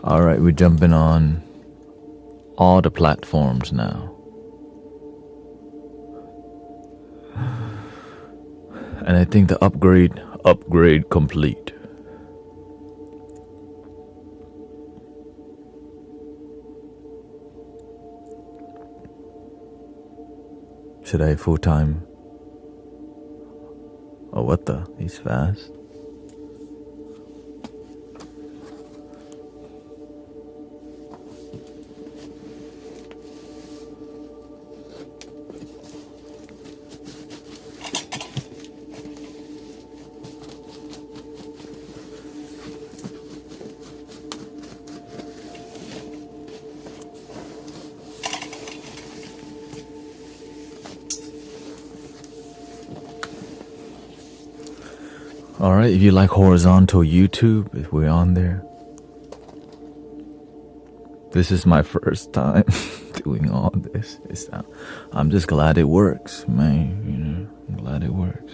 All right, we're jumping on all the platforms now. And I think the upgrade complete. Should I full time? Oh, what the? He's fast. All right, if you like horizontal YouTube, if we're on there. This is my first time doing all this. I'm just glad it works, man. You know, I'm glad it works.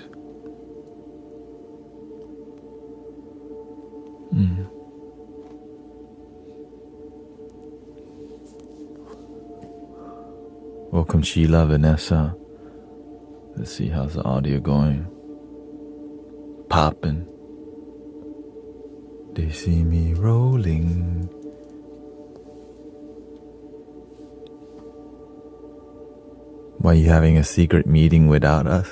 Welcome, Sheila, Vanessa. Let's see how's the audio going. Popping. They see me rolling. Why are you having a secret meeting without us?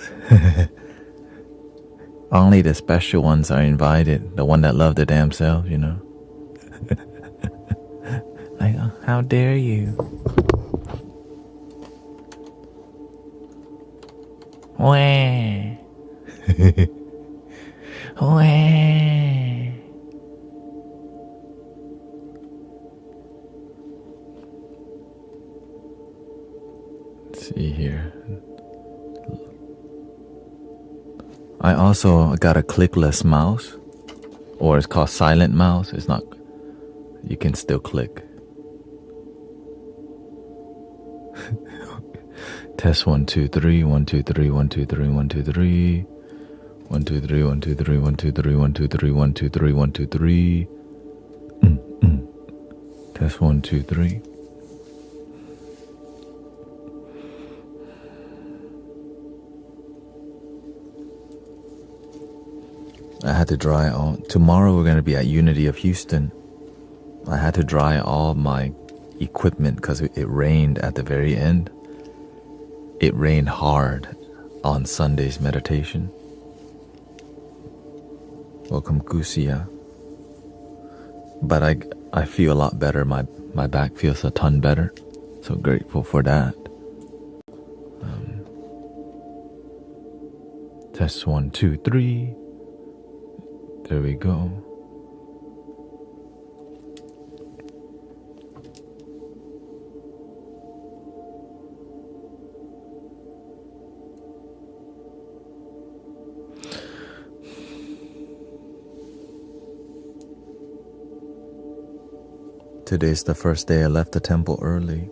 Only the special ones are invited. The one that love the damn self, you know. Like, oh, how dare you? Wah. Wah. Let's see here. I also got a clickless mouse, or it's called silent mouse. It's not, you can still click. Test 1 2 3 1 2 3 1 2 3 1 2 3 1 2 3 1 2 3 1 2 3 1 2 3 1 2 3 1 2 3. Test 1 2 3. I had to dry all. Tomorrow we're going to be at Unity of Houston. I had to dry all my equipment because it rained at the very end. It rained hard on Sunday's meditation. Welcome, Kusia. But I feel a lot better. My back feels a ton better. So grateful for that. Test 1 2 3. There we go. Today's the first day I left the temple early.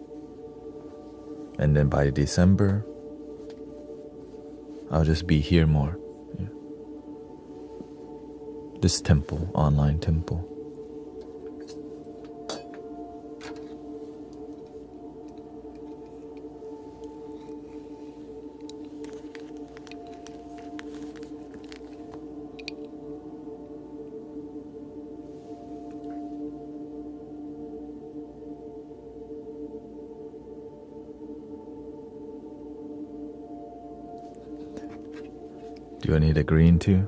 And then by December, I'll just be here more. Yeah. This temple, online temple. Do I need a green too?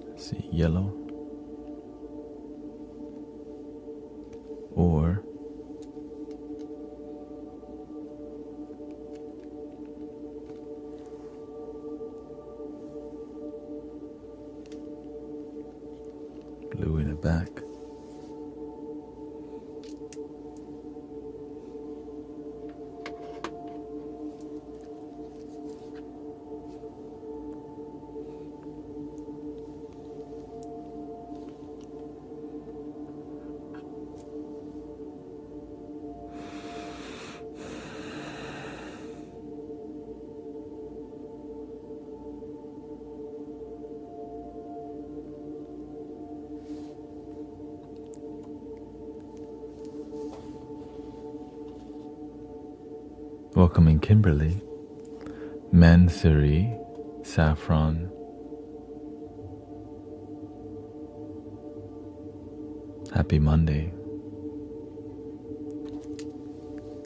Let's see, yellow. Or blue in the back. Welcoming Kimberly, Mansuri, Saffron. Happy Monday.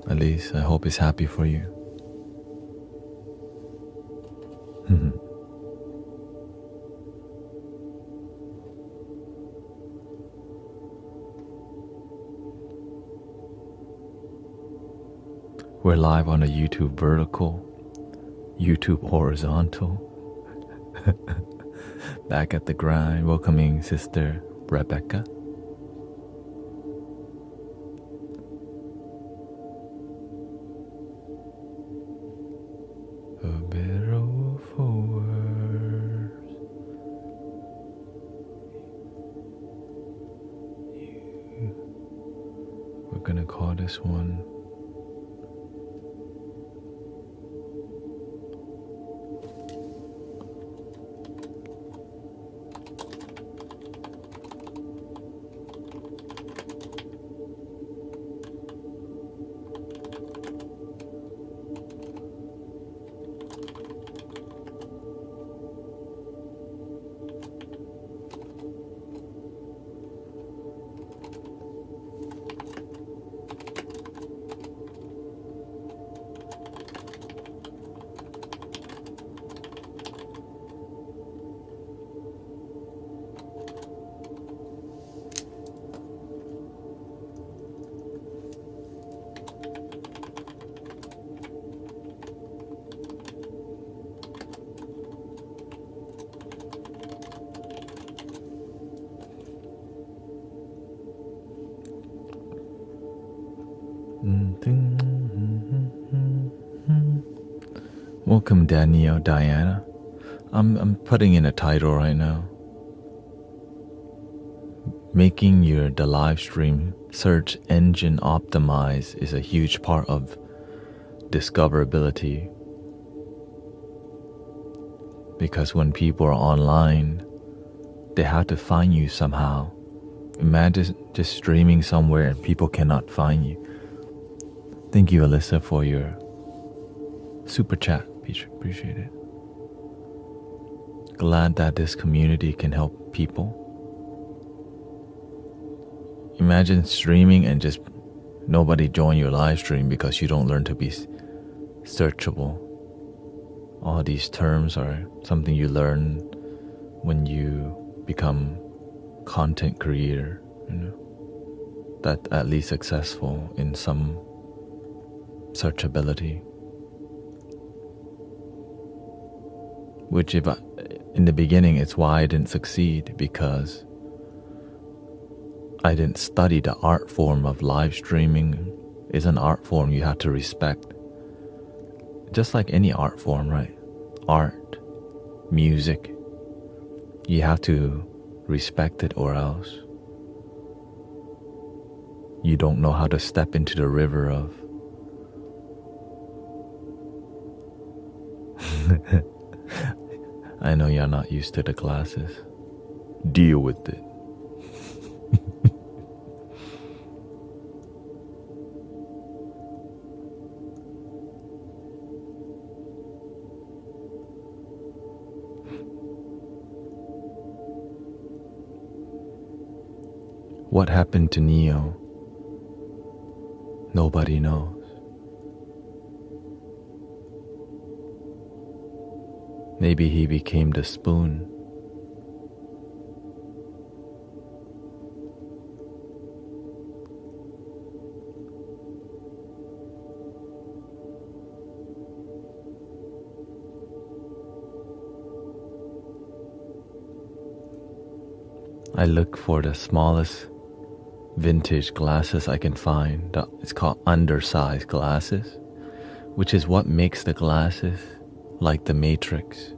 Elise, I hope it's happy for you. We're live on a YouTube vertical, YouTube horizontal. Back at the grind, welcoming Sister Rebecca. A barrel forward. We're gonna call this one Welcome Danielle, Diana. I'm putting in a title right now. Making the live stream search engine optimized is a huge part of discoverability. Because when people are online, they have to find you somehow. Imagine just streaming somewhere and people cannot find you. Thank you, Alyssa, for your super chat. Appreciate it. Glad that this community can help people. Imagine streaming and just nobody join your live stream because you don't learn to be searchable. All these terms are something you learn when you become content creator, that at least successful in some searchability. Which in the beginning, it's why I didn't succeed, because I didn't study the art form of live streaming. It's an art form you have to respect. Just like any art form, right? Art, music, you have to respect it or else you don't know how to step into the river of I know you're not used to the classes. Deal with it. What happened to Neo? Nobody knows. Maybe he became the spoon. I look for the smallest vintage glasses I can find. It's called undersized glasses, which is what makes the glasses like the Matrix,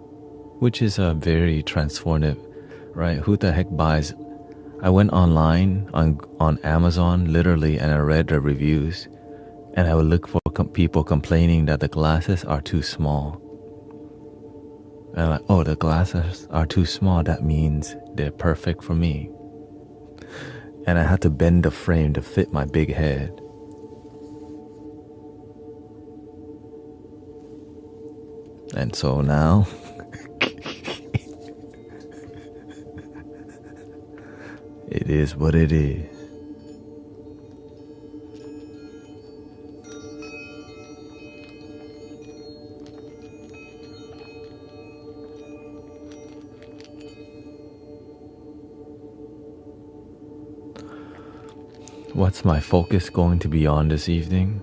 which is a very transformative, right? Who the heck buys? I went online on Amazon literally, and I read the reviews, and I would look for people complaining that the glasses are too small. And I'm like, oh, the glasses are too small. That means they're perfect for me. And I had to bend the frame to fit my big head. And so now, it is what it is. What's my focus going to be on this evening?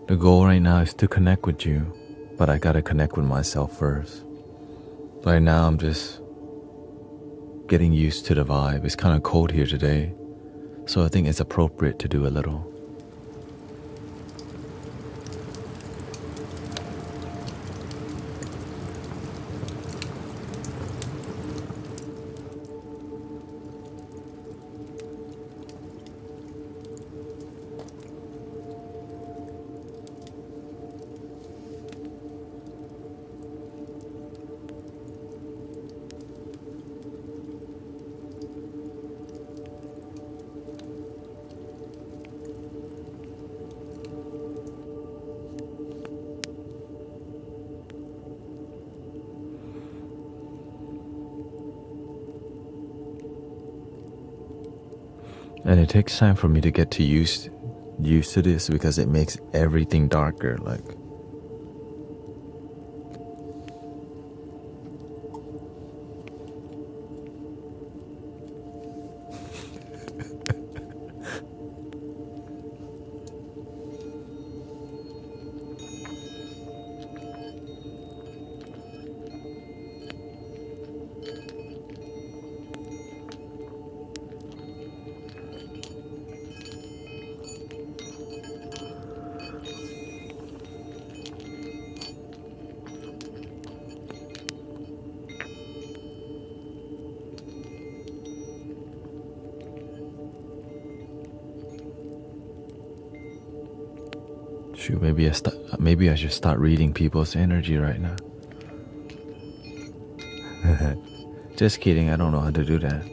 The goal right now is to connect with you, but I gotta connect with myself first. Right now I'm just getting used to the vibe. It's kind of cold here today, so I think it's appropriate to do a little. And it takes time for me to get used to this because it makes everything darker. Like, shoot, maybe I should start reading people's energy right now. Just kidding, I don't know how to do that.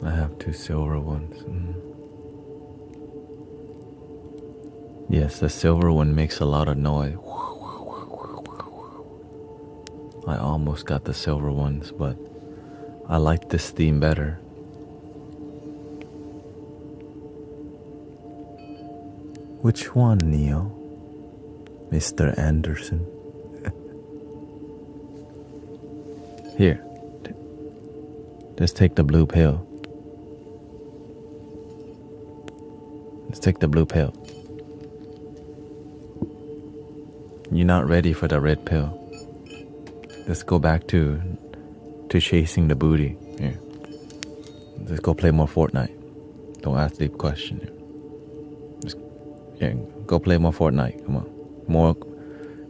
I have 2 silver ones. Yes, the silver one makes a lot of noise. I almost got the silver ones, but I like this theme better. Which one, Neo? Mr. Anderson. Here. Just take the blue pill. Let's take the blue pill. You're not ready for the red pill. Let's go back to chasing the booty. Here. Let's go play more Fortnite. Don't ask deep questions. Here, go play more Fortnite. Come on.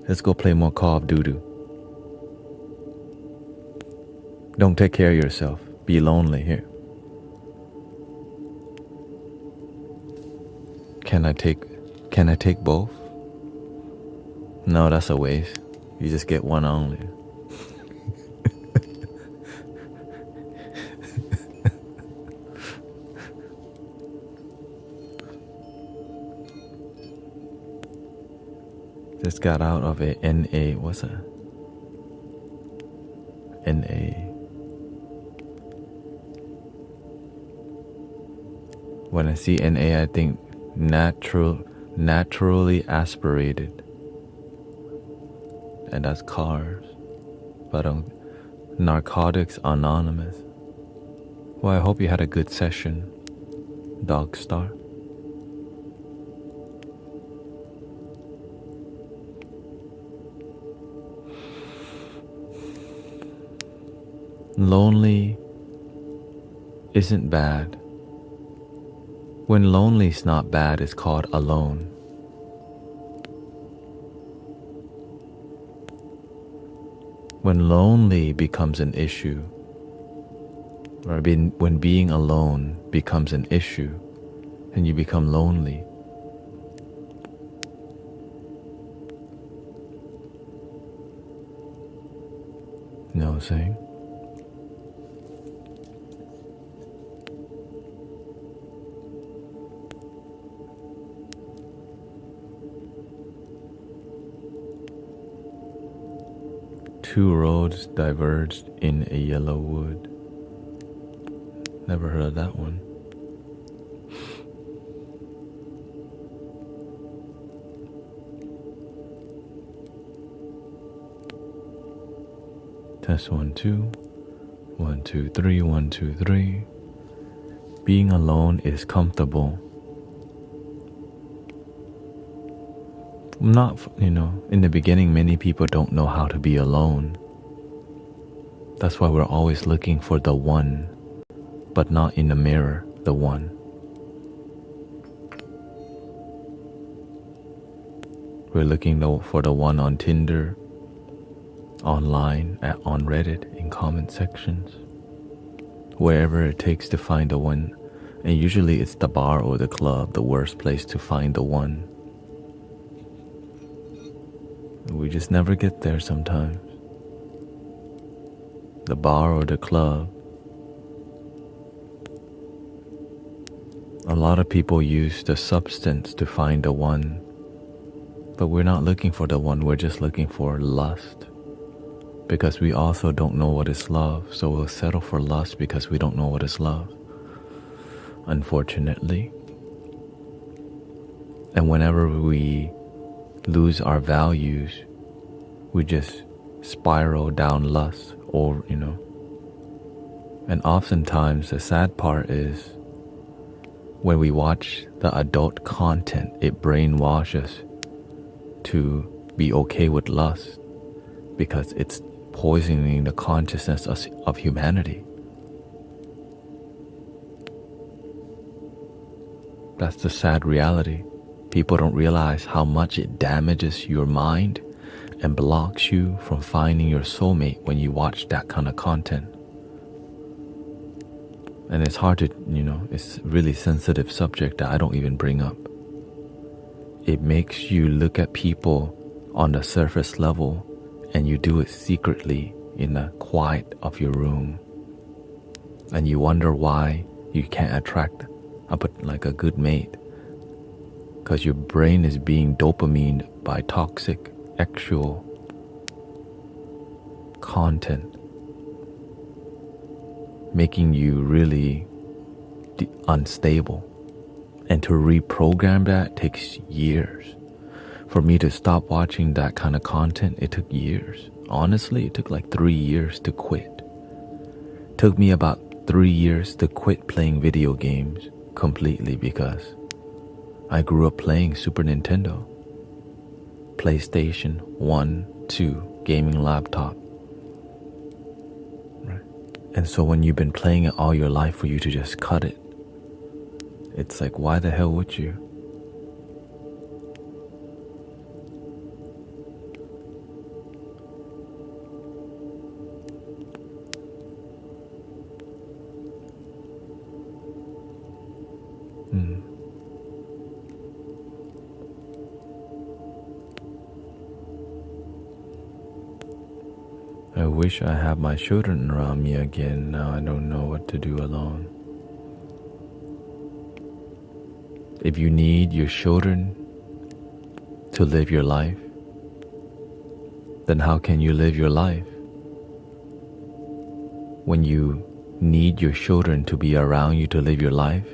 Let's go play more Call of Duty. Don't take care of yourself. Be lonely here. Can I take both? No, that's a waste. You just get one only. Just got out of a NA. What's that? NA. When I see NA, I think naturally aspirated. and that's cars. But Narcotics Anonymous. Well, I hope you had a good session, Dog Star. Lonely isn't bad. When lonely's not bad, it's called alone. When lonely becomes an issue, or when being alone becomes an issue, and you become lonely, you know what I'm saying? Two roads diverged in a yellow wood. Never heard of that one. Test 1 2 1 2 3 1 2 3. Being alone is comfortable. Not, in the beginning, many people don't know how to be alone. That's why we're always looking for the one, but not in the mirror, the one. We're looking for the one on Tinder, online, on Reddit, in comment sections, wherever it takes to find the one. And usually it's the bar or the club, the worst place to find the one. We just never get there sometimes. The bar or the club. A lot of people use the substance to find the one, but we're not looking for the one, we're just looking for lust. Because we also don't know what is love, so we'll settle for lust because we don't know what is love, unfortunately. And whenever we lose our values, we just spiral down lust, or and oftentimes the sad part is when we watch the adult content, it brainwashes to be okay with lust because it's poisoning the consciousness of humanity. That's the sad reality. People don't realize how much it damages your mind and blocks you from finding your soulmate when you watch that kind of content. And it's hard to, it's a really sensitive subject that I don't even bring up. It makes you look at people on the surface level, and you do it secretly in the quiet of your room. And you wonder why you can't attract a good mate. Because your brain is being dopamine by toxic, actual content, making you really unstable. And to reprogram that takes years. For me to stop watching that kind of content, it took years. Honestly, it took like 3 years to quit. It took me about 3 years to quit playing video games completely because I grew up playing Super Nintendo, PlayStation 1, 2, gaming laptop. Right? And so when you've been playing it all your life, for you to just cut it, it's like, why the hell would you? I wish I had my children around me again. Now I don't know what to do alone. If you need your children to live your life, then how can you live your life? When you need your children to be around you to live your life,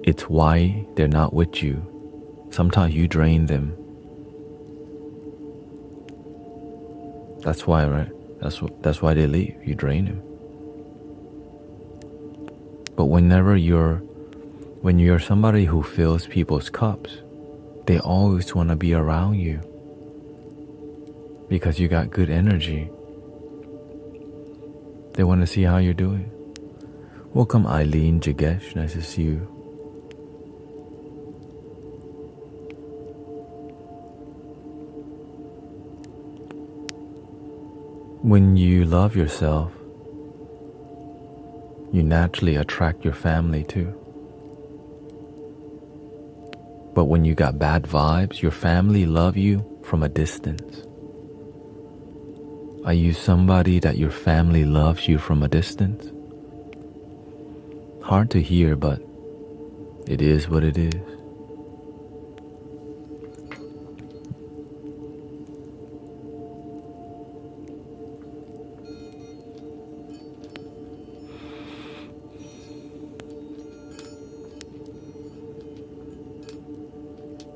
it's why they're not with you. Sometimes you drain them. That's why, right? That's why they leave. You drain them. But when you're somebody who fills people's cups, they always want to be around you because you got good energy. They want to see how you're doing. Welcome, Eileen, Jagesh. Nice to see you. When you love yourself, you naturally attract your family too. But when you got bad vibes, your family love you from a distance. Are you somebody that your family loves you from a distance? Hard to hear, but it is what it is.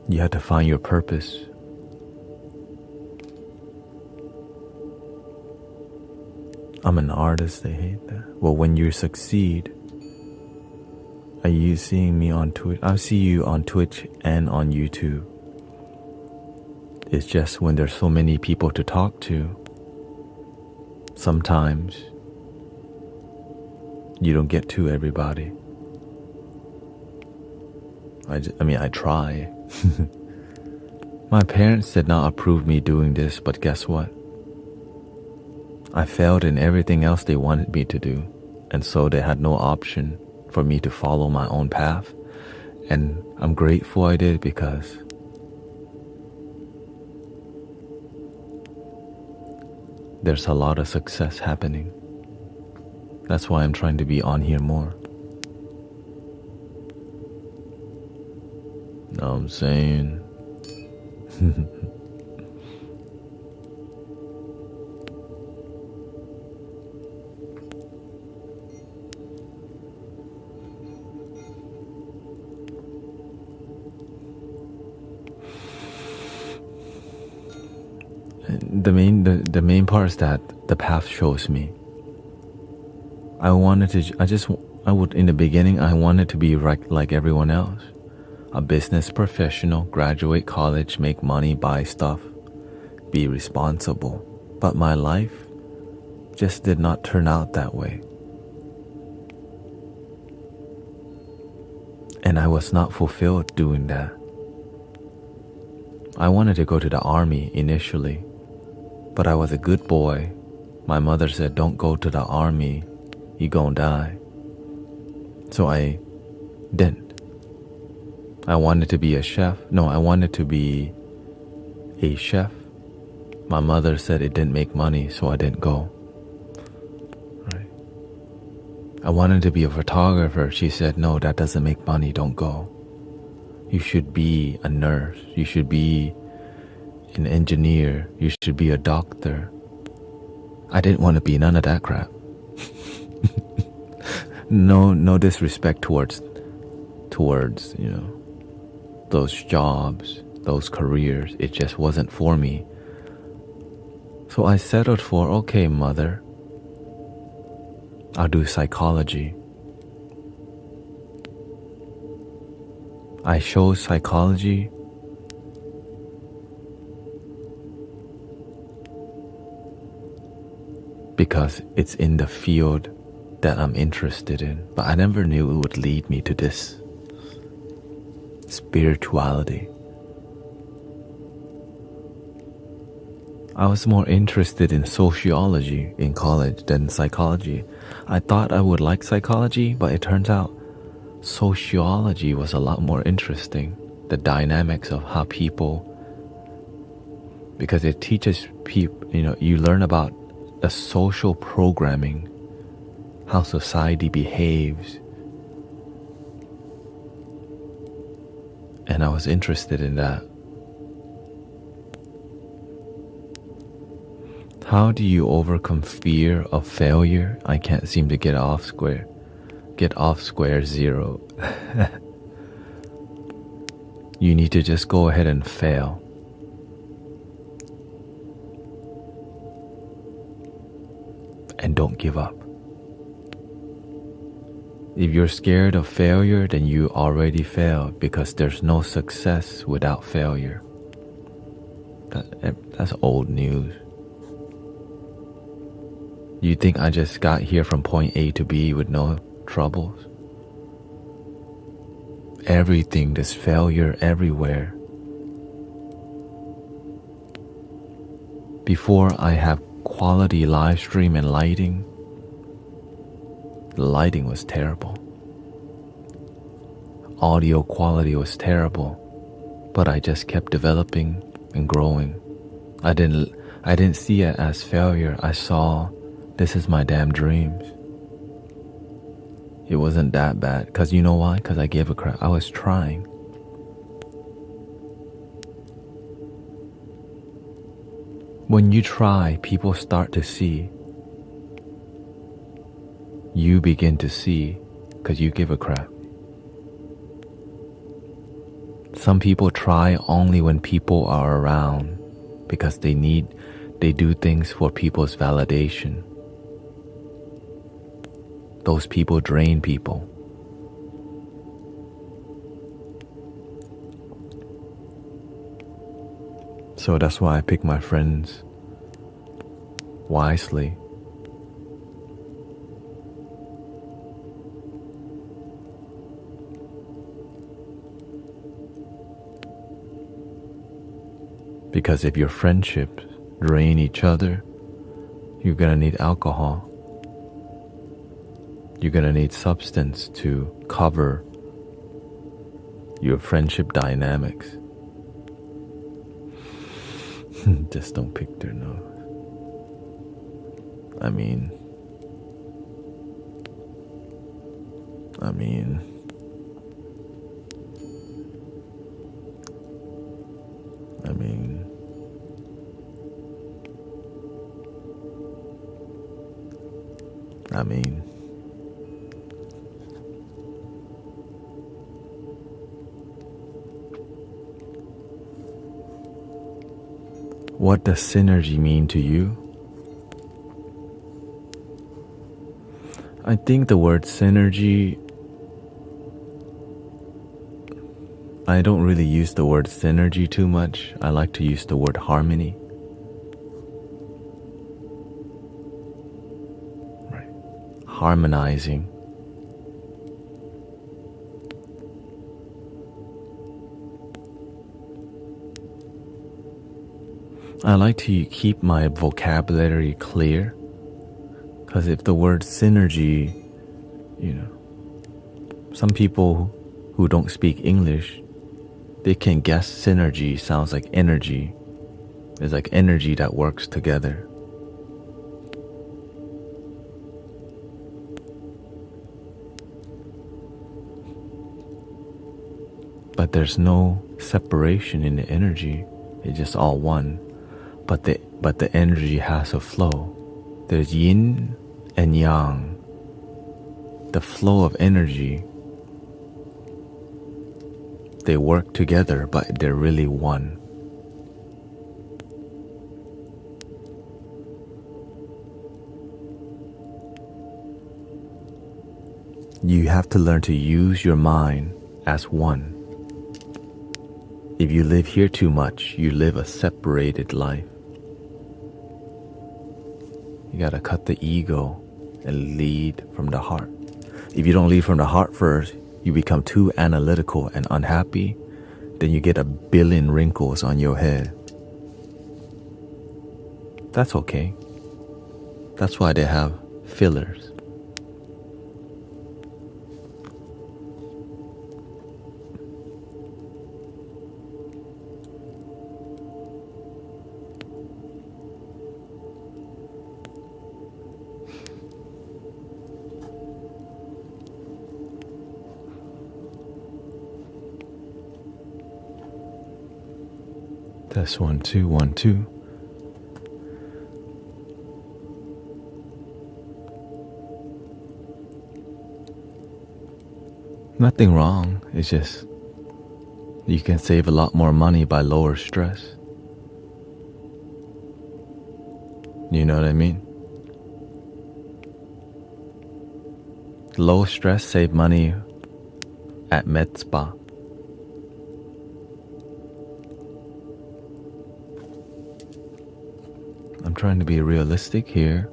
You have to find your purpose. I'm an artist, they hate that. Well, when you succeed, are you seeing me on Twitch? I see you on Twitch and on YouTube. It's just when there's so many people to talk to, sometimes you don't get to everybody. I try. My parents did not approve me doing this, but guess what? I failed in everything else they wanted me to do, and so they had no option for me to follow my own path. And I'm grateful I did, because there's a lot of success happening. That's why I'm trying to be on here more. Know what I'm saying? The main part is that the path shows me. In the beginning, I wanted to be like everyone else. A business professional, graduate college, make money, buy stuff, be responsible. But my life just did not turn out that way. And I was not fulfilled doing that. I wanted to go to the army initially, but I was a good boy. My mother said, don't go to the army, you gon' die. So I didn't. I wanted to be a chef. No, I wanted to be a chef. My mother said it didn't make money, so I didn't go. Right. I wanted to be a photographer. She said, no, that doesn't make money, don't go. You should be a nurse. You should be an engineer. You should be a doctor. I didn't want to be none of that crap. No disrespect towards those jobs, those careers. It just wasn't for me. So I settled for, okay, mother, I'll do psychology. I chose psychology because it's in the field that I'm interested in, but I never knew it would lead me to this spirituality. I was more interested in sociology in college than psychology. I thought I would like psychology, but it turns out sociology was a lot more interesting. The dynamics of how people, because it teaches people, you learn about the social programming, how society behaves. And I was interested in that. How do you overcome fear of failure? I can't seem to get off square zero. You need to just go ahead and fail. and don't give up. If you're scared of failure, then you already failed, because there's no success without failure. That's old news. You think I just got here from point A to B with no troubles? Everything, there's failure everywhere. Before I have quality live stream and lighting, the lighting was terrible. Audio quality was terrible, but I just kept developing and growing. I didn't see it as failure. I saw, this is my damn dreams. It wasn't that bad, because you know why? Because I gave a crap. I was trying. When you try, people start to see. You begin to see, because you give a crap. Some people try only when people are around, because they do things for people's validation. Those people drain people. So that's why I pick my friends wisely. Because if your friendships drain each other, you're gonna need alcohol. You're gonna need substance to cover your friendship dynamics. Just don't pick their nose. I mean, what does synergy mean to you? I think the word synergy, I don't really use the word synergy too much. I like to use the word harmony. Right. Harmonizing. I like to keep my vocabulary clear, because if the word synergy, some people who don't speak English, they can guess synergy sounds like energy. It's like energy that works together. But there's no separation in the energy. It's just all one. But the energy has a flow. There's yin and yang. The flow of energy, they work together, but they're really one. You have to learn to use your mind as one. If you live here too much, you live a separated life. You gotta cut the ego and lead from the heart. If you don't lead from the heart first, you become too analytical and unhappy, then you get 1 billion wrinkles on your head. That's okay. That's why they have fillers. Test 1 2 1 2. Nothing wrong. It's just you can save a lot more money by lower stress. You know what I mean? Low stress, save money at med spa. I'm trying to be realistic here.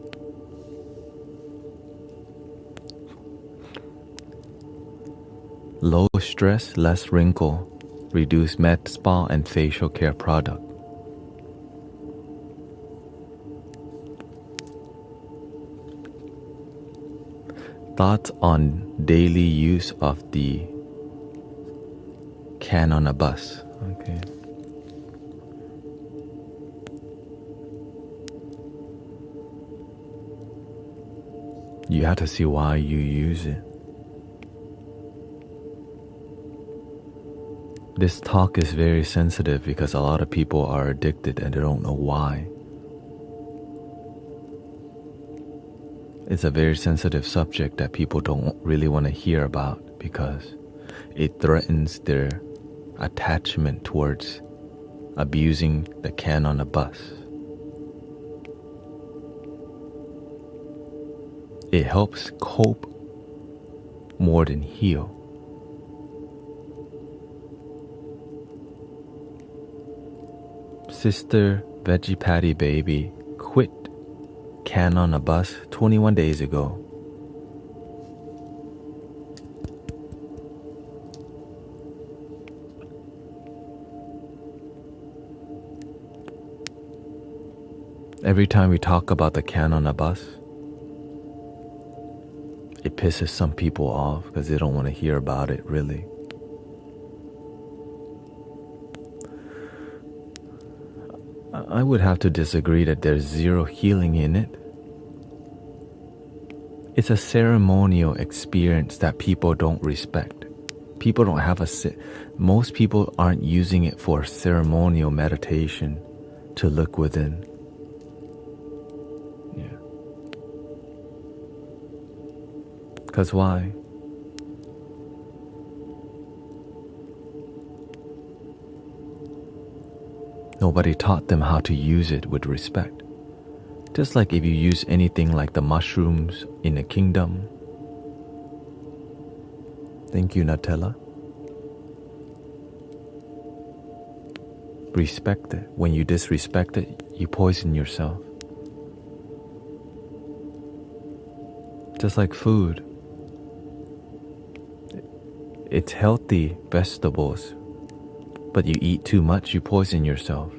Low stress, less wrinkle, reduce med spa and facial care product. Thoughts on daily use of the can on a bus. Okay. You have to see why you use it. This talk is very sensitive because a lot of people are addicted and they don't know why. It's a very sensitive subject that people don't really want to hear about because it threatens their attachment towards abusing the can on a bus. It helps cope more than heal. Sister Veggie Patty Baby quit can on a bus 21 days ago. Every time we talk about the can on a bus, it pisses some people off because they don't want to hear about it really. I would have to disagree that there's zero healing in it. It's a ceremonial experience that people don't respect. People don't have most people aren't using it for ceremonial meditation to look within. Yeah. Because why? Nobody taught them how to use it with respect. Just like if you use anything like the mushrooms in the kingdom. Thank you, Nutella. Respect it. When you disrespect it, you poison yourself. Just like food. It's healthy vegetables, but you eat too much, you poison yourself.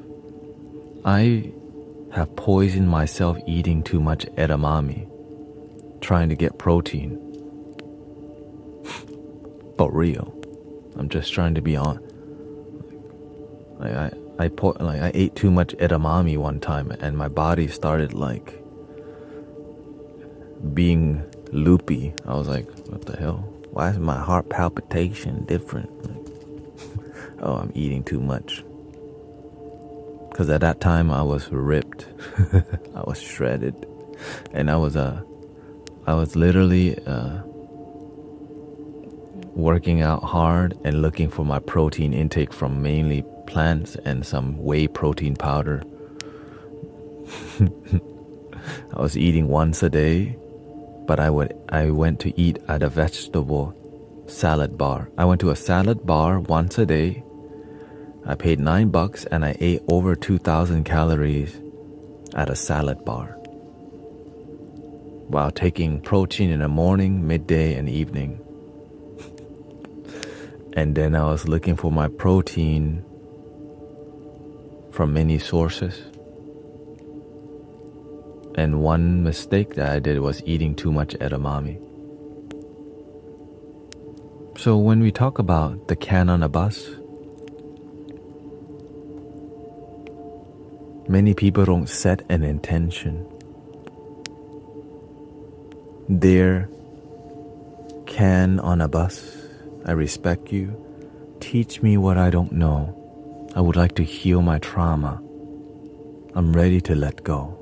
I have poisoned myself eating too much edamame, trying to get protein. But real. I'm just trying to be on. I ate too much edamame one time and my body started like being loopy. I was like, what the hell? Why is my heart palpitation different? Oh, I'm eating too much. Because at that time I was ripped. I was shredded. And I was literally working out hard and looking for my protein intake from mainly plants and some whey protein powder. I was eating once a day, but I went to eat at a vegetable salad bar. I went to a salad bar once a day. I paid $9 and I ate over 2,000 calories at a salad bar while taking protein in the morning, midday, and evening. And then I was looking for my protein from many sources. And one mistake that I did was eating too much edamame. So when we talk about the can on a bus, many people don't set an intention. Dear can on a bus, I respect you. Teach me what I don't know. I would like to heal my trauma. I'm ready to let go.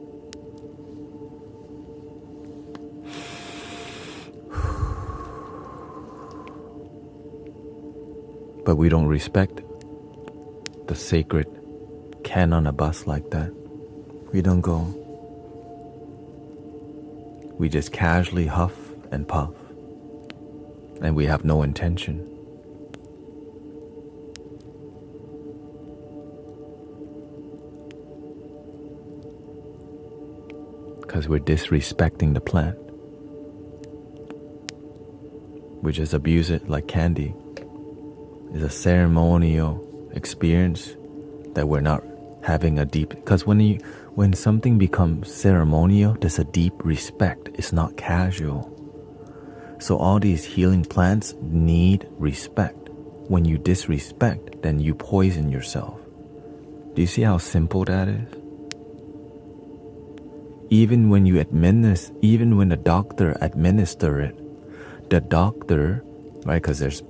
But we don't respect the sacred can on a bus like that. We don't go. We just casually huff and puff. and we have no intention. Because we're disrespecting the plant. We just abuse it like candy. It's a ceremonial experience that we're not having a deep... Because when something becomes ceremonial, there's a deep respect. It's not casual. So all these healing plants need respect. When you disrespect, then you poison yourself. Do you see how simple that is? Even when the doctor administer it, the doctor, right? Because there's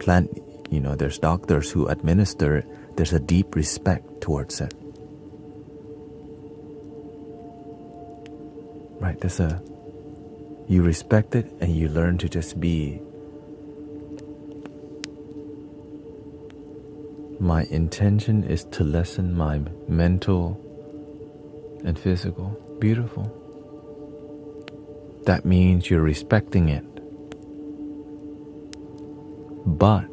there's doctors who administer it. There's a deep respect towards it, right? You respect it and you learn to just be. My intention is to lessen my mental and physical. Beautiful. That means you're respecting it. But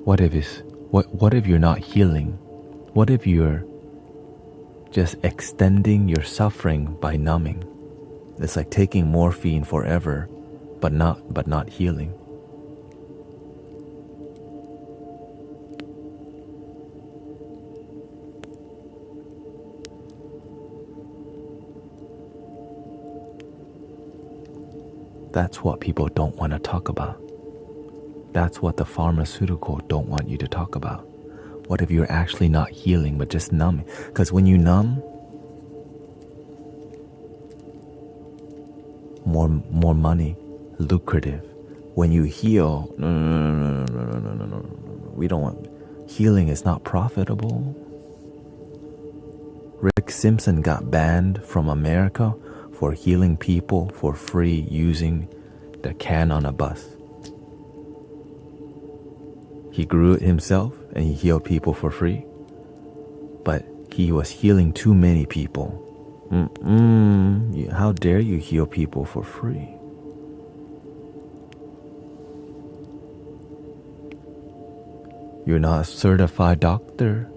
what if you're not healing? What if you're just extending your suffering by numbing? It's like taking morphine forever, but not healing. That's what people don't want to talk about. That's what the pharmaceutical don't want you to talk about. What if you're actually not healing but just numbing? Because when you numb, more money, lucrative. When you heal, no. We don't want... Healing is not profitable. Rick Simpson got banned from America for healing people for free using the can on a bus. He grew it himself and he healed people for free, but he was healing too many people. How dare you heal people for free? You're not a certified doctor.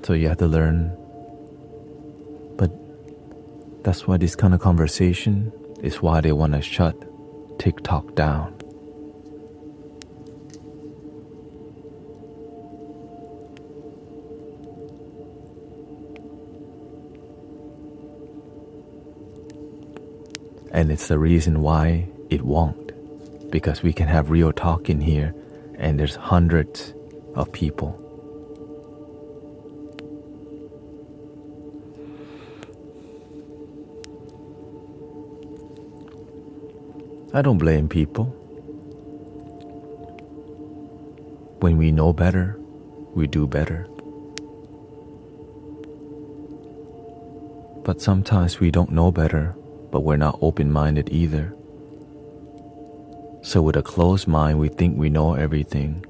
So you have to learn. But that's why this kind of conversation is why they want to shut TikTok down. And it's the reason why it won't. Because we can have real talk in here and there's hundreds of people. I don't blame people. When we know better, we do better. But sometimes we don't know better, but we're not open-minded either. So with a closed mind, we think we know everything.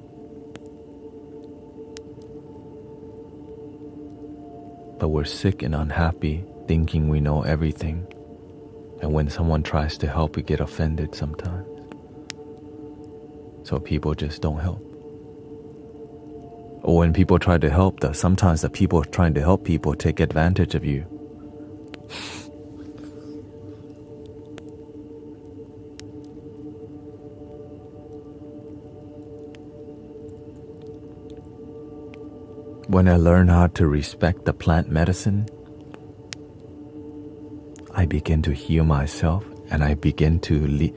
But we're sick and unhappy thinking we know everything. And when someone tries to help, we get offended sometimes. So people just don't help. Or when people try to help, sometimes the people trying to help people take advantage of you. When I learn how to respect the plant medicine, I begin to heal myself and I begin to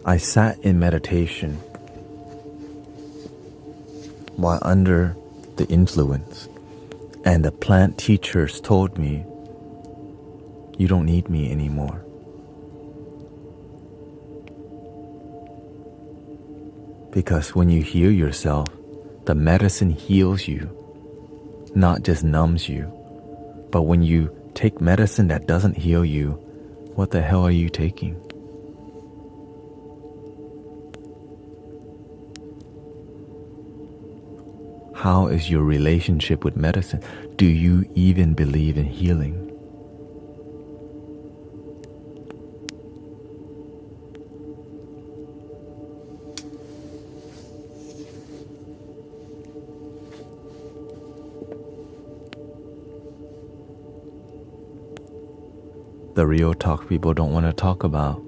I sat in meditation while under the influence, and the plant teachers told me, you don't need me anymore. Because when you heal yourself, the medicine heals you, not just numbs you. But when you take medicine that doesn't heal you, what the hell are you taking? How is your relationship with medicine? Do you even believe in healing? the real talk people don't want to talk about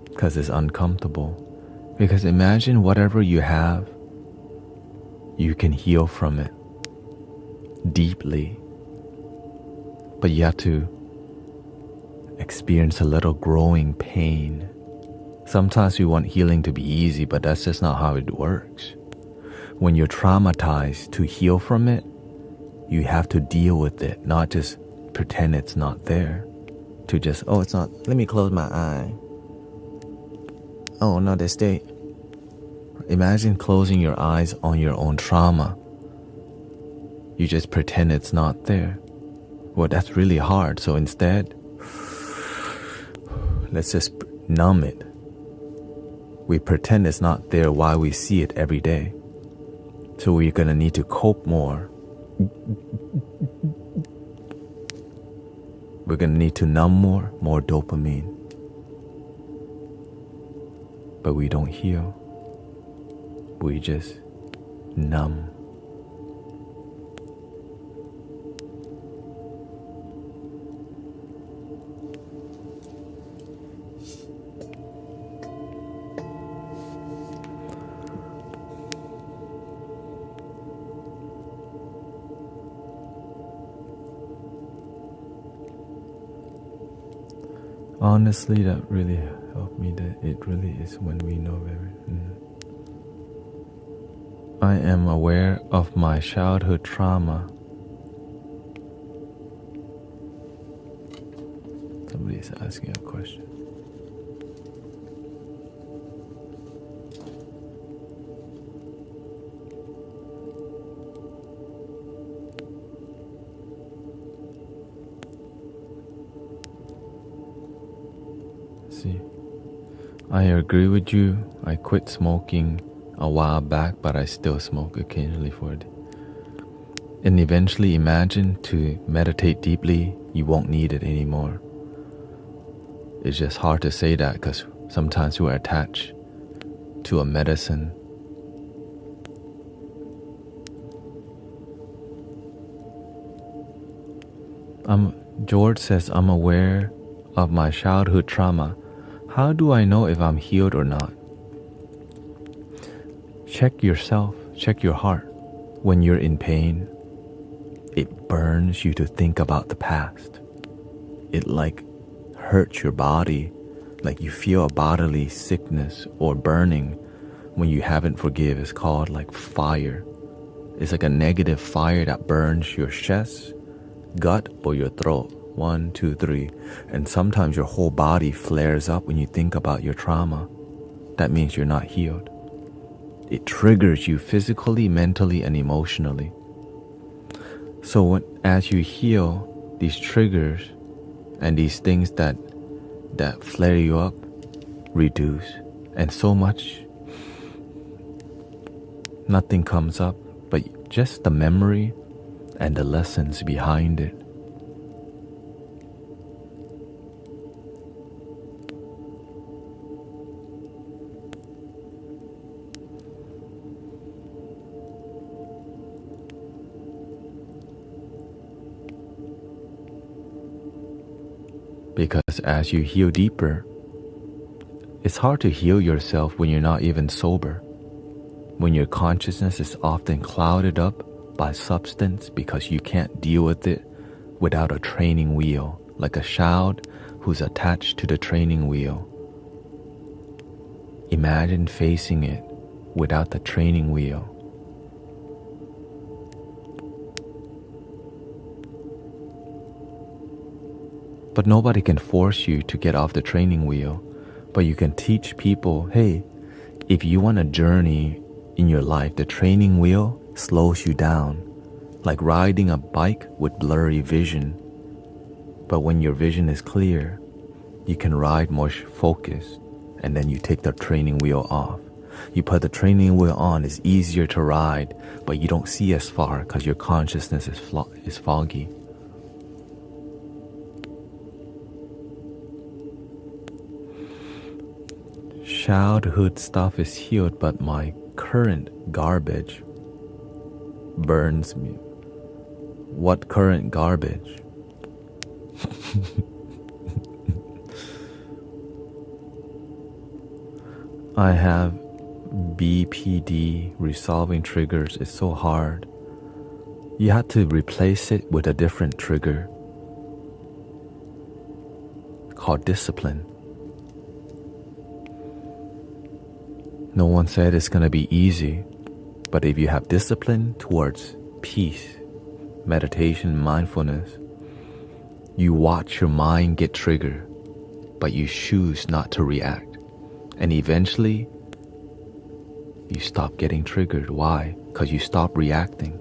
because it's uncomfortable. Because imagine whatever you have, you can heal from it deeply, but you have to experience a little growing pain. Sometimes we want healing to be easy, but that's just not how it works. When you're traumatized, to heal from it, you have to deal with it, not just pretend it's not there. To just, oh, it's not, let me close my eye. Oh, no, they stay. Imagine closing your eyes on your own trauma. You just pretend it's not there. Well, that's really hard. So instead, let's just numb it. We pretend it's not there while we see it every day. So we're going to need to cope more. We're going to need to numb more dopamine. But we don't heal. We just numb. Honestly, that really helped me. That it really is when we know everything. I am aware of my childhood trauma. Somebody is asking a question. See, I agree with you. I quit smoking a while back, but I still smoke occasionally for it. And eventually, imagine to meditate deeply, you won't need it anymore. It's just hard to say that because sometimes we're attached to a medicine. George says, I'm aware of my childhood trauma. How do I know if I'm healed or not? Check yourself, check your heart. When you're in pain, it burns you to think about the past. It hurts your body, like you feel a bodily sickness or burning when you haven't forgive. It's called fire. It's like a negative fire that burns your chest, gut, or your throat. 1, 2, 3. And sometimes your whole body flares up when you think about your trauma. That means you're not healed. It triggers you physically, mentally, and emotionally. So as you heal, these triggers and these things that flare you up reduce. And so much, nothing comes up, but just the memory and the lessons behind it. Because as you heal deeper, it's hard to heal yourself when you're not even sober. When your consciousness is often clouded up by substance because you can't deal with it without a training wheel, like a child who's attached to the training wheel. Imagine facing it without the training wheel. But nobody can force you to get off the training wheel. But you can teach people, hey, if you want a journey in your life, the training wheel slows you down, like riding a bike with blurry vision. But when your vision is clear, you can ride more focused, and then you take the training wheel off. You put the training wheel on, it's easier to ride, but you don't see as far because your consciousness is foggy. Childhood stuff is healed, but my current garbage burns me. What current garbage? I have BPD, resolving triggers. It's so hard. You have to replace it with a different trigger called discipline. No one said it's going to be easy, but if you have discipline towards peace, meditation, mindfulness, you watch your mind get triggered, but you choose not to react. And eventually, you stop getting triggered. Why? Because you stop reacting.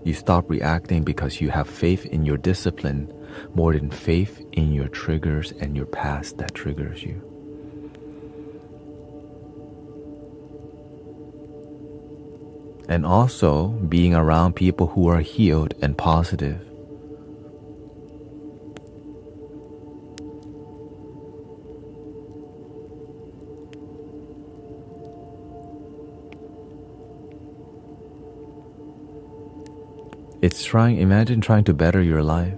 You stop reacting because you have faith in your discipline more than faith in your triggers and your past that triggers you. And also being around people who are healed and positive. Imagine trying to better your life,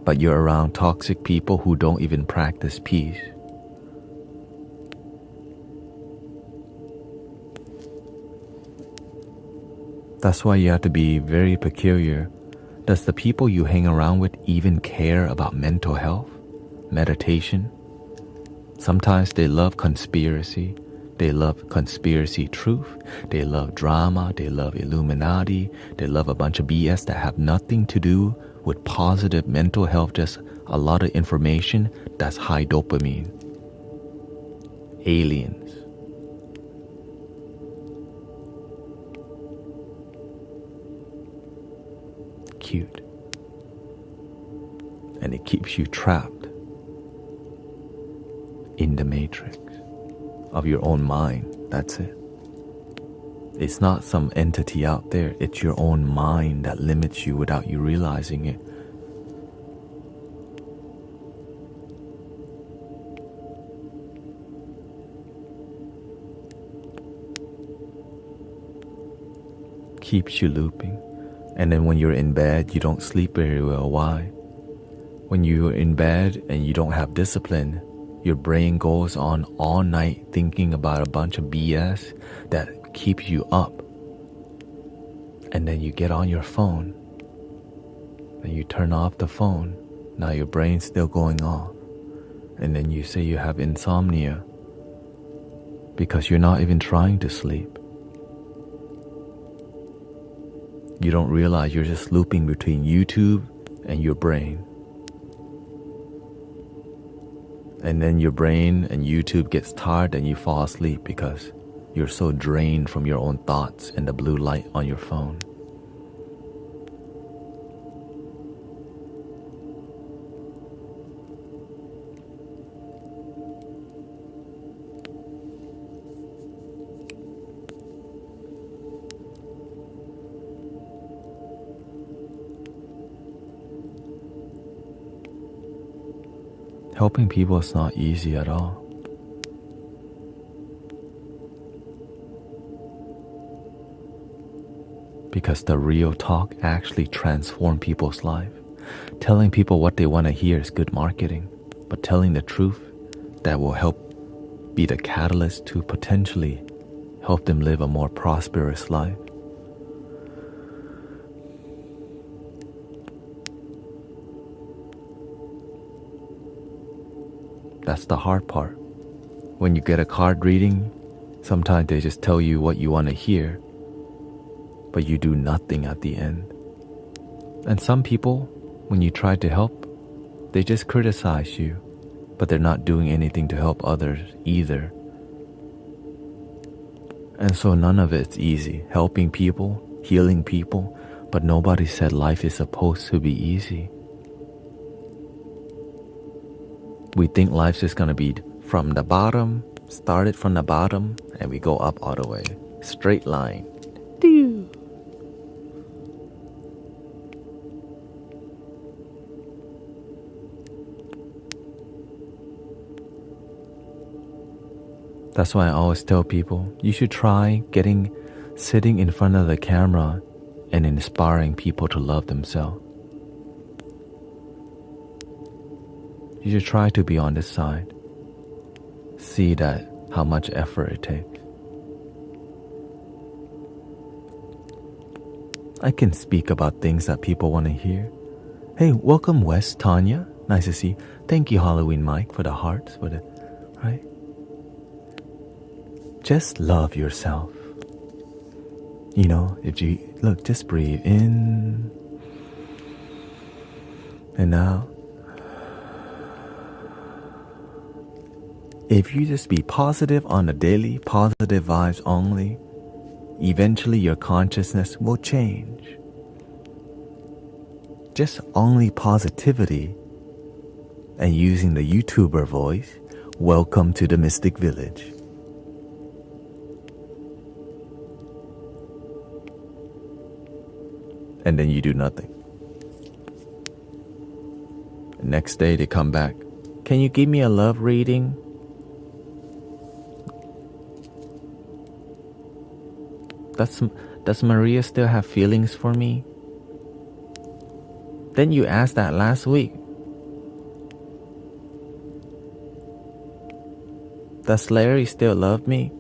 but you're around toxic people who don't even practice peace. That's why you have to be very peculiar. Does the people you hang around with even care about mental health, meditation? Sometimes they love conspiracy. They love conspiracy truth. They love drama. They love Illuminati. They love a bunch of BS that have nothing to do with positive mental health, just a lot of information that's high dopamine. Aliens. Cute. And it keeps you trapped in the matrix of your own mind. That's it. It's not some entity out there. It's your own mind that limits you without you realizing it. Keeps you looping. And then when you're in bed, you don't sleep very well. Why? When you're in bed and you don't have discipline, your brain goes on all night thinking about a bunch of BS that keeps you up. And then you get on your phone and you turn off the phone. Now your brain's still going off. And then you say you have insomnia because you're not even trying to sleep. You don't realize you're just looping between YouTube and your brain. And then your brain and YouTube gets tired and you fall asleep because you're so drained from your own thoughts and the blue light on your phone. Helping people is not easy at all. Because the real talk actually transforms people's life. Telling people what they want to hear is good marketing, but telling the truth that will help be the catalyst to potentially help them live a more prosperous life. That's the hard part. When you get a card reading, sometimes they just tell you what you want to hear, but you do nothing at the end. And some people, when you try to help, they just criticize you, but they're not doing anything to help others either. And so none of it's easy. Helping people, healing people, but nobody said life is supposed to be easy. We think life's just gonna be from the bottom, started from the bottom, and we go up all the way. Straight line. That's why I always tell people, you should try sitting in front of the camera and inspiring people to love themselves. You should try to be on this side. See that how much effort it takes. I can speak about things that people want to hear. Hey, welcome Wes, Tanya. Nice to see you. Thank you, Halloween Mike, for the hearts, right? Just love yourself. You know, if you look, just breathe in and out. If you just be positive on a daily, positive vibes only, eventually your consciousness will change. Just only positivity and using the YouTuber voice, welcome to the Mystic Village. And then you do nothing. Next day they come back. Can you give me a love reading? Does Maria still have feelings for me? Then you asked that last week. Does Larry still love me?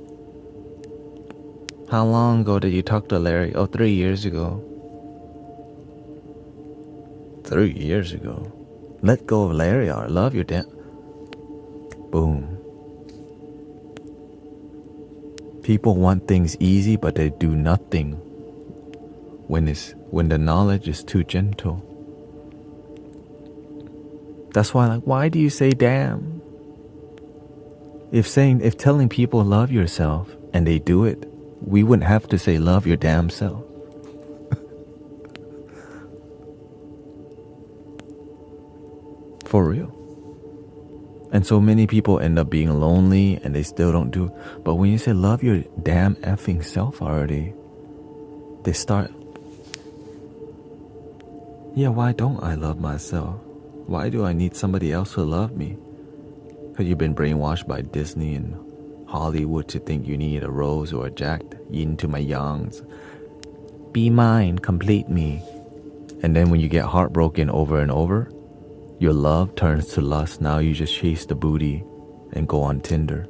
How long ago did you talk to Larry? Oh, 3 years ago. 3 years ago. Let go of Larry or love your dad. Boom. People want things easy, but they do nothing when the knowledge is too gentle. That's why, why do you say damn? If telling people love yourself and they do it, we wouldn't have to say love your damn self. For real. And so many people end up being lonely and they still don't do it. But when you say love your damn effing self already, they start, yeah, why don't I love myself? Why do I need somebody else to love me? Because you've been brainwashed by Disney and Hollywood to think you need a Rose or a Jack, yin to my yangs. Be mine, complete me. And then when you get heartbroken over and over, your love turns to lust. Now you just chase the booty and go on Tinder.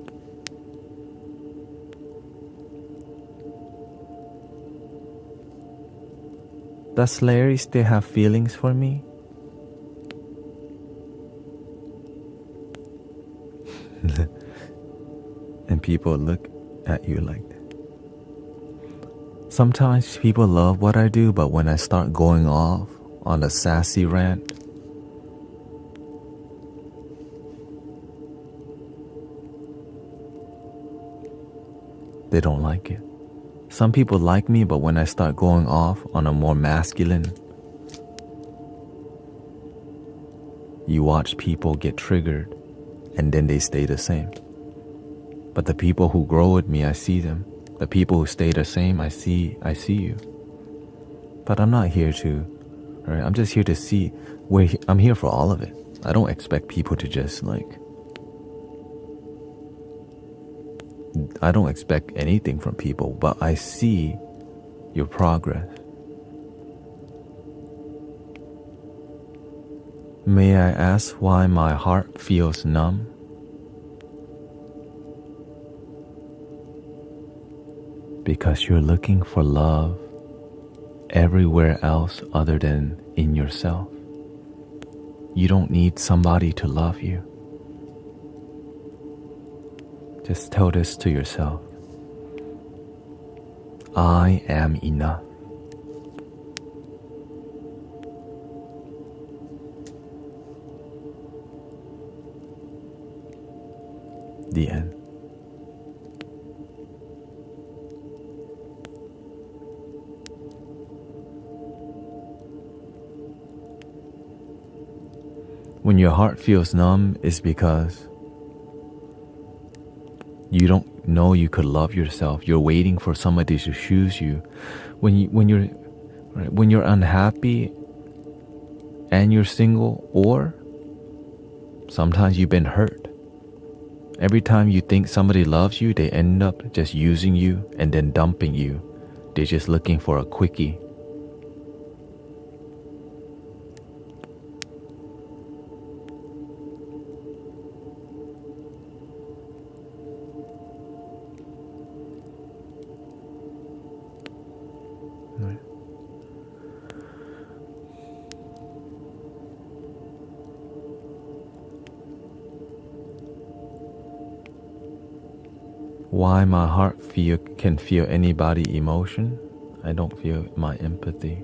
Does Larry still have feelings for me? And people look at you like that. Sometimes people love what I do, but when I start going off on a sassy rant, they don't like it. Some people like me, but when I start going off on a more masculine, you watch people get triggered and then they stay the same. But the people who grow with me, I see them. The people who stay the same, I see you. But I'm not here to, right? I'm just here to see. I'm here for all of it. I don't expect people to just I don't expect anything from people, but I see your progress. May I ask why my heart feels numb? Because you're looking for love everywhere else other than in yourself. You don't need somebody to love you. Just tell this to yourself. I am enough. The end. When your heart feels numb, it's because you don't know you could love yourself. You're waiting for somebody to choose you. When you're unhappy and you're single, or sometimes you've been hurt. Every time you think somebody loves you, they end up just using you and then dumping you. They're just looking for a quickie. Why my heart can feel anybody emotion? I don't feel my empathy.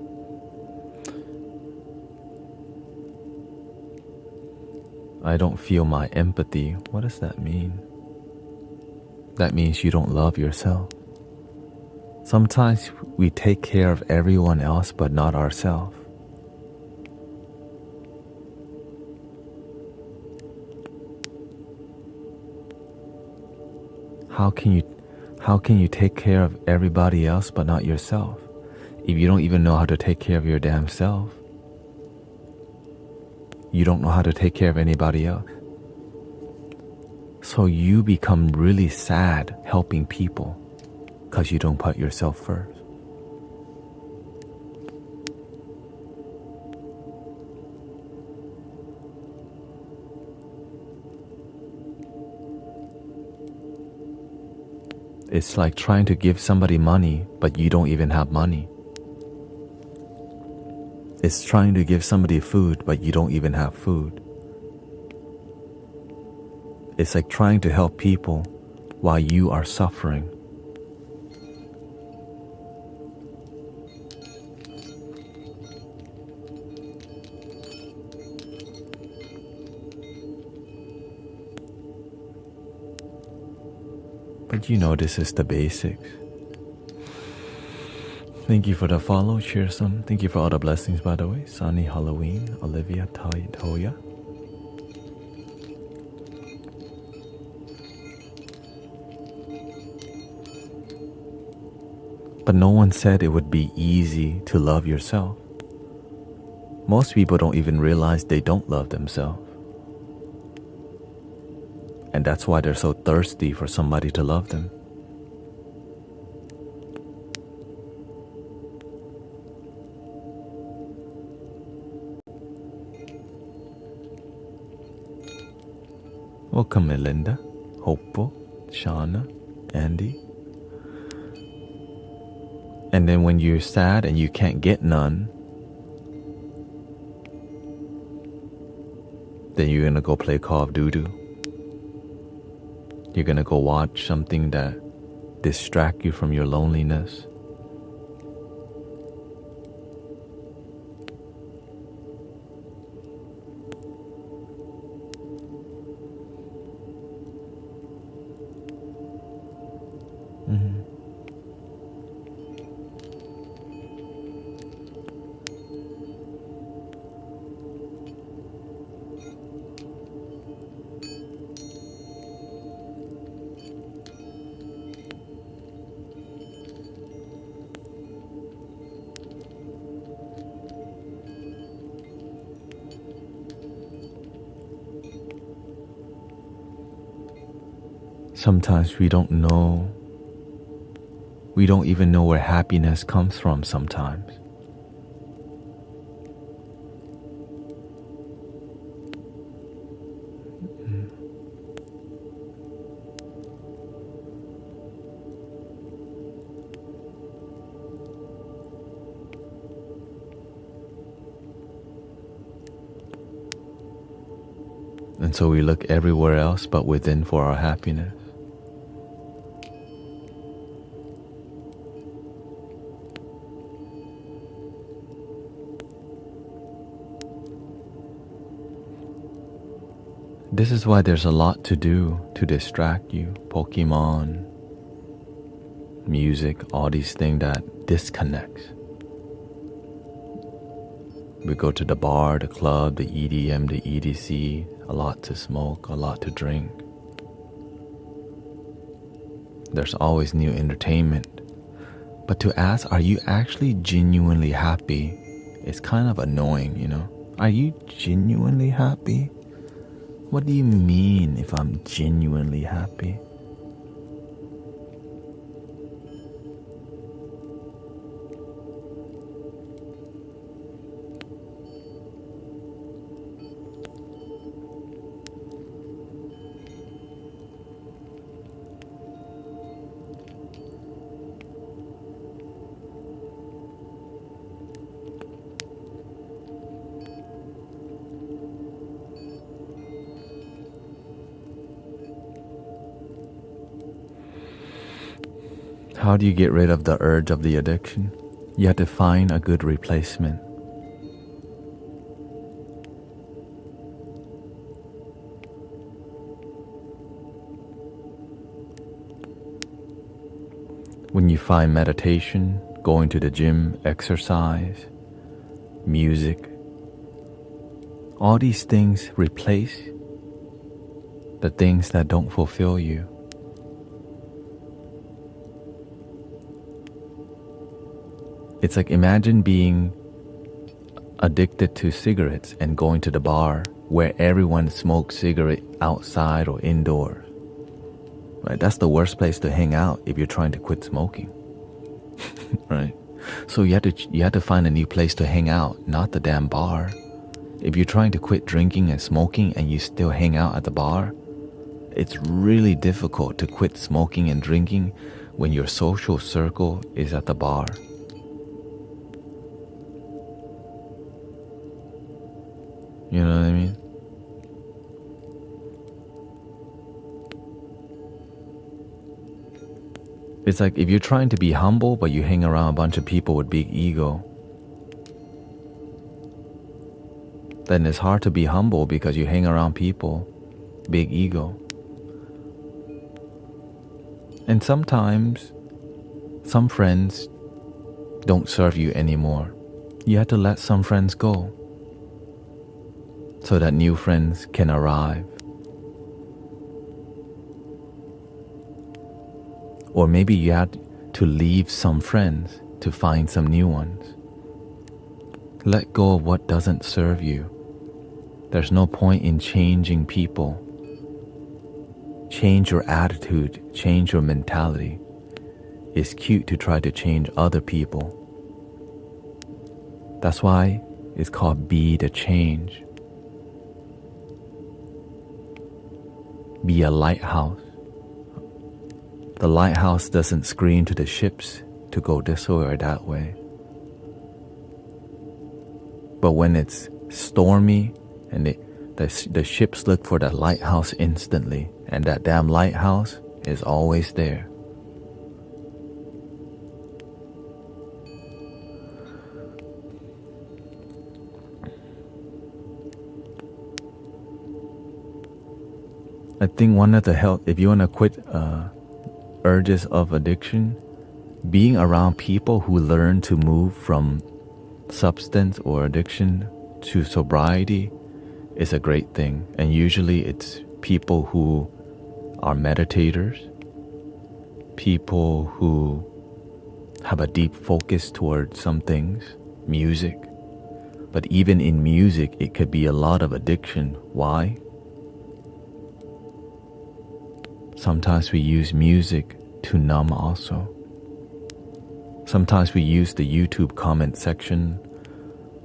I don't feel my empathy. What does that mean? That means you don't love yourself. Sometimes we take care of everyone else but not ourselves. How can you take care of everybody else but not yourself if you don't even know how to take care of your damn self? You don't know how to take care of anybody else. So you become really sad helping people because you don't put yourself first. It's like trying to give somebody money, but you don't even have money. It's trying to give somebody food, but you don't even have food. It's like trying to help people while you are suffering. But you know this is the basics. Thank you for the follow, share some. Thank you for all the blessings, by the way. Sunny Halloween, Olivia Toya. But no one said it would be easy to love yourself. Most people don't even realize they don't love themselves. And that's why they're so thirsty for somebody to love them. Welcome, Melinda, Hopeful, Shauna, Andy. And then when you're sad and you can't get none, then you're gonna go play Call of Duty. You're gonna go watch something that distract you from your loneliness. Sometimes we don't even know where happiness comes from sometimes. And so we look everywhere else but within for our happiness. This is why there's a lot to do to distract you. Pokemon, music, all these things that disconnects. We go to the bar, the club, the EDM, the EDC, a lot to smoke, a lot to drink. There's always new entertainment. But to ask, are you actually genuinely happy? It's kind of annoying, you know? Are you genuinely happy? What do you mean if I'm genuinely happy? How do you get rid of the urge of the addiction? You have to find a good replacement. When you find meditation, going to the gym, exercise, music, all these things replace the things that don't fulfill you. It's like, imagine being addicted to cigarettes and going to the bar where everyone smokes cigarette outside or indoors. Right? That's the worst place to hang out if you're trying to quit smoking. Right? So you have to find a new place to hang out, not the damn bar. If you're trying to quit drinking and smoking and you still hang out at the bar, it's really difficult to quit smoking and drinking when your social circle is at the bar. You know what I mean? It's like if you're trying to be humble but you hang around a bunch of people with big ego, then it's hard to be humble because you hang around people, big ego. And sometimes some friends don't serve you anymore. You have to let some friends go so that new friends can arrive. Or maybe you have to leave some friends to find some new ones. Let go of what doesn't serve you. There's no point in changing people. Change your attitude, change your mentality. It's cute to try to change other people. That's why it's called be the change. Be a lighthouse. The lighthouse doesn't scream to the ships to go this way or that way. But when it's stormy and the ships look for the lighthouse instantly, and that damn lighthouse is always there. I think one of the help, if you want to quit urges of addiction, being around people who learn to move from substance or addiction to sobriety is a great thing. And usually it's people who are meditators, people who have a deep focus towards some things, music. But even in music, it could be a lot of addiction. Why? Sometimes we use music to numb also. Sometimes we use the YouTube comment section,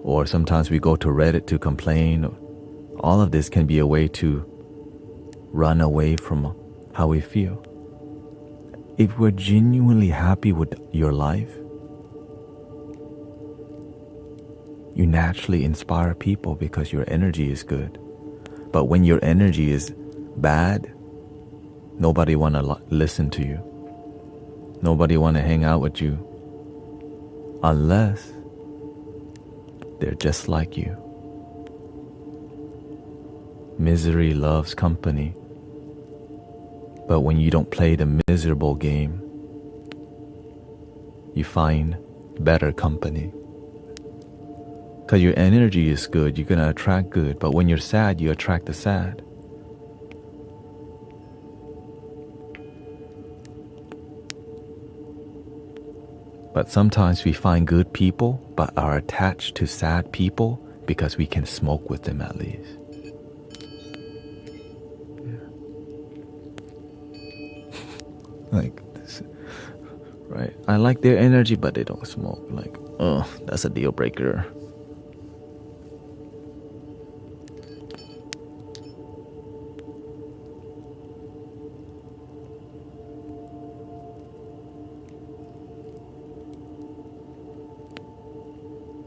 or sometimes we go to Reddit to complain. All of this can be a way to run away from how we feel. If we're genuinely happy with your life, you naturally inspire people because your energy is good. But when your energy is bad, nobody want to listen to you. Nobody want to hang out with you unless they're just like you. Misery loves company. But when you don't play the miserable game, you find better company. Because your energy is good, you're going to attract good. But when you're sad, you attract the sad. But sometimes we find good people but are attached to sad people because we can smoke with them at least. Yeah. Like this, right? I like their energy but they don't smoke. Like, oh, that's a deal breaker.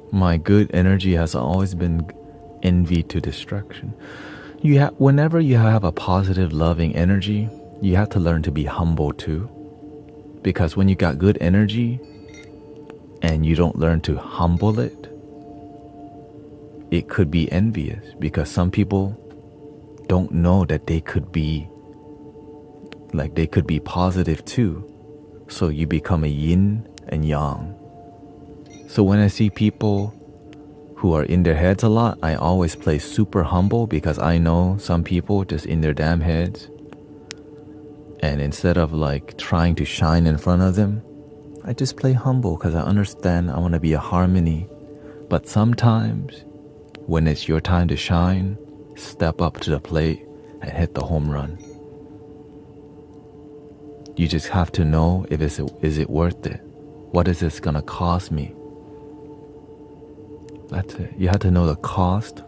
My good energy has always been envy to destruction. Whenever you have a positive, loving energy, you have to learn to be humble too. Because when you got good energy and you don't learn to humble it, it could be envious, because some people don't know that they could be positive too. So you become a yin and yang. So when I see people who are in their heads a lot, I always play super humble, because I know some people just in their damn heads. And instead of like trying to shine in front of them, I just play humble, because I understand I want to be a harmony. But sometimes when it's your time to shine, step up to the plate and hit the home run. You just have to know if is it worth it? What is this gonna cost me? That's it. You have to know the cost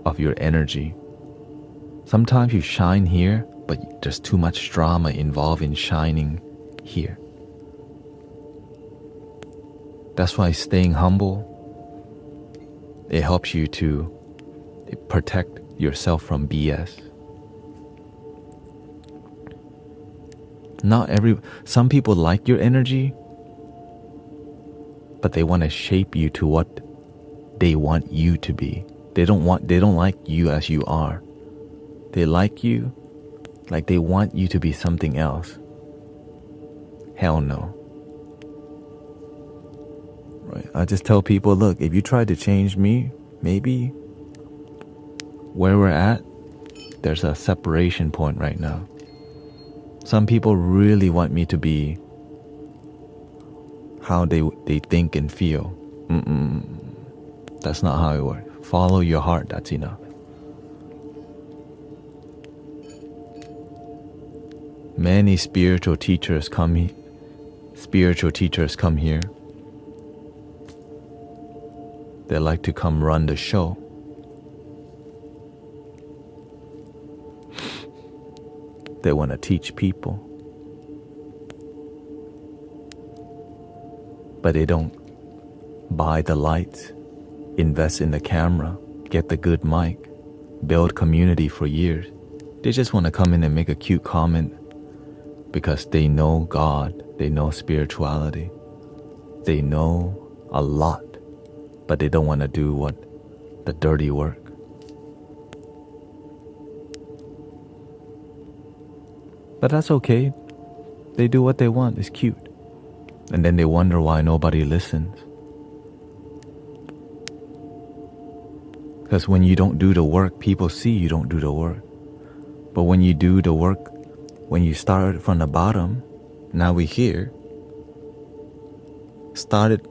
of your energy. Sometimes you shine here, but there's too much drama involved in shining here. That's why staying humble, it helps you to protect yourself from BS. Some people like your energy, but they want to shape you to what they want you to be. They don't like you as you are. They like you like they want you to be something else. Hell no. Right? I just tell people, look, if you try to change me, maybe where we're at, there's a separation point right now. Some people really want me to be how they think and feel. That's not how it works. Follow your heart, that's enough. Many spiritual teachers come here. They like to come run the show. They want to teach people. But they don't buy the lights, invest in the camera, get the good mic, build community for years. They just want to come in and make a cute comment because they know God, they know spirituality, they know a lot, but they don't want to do the dirty work. But that's okay. They do what they want. It's cute. And then they wonder why nobody listens. Because when you don't do the work, people see you don't do the work. But when you do the work, when you start from the bottom, now we're here, started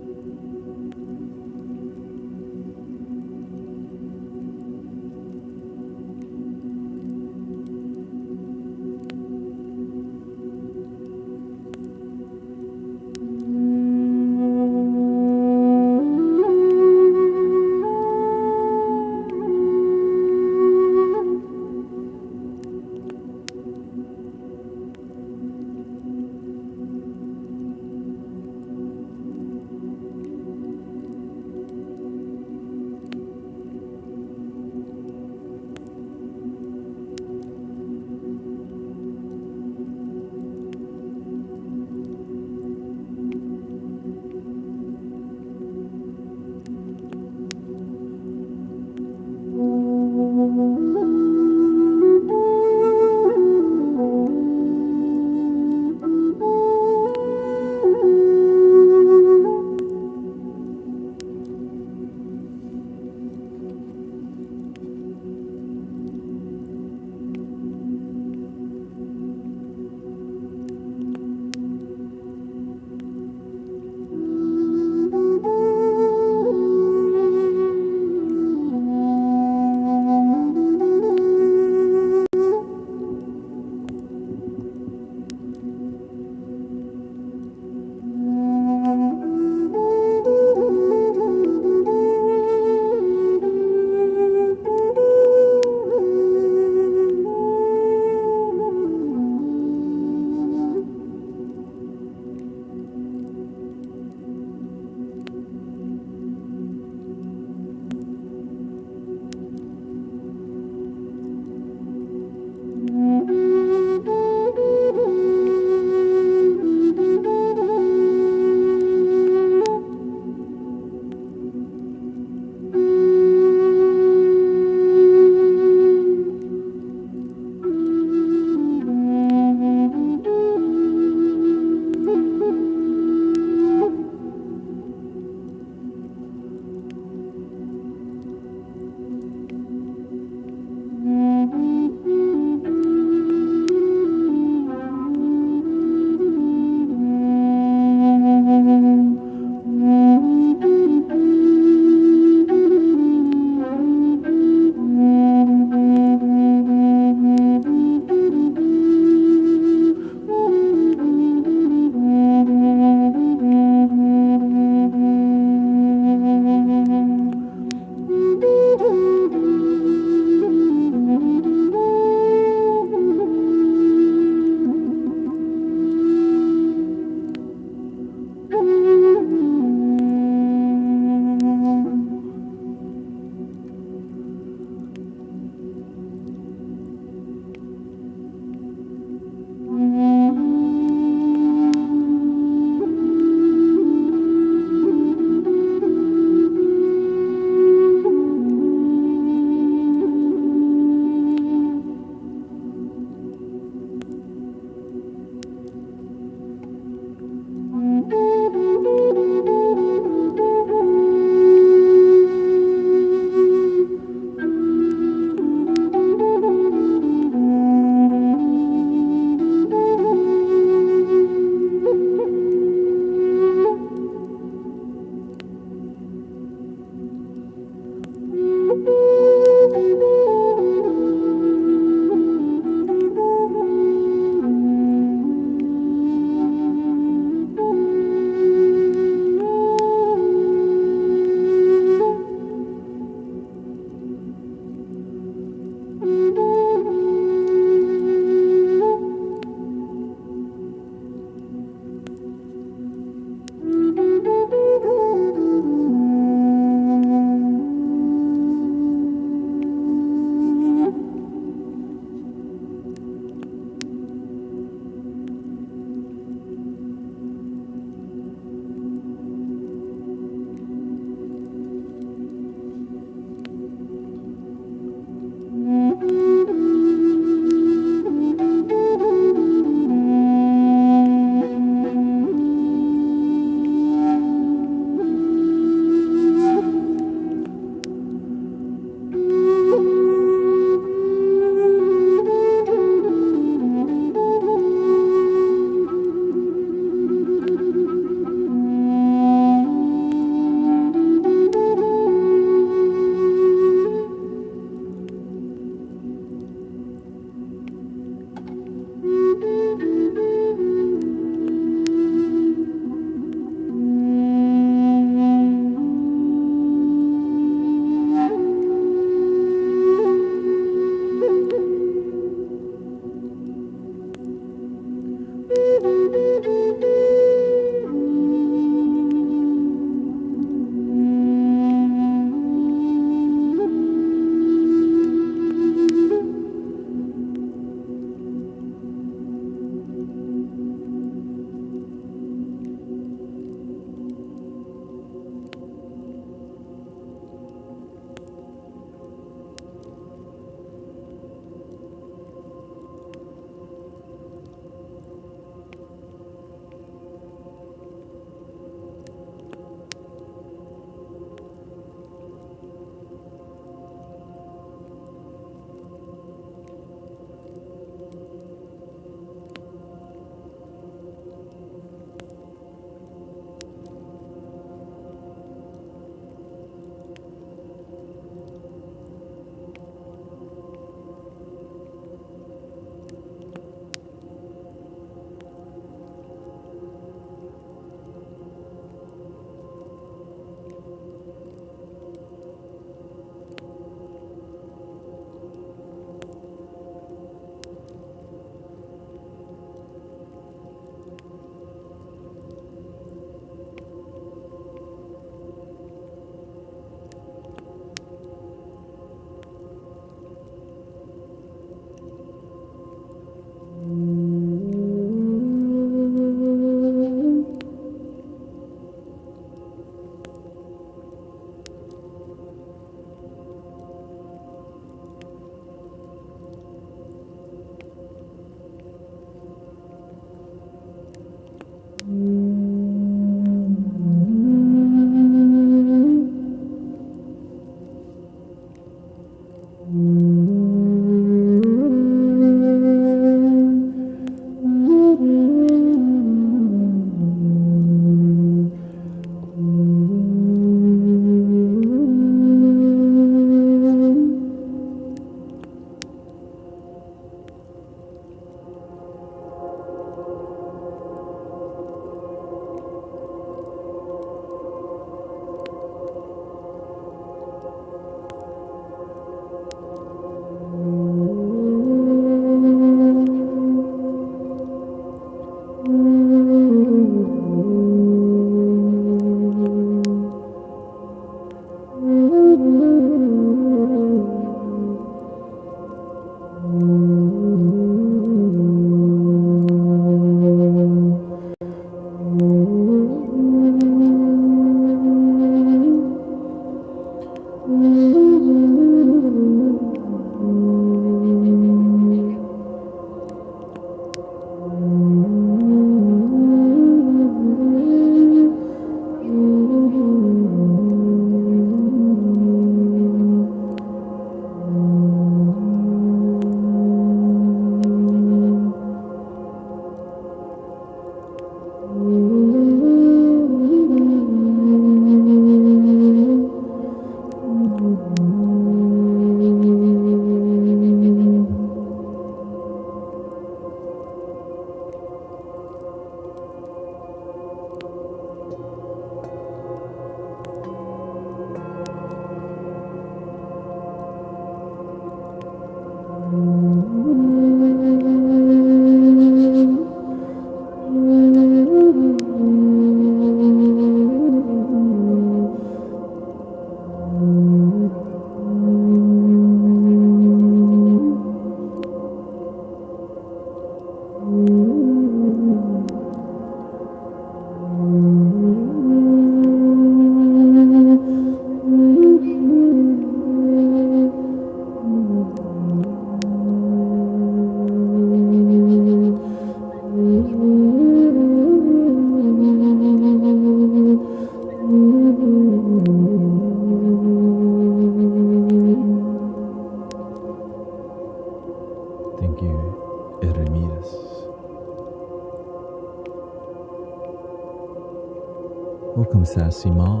Welcome, Sassy Mom.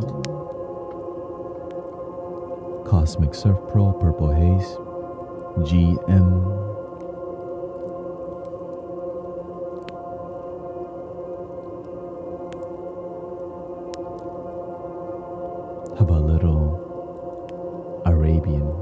Cosmic Surf Pro, Purple Haze, GM. How about a little Arabian?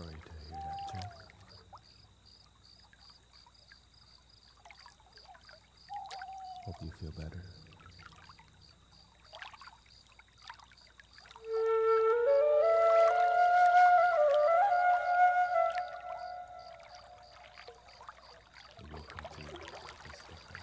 Sorry to hear that, Jack. Hope you feel better. Welcome to this different.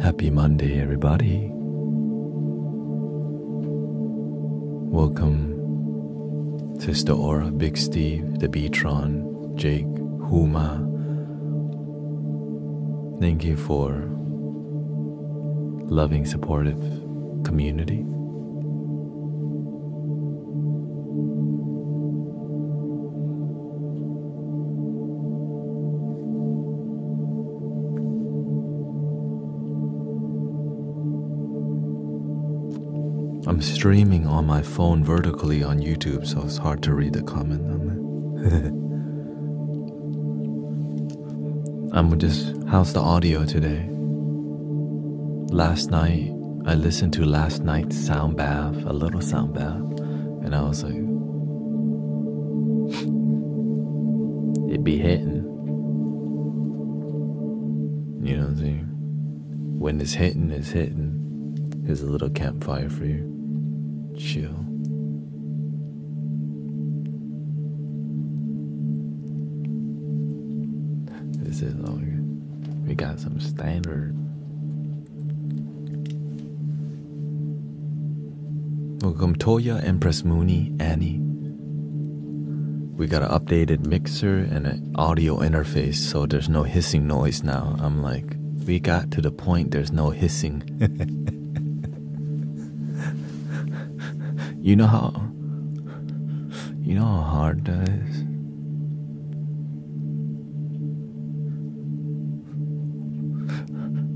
Happy Monday, everybody. Welcome, Sister Aura, Big Steve, the Beatron, Jake, Huma. Thank you for loving, supportive community. I'm streaming on my phone vertically on YouTube, so it's hard to read the comment on it. How's the audio today? Last night, I listened to last night's sound bath, a little sound bath, and I was like, it be hitting. You know what I'm saying? When it's hitting, it's hitting. Here's a little campfire for you. Chill. This is all good. We got some standard. Welcome Toya, Empress Mooney, Annie. We got an updated mixer and an audio interface, so there's no hissing noise now. I'm like, we got to the point there's no hissing. You know how hard that is?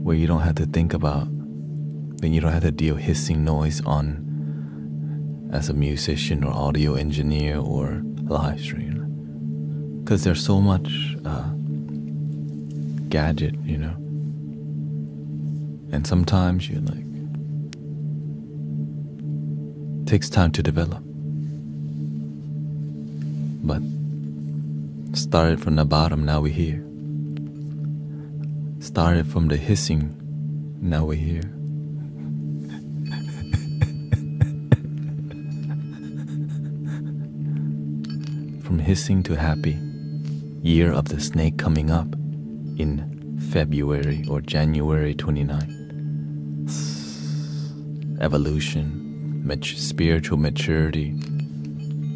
Where you don't have to think about, when you don't have to deal hissing noise on as a musician or audio engineer or live streamer. Because there's so much gadget, you know? And sometimes you're like, takes time to develop. But started from the bottom, now we're here. Started from the hissing, now we're here. From hissing to happy. Year of the snake coming up in February or January 29th. Evolution. Spiritual maturity,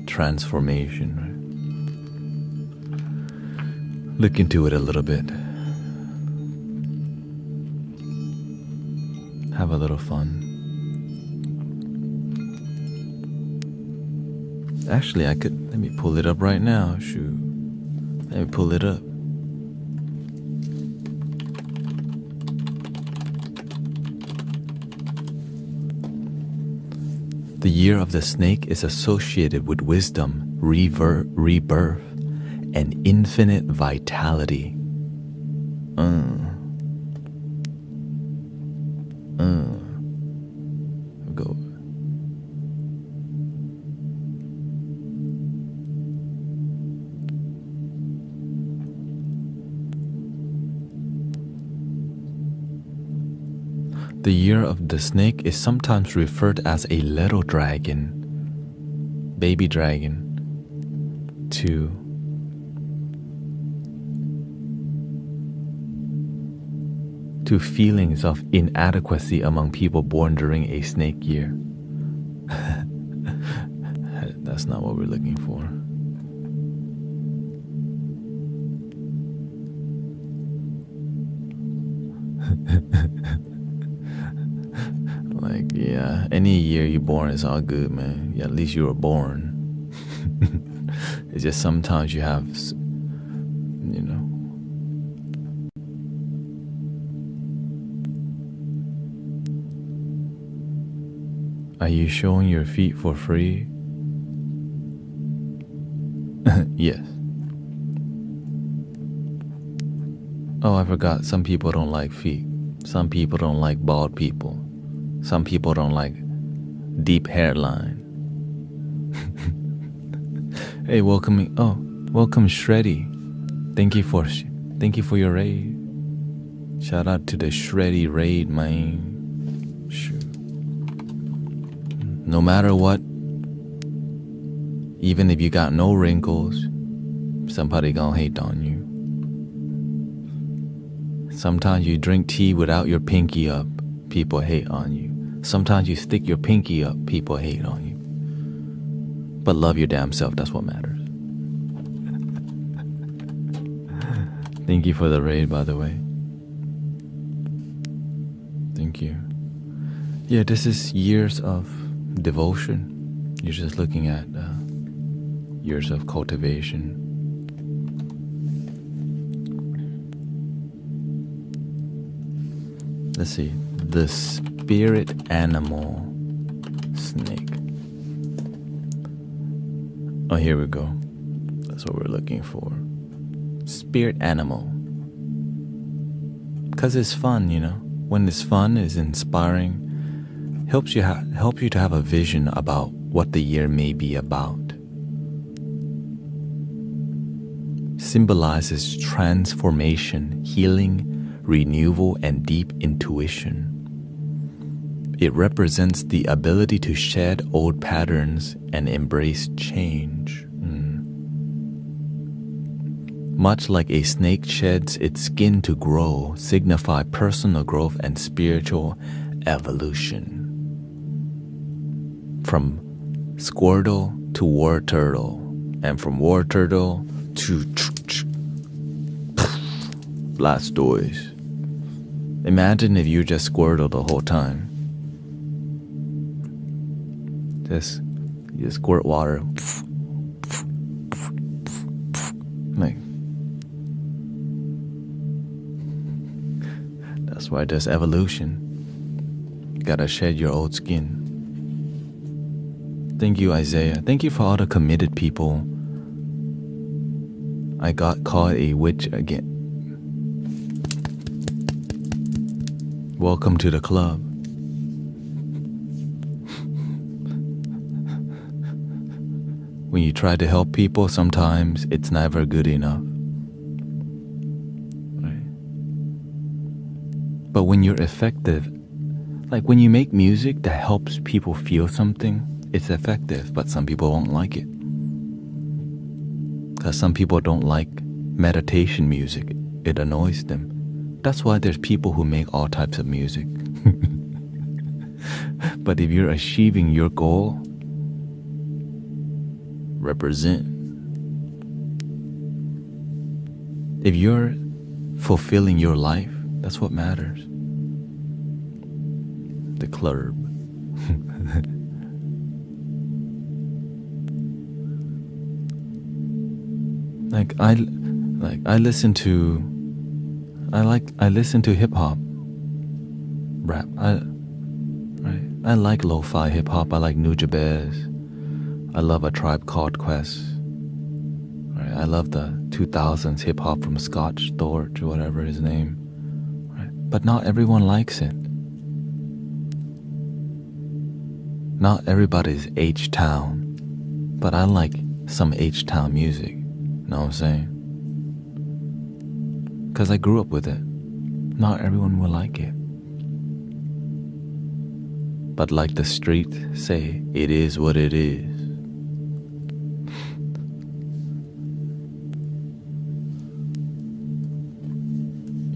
transformation, right? Look into it a little bit. Have a little fun. Actually, let me pull it up right now. Shoot. Let me pull it up. The year of the snake is associated with wisdom, rebirth, and infinite vitality. Go. The year of the snake is sometimes referred as a little dragon, baby dragon, to feelings of inadequacy among people born during a snake year. That's not what we're looking for. Like, yeah, any year you're born is all good, man. Yeah, at least you were born. It's just sometimes you have, you know. Are you showing your feet for free? Yes. Oh, I forgot. Some people don't like feet. Some people don't like bald people. Some people don't like deep hairline. Hey, welcome Shreddy. Thank you for your raid. Shout out to the Shreddy raid, man. Sure. No matter what, even if you got no wrinkles, somebody gonna hate on you. Sometimes you drink tea without your pinky up, people hate on you. Sometimes you stick your pinky up, people hate on you. But love your damn self, that's what matters. Thank you for the raid, by the way. Thank you. Yeah, this is years of devotion. You're just looking at years of cultivation. Let's see. The spirit animal snake. Oh, here we go. That's what we're looking for. Spirit animal. Because it's fun, you know. When it's fun, it's inspiring. Helps you to have a vision about what the year may be about. Symbolizes transformation, healing, renewal, and deep intuition. It represents the ability to shed old patterns and embrace change. Much like a snake sheds its skin to grow, signify personal growth and spiritual evolution. From Squirtle to War Turtle, and from War Turtle to Blastoise. Imagine if you just Squirtle the whole time. You squirt water. Like, that's why there's evolution. You gotta shed your old skin. Thank you, Isaiah. Thank you for all the committed people. I got called a witch again. Welcome to the club. When you try to help people, sometimes it's never good enough. Right? But when you're effective, like when you make music that helps people feel something, it's effective, but some people won't like it. Because some people don't like meditation music. It annoys them. That's why there's people who make all types of music. But if you're achieving your goal, represent. If you're fulfilling your life, that's what matters. The club. I listen to hip hop, rap. I like lo-fi hip hop. I like Nujabes. I love A Tribe Called Quest. Right? I love the 2000s hip hop from Scotch Storch or whatever his name. Right? But not everyone likes it. Not everybody's H-Town, but I like some H-Town music. Know what I'm saying? Because I grew up with it. Not everyone will like it. But like the streets say, it is what it is.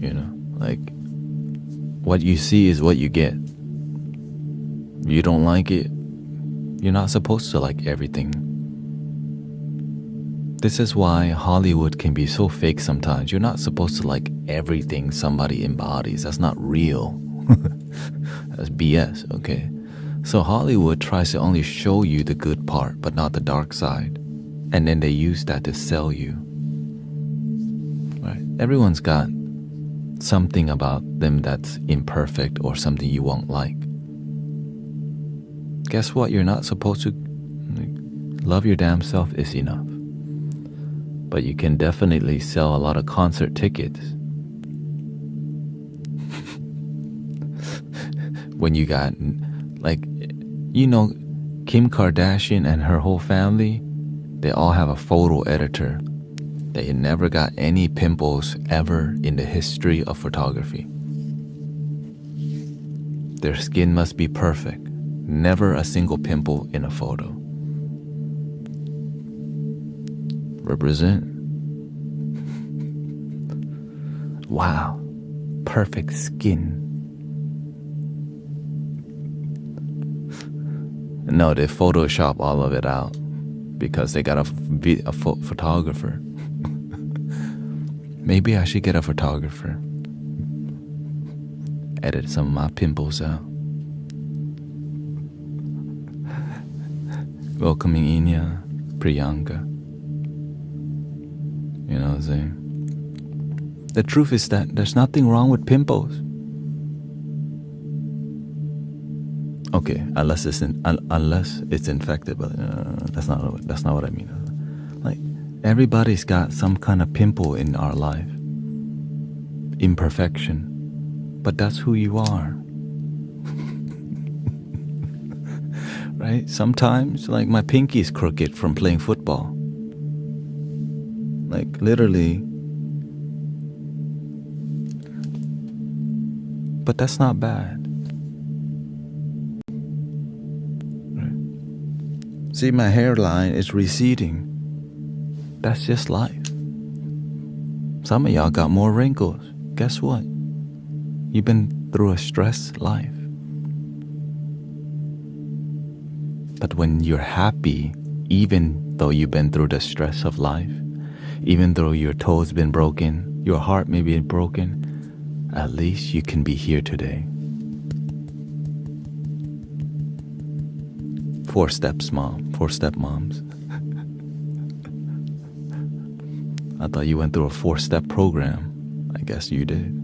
You know, like, what you see is what you get. You don't like it, you're not supposed to like everything. This is why Hollywood can be so fake sometimes. You're not supposed to like everything somebody embodies. That's not real. That's BS, okay? So Hollywood tries to only show you the good part, but not the dark side. And then they use that to sell you. Right? Everyone's got something about them that's imperfect or something you won't like. Guess what? You're not supposed to love your damn self is enough. But you can definitely sell a lot of concert tickets. When you got, like, you know, Kim Kardashian and her whole family, they all have a photo editor. They never got any pimples ever in the history of photography. Their skin must be perfect. Never a single pimple in a photo. Represent. Wow. perfect skin. No, they Photoshop all of it out because they got a photographer. Maybe I should get a photographer. Edit some of my pimples out. Welcoming Inya, Priyanka. You know what I'm saying? The truth is that there's nothing wrong with pimples. Okay, unless it's infected, but that's not what I mean. Like, everybody's got some kind of pimple in our life, imperfection, but that's who you are. Right? Sometimes, like, my pinky's crooked from playing football. Like, literally. But that's not bad. Right? See, my hairline is receding. That's just life. Some of y'all got more wrinkles. Guess what? You've been through a stressed life. But when you're happy, even though you've been through the stress of life, even though your toe's been broken, your heart may be broken, at least you can be here today. 4 step moms. I thought you went through a 4-step program. I guess you did.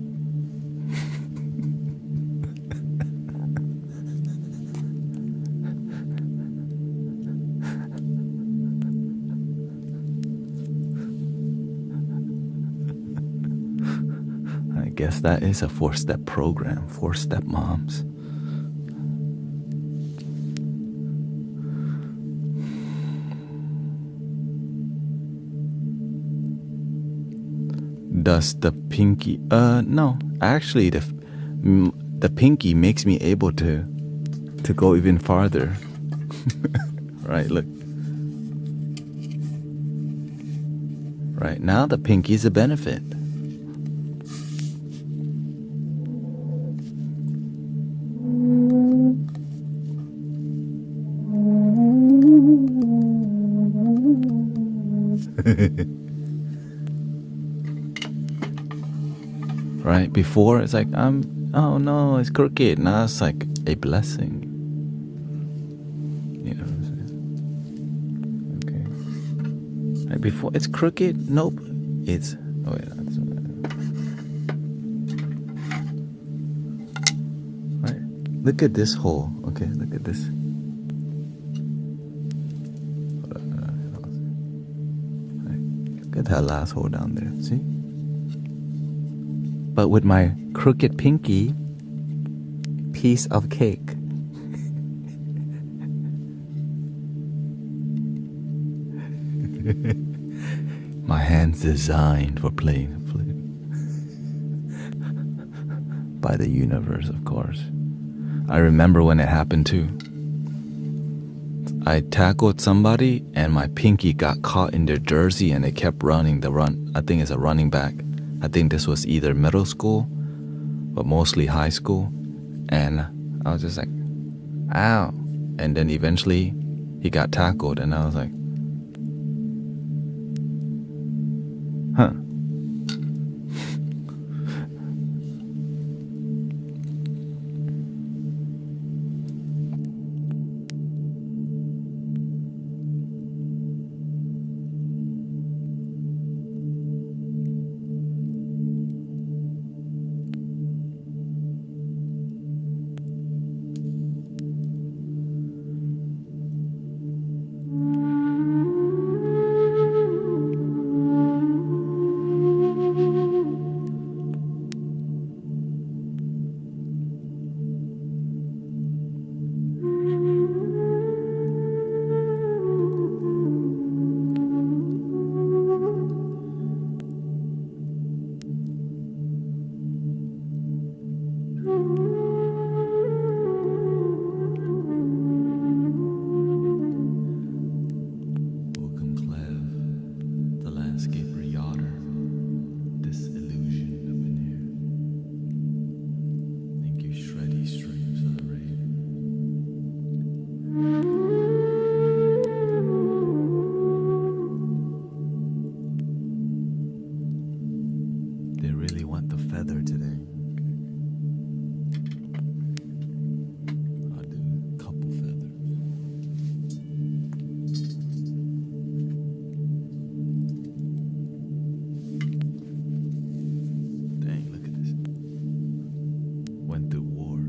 I guess that is a 4-step program. 4-step moms. Does the pinky no, actually the pinky makes me able to go even farther. Right, look. Right now the pinky is a benefit. Right? Before it's like, oh no, it's crooked. Now it's like a blessing. You know what I'm saying? Okay. Right, before it's crooked, nope. It's, oh wait, that's right. Look at this hole. Okay, look at this. Right. Look at that last hole down there. See? But with my crooked pinky, piece of cake. My hand's designed for playing a flute. By the universe, of course. I remember when it happened too. I tackled somebody and my pinky got caught in their jersey and they kept running the run. I think it's a running back. I think this was either middle school, but mostly high school. And I was just like, ow. And then eventually he got tackled and I was like, huh. feather today. I'll do a couple feathers. Dang, look at this. Went through war.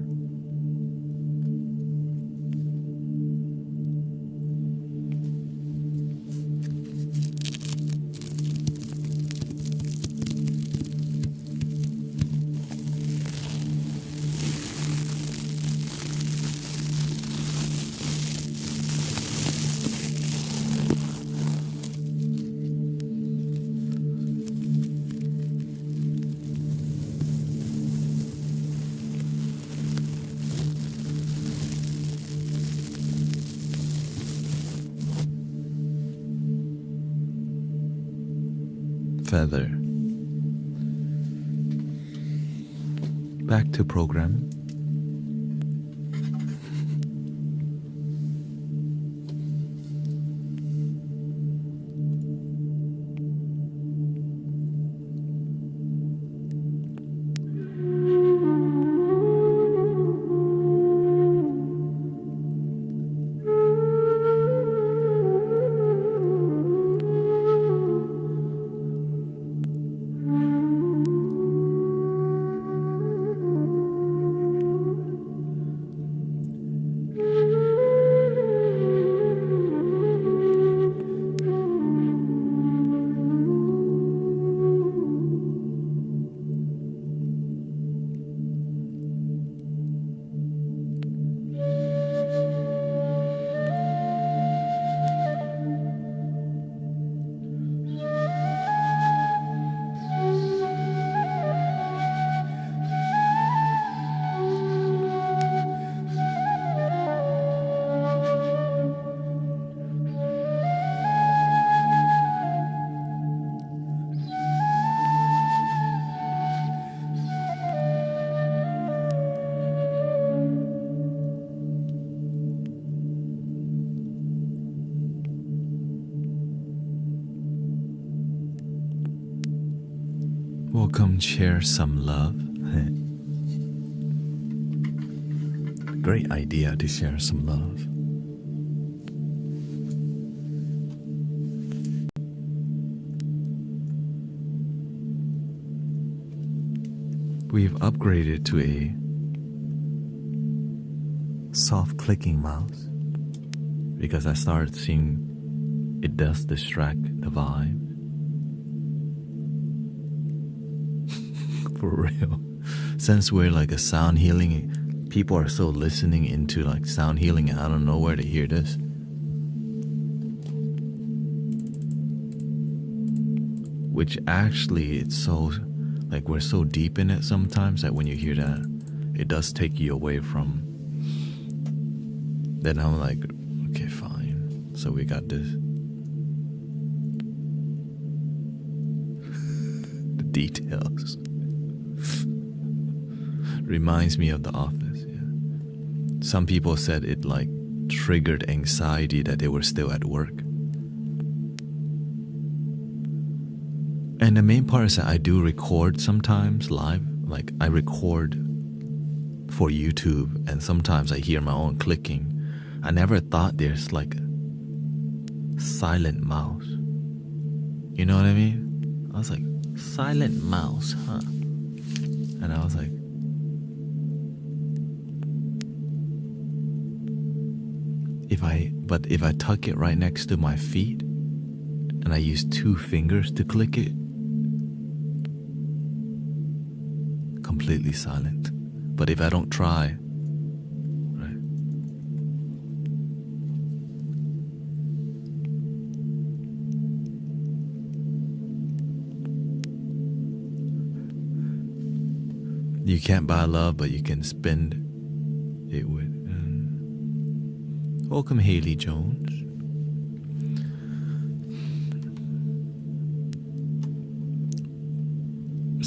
Feather. Back to programming. Welcome, share some love. Great idea to share some love. We've upgraded to a soft clicking mouse because I started seeing it does distract the vibe. For real. Since we're like a sound healing, people are so listening into like sound healing, and I don't know where to hear this. Which actually, it's so, like we're so deep in it sometimes that when you hear that, it does take you away from. Then I'm like, okay, fine. So we got this. The details. Reminds me of The Office. Yeah. Some people said it like triggered anxiety that they were still at work. And the main part is that I do record sometimes live. Like I record for YouTube, and sometimes I hear my own clicking. I never thought there's like a silent mouse. You know what I mean? I was like, silent mouse, huh? And I was like, if I tuck it right next to my feet and I use 2 fingers to click it, completely silent. But if I don't try, right? You can't buy love, but you can spend it with. Welcome, Haley Jones.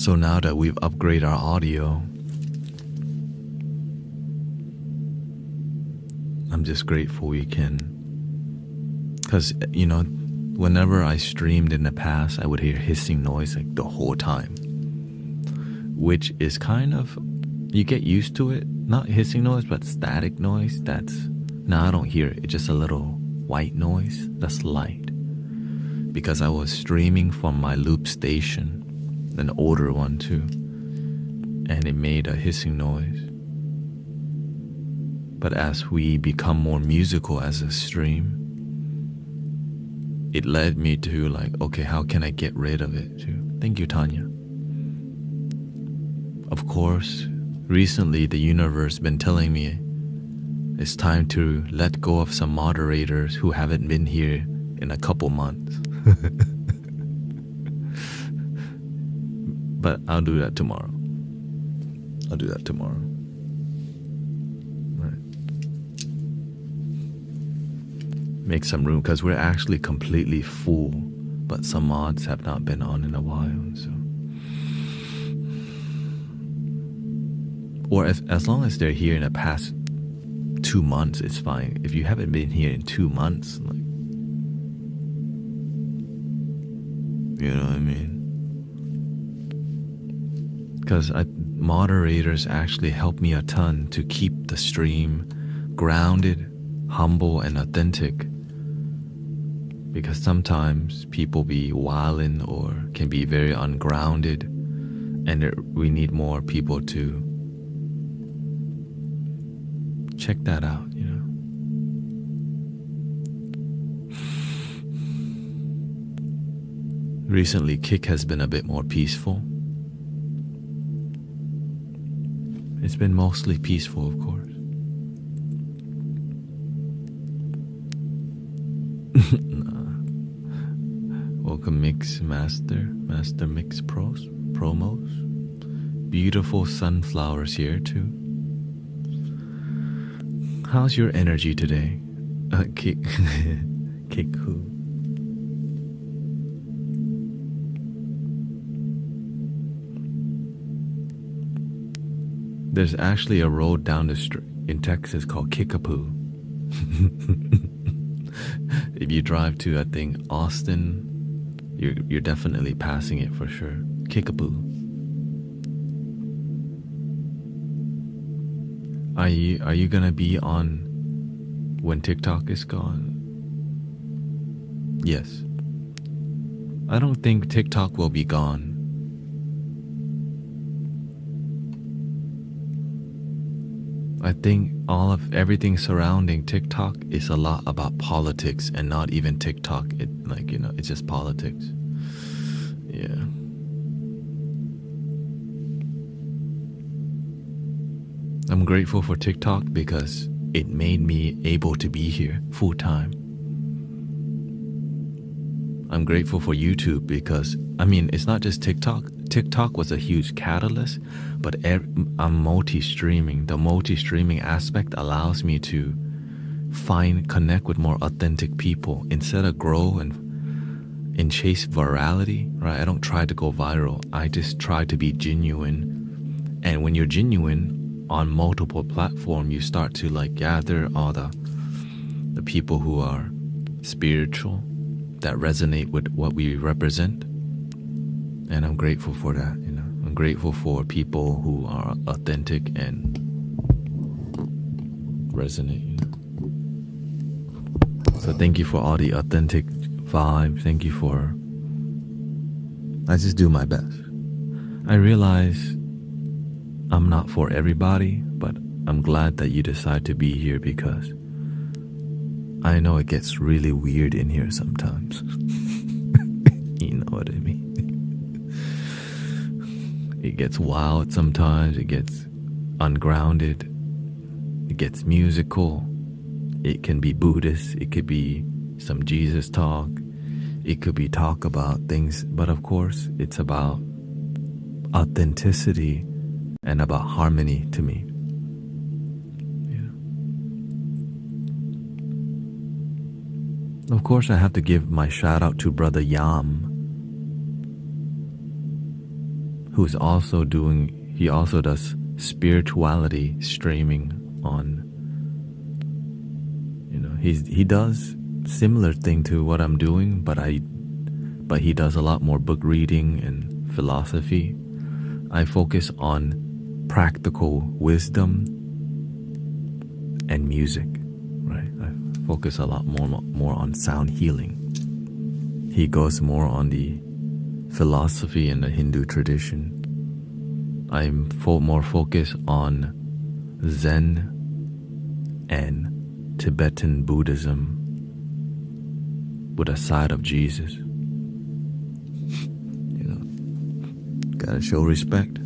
So now that we've upgraded our audio, I'm just grateful we can, because, you know, whenever I streamed in the past, I would hear hissing noise like the whole time. which is kind of, you get used to it. Not hissing noise, but static noise. I don't hear it. It's just a little white noise that's light. Because I was streaming from my loop station, an older one too, and it made a hissing noise. But as we become more musical as a stream, it led me to like, okay, how can I get rid of it too? Thank you, Tanya. Of course, recently the universe been telling me it's time to let go of some moderators who haven't been here in a couple months. But I'll do that tomorrow. Right. Make some room because we're actually completely full, but some mods have not been on in a while. So, or as long as they're here in the past 2 months, it's fine. If you haven't been here in 2 months, like, you know what I mean? Because moderators actually help me a ton to keep the stream grounded, humble, and authentic. Because sometimes people be wildin' or can be very ungrounded, and we need more people to check that out, you know. Recently, Kick has been a bit more peaceful. It's been mostly peaceful, of course. Nah. Welcome, Mix Master Mix promos. Beautiful sunflowers here too. How's your energy today? Kick who? There's actually a road down the street in Texas called Kickapoo. If you drive to, I think, Austin, you're definitely passing it for sure. Kickapoo. Are you gonna be on when TikTok is gone? Yes. I don't think TikTok will be gone. I think everything surrounding TikTok is a lot about politics and not even TikTok. It's just politics. Yeah. I'm grateful for TikTok because it made me able to be here full time. I'm grateful for YouTube because, it's not just TikTok. TikTok was a huge catalyst, but I'm multi-streaming. The multi-streaming aspect allows me to connect with more authentic people instead of grow and chase virality, right? I don't try to go viral. I just try to be genuine. And when you're genuine on multiple platforms, you start to gather all the people who are spiritual, that resonate with what we represent. And I'm grateful for that, I'm grateful for people who are authentic and resonate, So thank you for all the authentic vibes. Thank you for... I just do my best. I realize I'm not for everybody, but I'm glad that you decide to be here because I know it gets really weird in here sometimes. You know what I mean? It gets wild sometimes, it gets ungrounded, it gets musical, it can be Buddhist, it could be some Jesus talk, it could be talk about things, but of course it's about authenticity and about harmony to me. Yeah. Of course I have to give my shout out to Brother Yam, who's also he also does spirituality streaming on, he does similar thing to what I'm doing, but he does a lot more book reading and philosophy. I focus on practical wisdom and music, right? I focus a lot more on sound healing. He goes more on the philosophy in the Hindu tradition. I'm more focused on Zen and Tibetan Buddhism with a side of Jesus. You know, gotta show respect.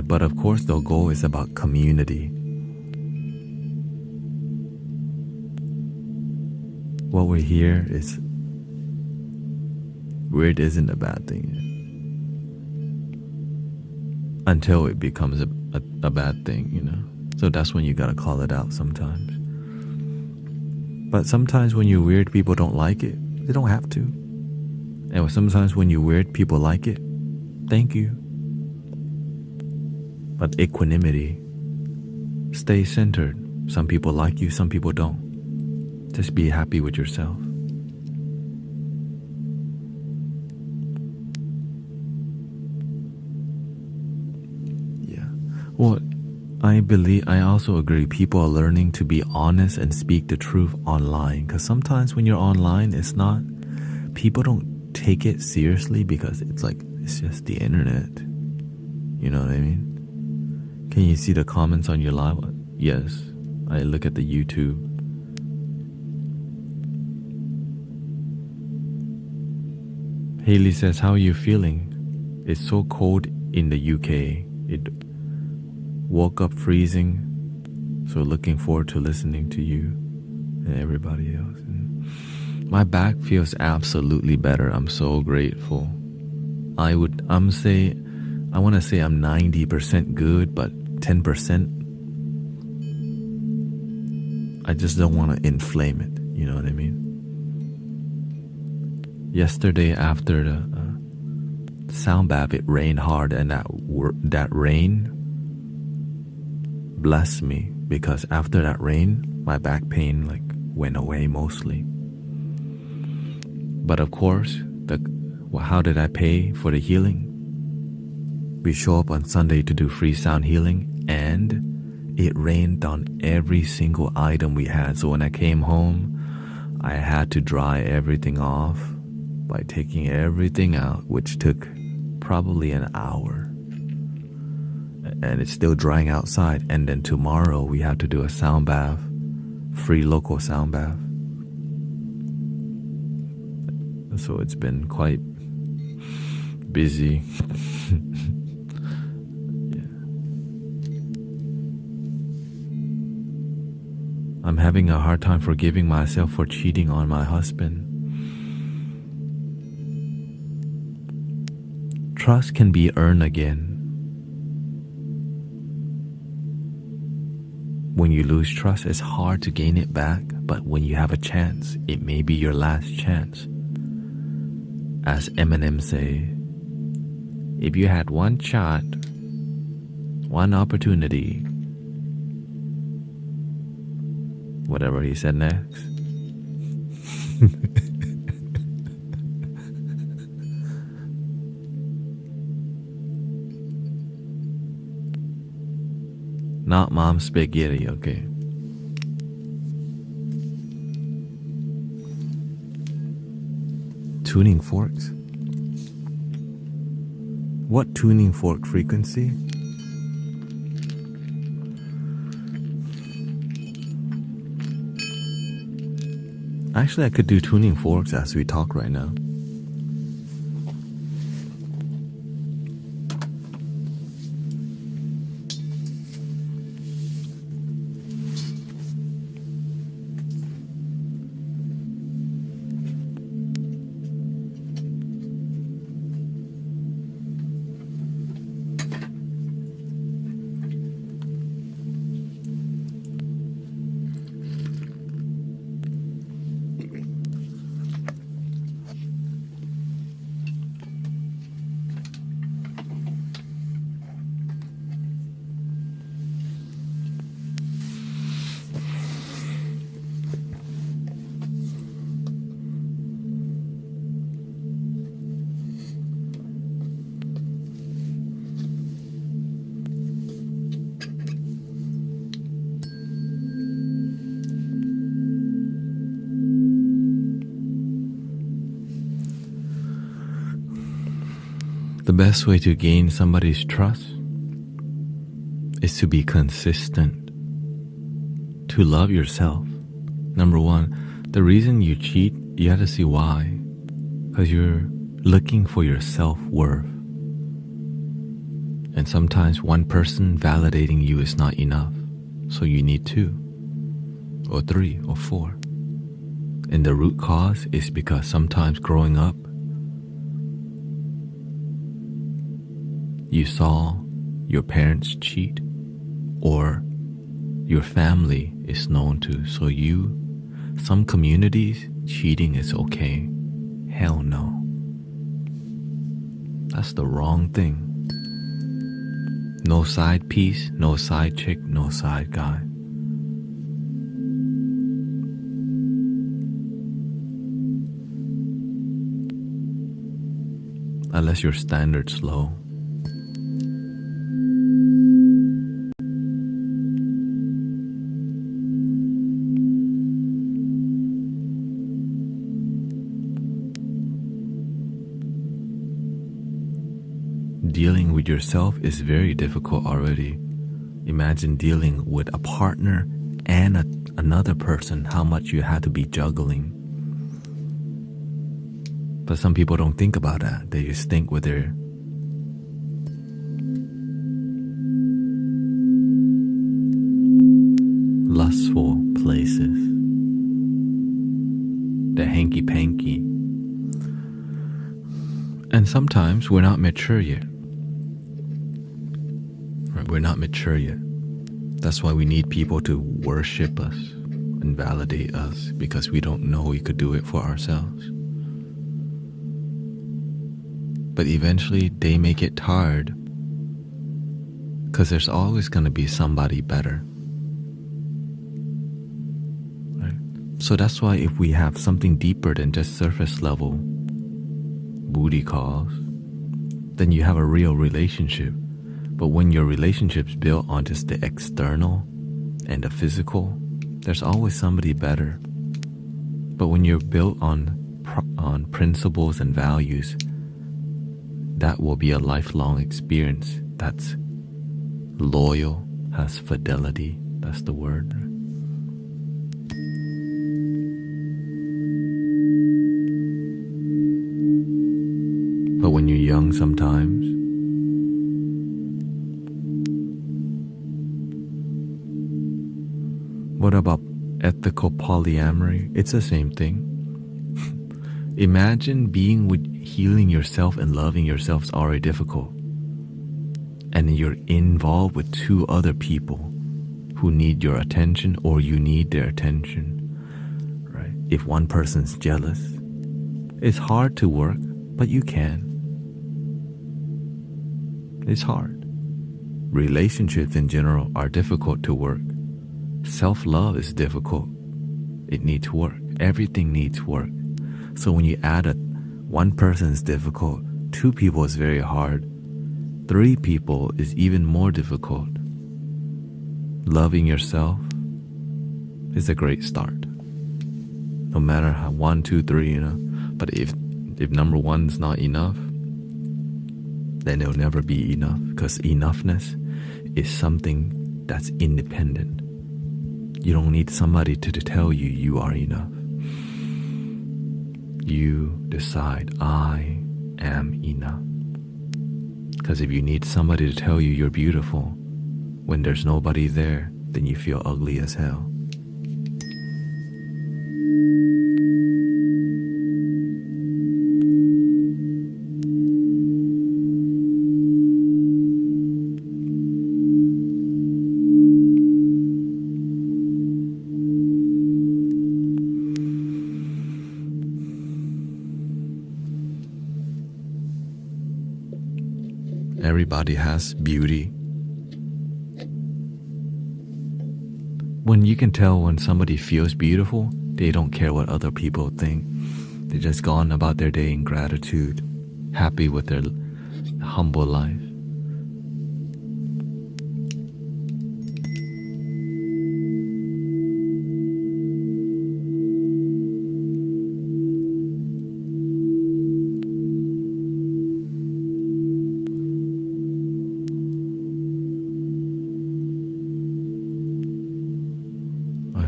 But of course, the goal is about community. What we hear is weird isn't a bad thing until it becomes a bad thing, you know. So that's when you gotta call it out sometimes. But sometimes when you're weird, people don't like it. They don't have to. And sometimes when you're weird, people like it. Thank you. But equanimity, stay centered. Some people like you, some people don't. Just be happy with yourself. Yeah. Well, I also agree people are learning to be honest and speak the truth online. Because sometimes when you're online, people don't take it seriously because it's just the internet. You know what I mean? Can you see the comments on your live? Yes. I look at the YouTube. Haley says, how are you feeling? It's so cold in the UK. It woke up freezing. So looking forward to listening to you and everybody else. And my back feels absolutely better. I'm so grateful. I want to say I'm 90% good, but 10%, I just don't want to inflame it. You know what I mean? Yesterday after the sound bath, it rained hard, and that rain blessed me, because after that rain, my back pain went away mostly. But of course, how did I pay for the healing? We show up on Sunday to do free sound healing, and it rained on every single item we had. So when I came home, I had to dry everything off by taking everything out, which took probably an hour. And it's still drying outside. And then tomorrow we have to do a sound bath, free local sound bath. So it's been quite busy. I'm having a hard time forgiving myself for cheating on my husband. Trust can be earned again. When you lose trust, it's hard to gain it back, but when you have a chance, it may be your last chance. As Eminem say, if you had one shot, one opportunity, whatever he said next. Not mom spaghetti, okay. Tuning forks? What tuning fork frequency? Actually, I could do tuning forks as we talk right now. The best way to gain somebody's trust is to be consistent, to love yourself. Number one, the reason you cheat, you have to see why. Because you're looking for your self-worth. And sometimes one person validating you is not enough. So you need 2 or 3 or 4. And the root cause is because sometimes growing up, you saw your parents cheat, or your family is known to. So some communities, cheating is okay. Hell no. That's the wrong thing. No side piece, no side chick, no side guy. Unless your standard's low. Dealing with yourself is very difficult already. Imagine dealing with a partner and another person, how much you had to be juggling. But some people don't think about that. They just think with their lustful places, the hanky-panky. And sometimes we're not mature yet. We're not mature yet. That's why we need people to worship us and validate us, because we don't know we could do it for ourselves. But eventually they may get tired, because there's always going to be somebody better. Right? So that's why if we have something deeper than just surface level booty calls, then you have a real relationship. But when your relationship's built on just the external and the physical, there's always somebody better. But when you're built on principles and values, that will be a lifelong experience. That's loyal, has fidelity. That's the word. But when you're young sometimes, what about ethical polyamory? It's the same thing. Imagine healing yourself and loving yourself is already difficult. And you're involved with 2 other people who need your attention, or you need their attention. Right? If one person's jealous, it's hard to work, but you can. It's hard. Relationships in general are difficult to work. Self-love is difficult. It needs work. Everything needs work. So when you add one person is difficult, 2 people is very hard, 3 people is even more difficult. Loving yourself is a great start. No matter how 1, 2, 3, But if number 1 is not enough, then it'll never be enough. Because enoughness is something that's independent. You don't need somebody to tell you you are enough. You decide, I am enough. Because if you need somebody to tell you you're beautiful, when there's nobody there, then you feel ugly as hell. Everybody has beauty. When you can tell when somebody feels beautiful, they don't care what other people think. They just go on about their day in gratitude, happy with their humble life.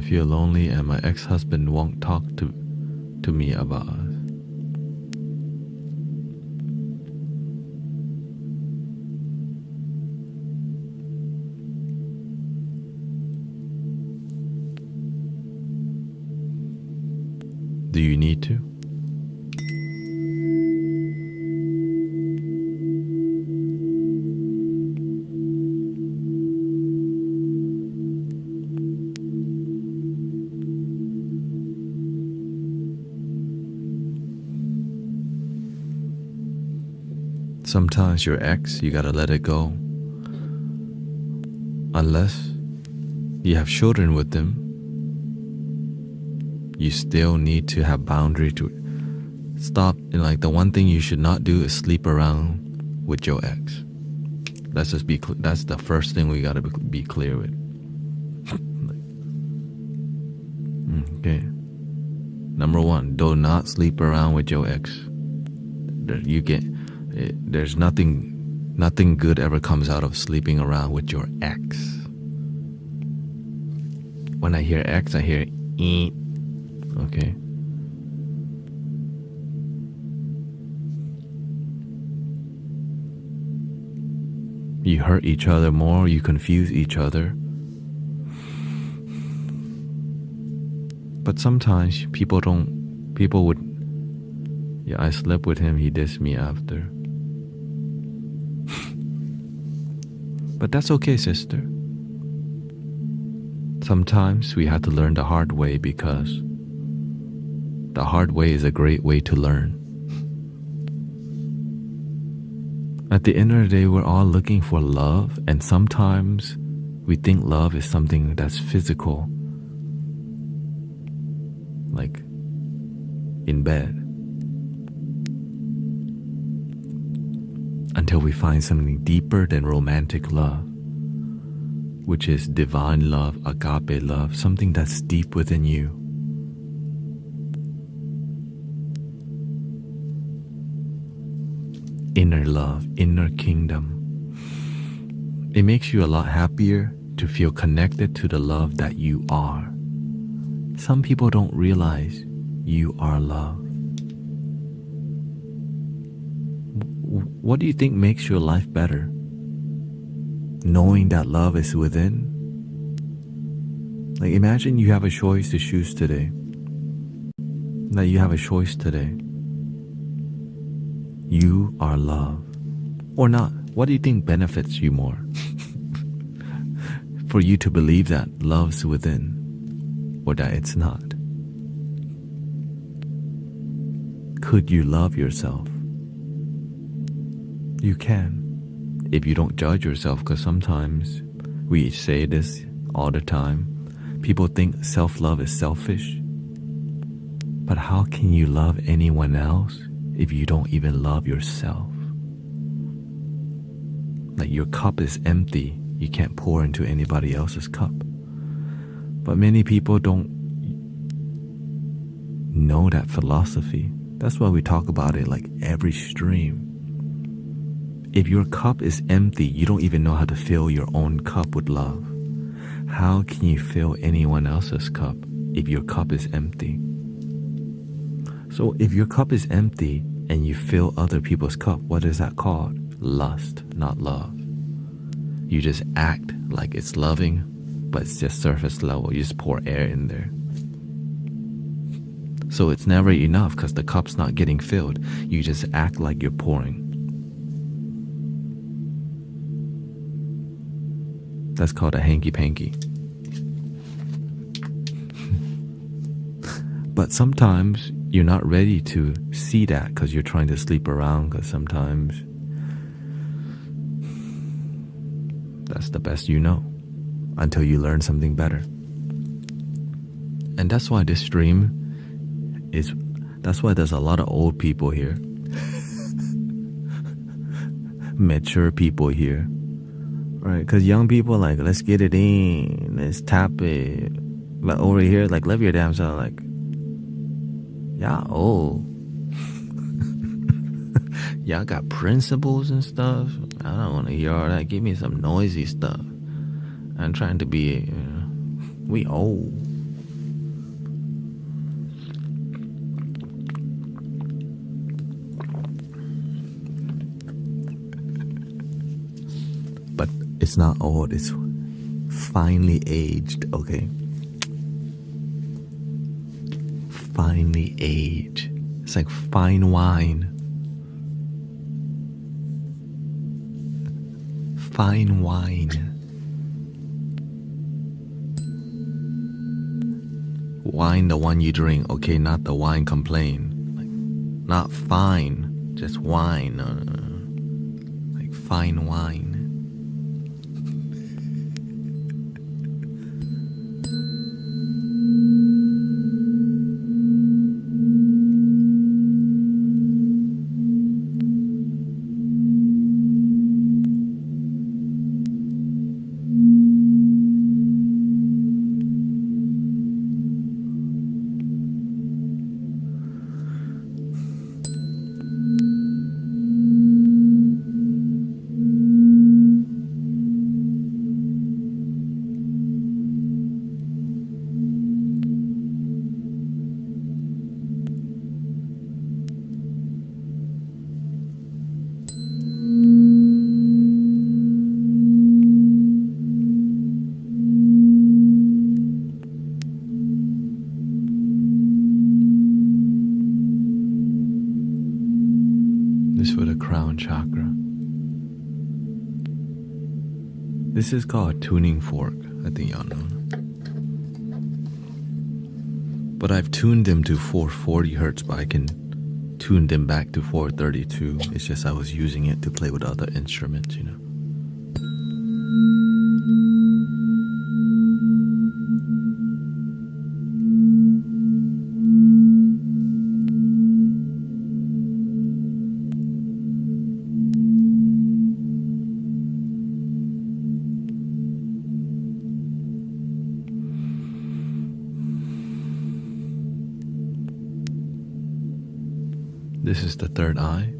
feel lonely and my ex-husband won't talk to me about us. Do you need to? Sometimes your ex, you gotta let it go. Unless you have children with them, you still need to have boundary to stop. And like the one thing you should not do is sleep around with your ex. Let's just be clear. That's the first thing we gotta be clear with. Okay. Number one, do not sleep around with your ex. There's nothing good ever comes out of sleeping around with your ex. When I hear ex, I hear eat. Okay. You hurt each other more, you confuse each other. But sometimes people would, yeah, I slept with him, he dissed me after. But that's okay, sister. Sometimes we have to learn the hard way because the hard way is a great way to learn. At the end of the day, we're all looking for love, and sometimes we think love is something that's physical, like in bed. Until we find something deeper than romantic love, which is divine love, agape love, something that's deep within you. Inner love, inner kingdom. It makes you a lot happier to feel connected to the love that you are. Some people don't realize you are love. What do you think makes your life better? Knowing that love is within? Like imagine you have a choice to choose today. That you have a choice today. You are love. Or not. What do you think benefits you more? For you to believe that love's within, or that it's not. Could you love yourself? You can, if you don't judge yourself, because sometimes we say this all the time. People think self-love is selfish. But how can you love anyone else if you don't even love yourself? Like your cup is empty, you can't pour into anybody else's cup. But many people don't know that philosophy. That's why we talk about it like every stream. If your cup is empty, you don't even know how to fill your own cup with love. How can you fill anyone else's cup if your cup is empty? So if your cup is empty and you fill other people's cup, what is that called? Lust, not love. You just act like it's loving, but it's just surface level. You just pour air in there. So it's never enough because the cup's not getting filled. You just act like you're pouring. That's called a hanky-panky. But sometimes you're not ready to see that because you're trying to sleep around, because sometimes that's the best you know until you learn something better. And that's why this stream that's why there's a lot of old people here. Mature people here. Right, because young people like, let's get it in, let's tap it. But over here, like, love your damn self, like, y'all old. Y'all got principles and stuff. I don't want to hear all that. Give me some noisy stuff. I'm trying to be, we old. It's not old, it's finely aged, okay? Finely aged. It's like fine wine. Fine wine. Wine, the one you drink, okay? Not the wine complain. Like, not fine, just wine. Like fine wine. This for the crown chakra. This is called a tuning fork. I think y'all know. But I've tuned them to 440 hertz, but I can tune them back to 432. It's just I was using it to play with other instruments, you know. This is the third eye.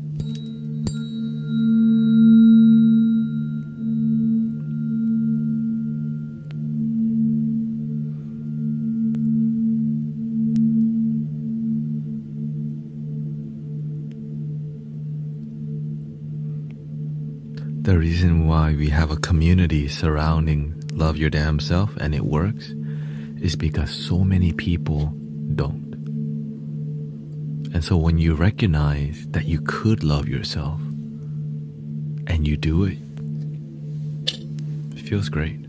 The reason why we have a community surrounding Love Your Damn Self and it works is because so many people don't. And so when you recognize that you could love yourself and you do it, it feels great.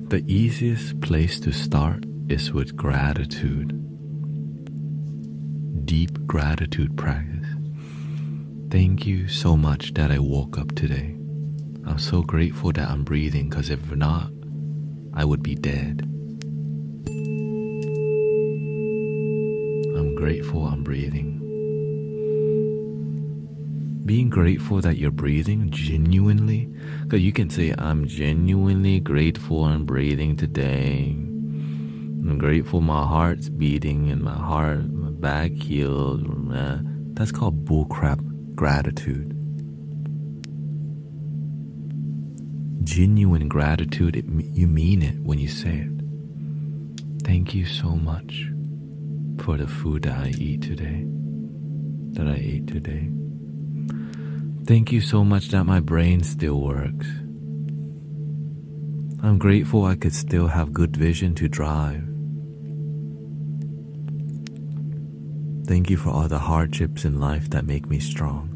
The easiest place to start is with gratitude. Deep gratitude practice. Thank you so much that I woke up today. I'm so grateful that I'm breathing, because if not, I would be dead. I'm grateful I'm breathing. Being grateful that you're breathing genuinely, because you can say, I'm genuinely grateful I'm breathing today. I'm grateful my heart's beating and my back healed. That's called bullcrap gratitude. Genuine gratitude, you mean it when you say it. Thank you so much for the food that I ate today. Thank you so much that my brain still works. I'm grateful I could still have good vision to drive. Thank you for all the hardships in life that make me strong.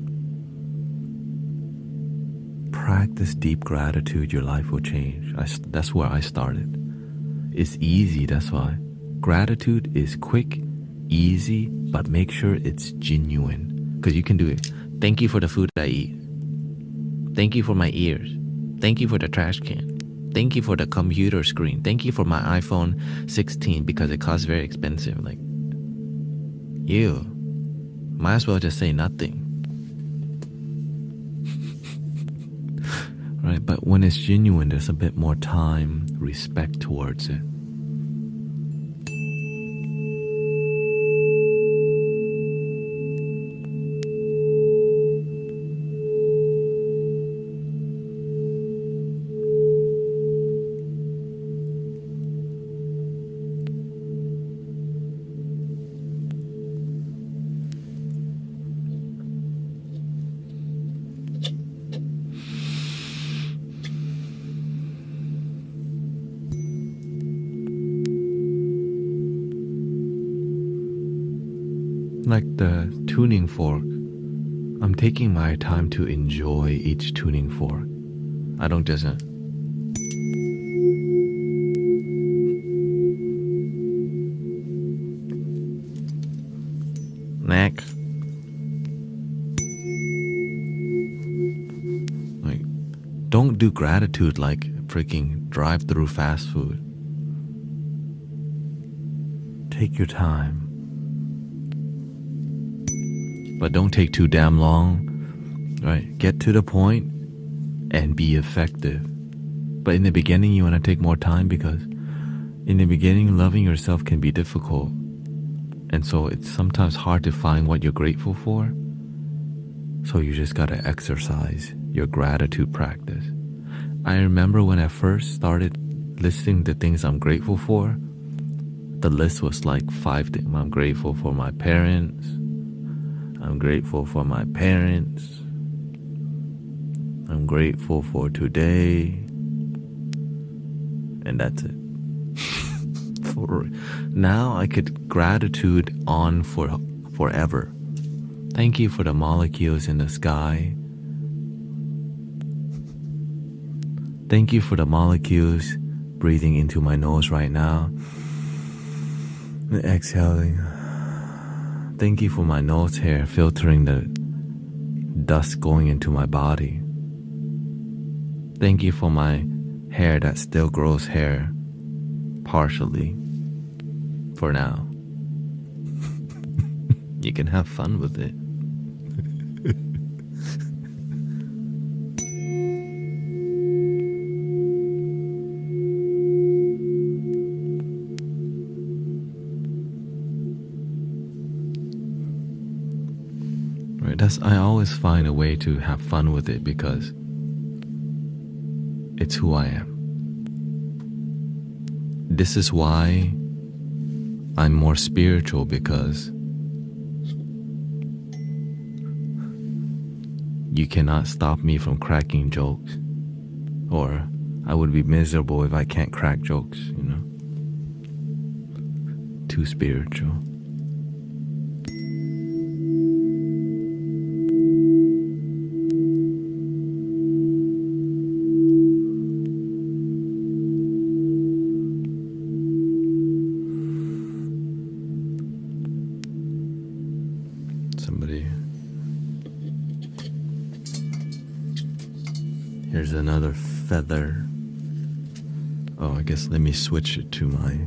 Practice deep gratitude, your life will change. That's where I started. It's easy, that's why. Gratitude is quick, easy, but make sure it's genuine. Because you can do it. Thank you for the food I eat. Thank you for my ears. Thank you for the trash can. Thank you for the computer screen. Thank you for my iPhone 16 because it costs very expensive. Like, you might as well just say nothing. Right? But when it's genuine, there's a bit more time, respect towards it. Like the tuning fork, I'm taking my time to enjoy each tuning fork. I don't just next. Like, don't do gratitude like freaking drive-through fast food. Take your time. But don't take too damn long, right? Get to the point and be effective. But in the beginning, you want to take more time because in the beginning, loving yourself can be difficult. And so it's sometimes hard to find what you're grateful for. So you just got to exercise your gratitude practice. I remember when I first started listing the things I'm grateful for, the list was like 5 things. I'm grateful for my parents. I'm grateful for my parents. I'm grateful for today. And that's it. Now I could gratitude on for forever. Thank you for the molecules in the sky. Thank you for the molecules breathing into my nose right now. And exhaling. Thank you for my nose hair filtering the dust going into my body. Thank you for my hair that still grows hair, partially, for now. You can have fun with it. I always find a way to have fun with it because it's who I am. This is why I'm more spiritual, because you cannot stop me from cracking jokes, or I would be miserable if I can't crack jokes, you know. Too spiritual. Here's another feather. Oh, I guess let me switch it to my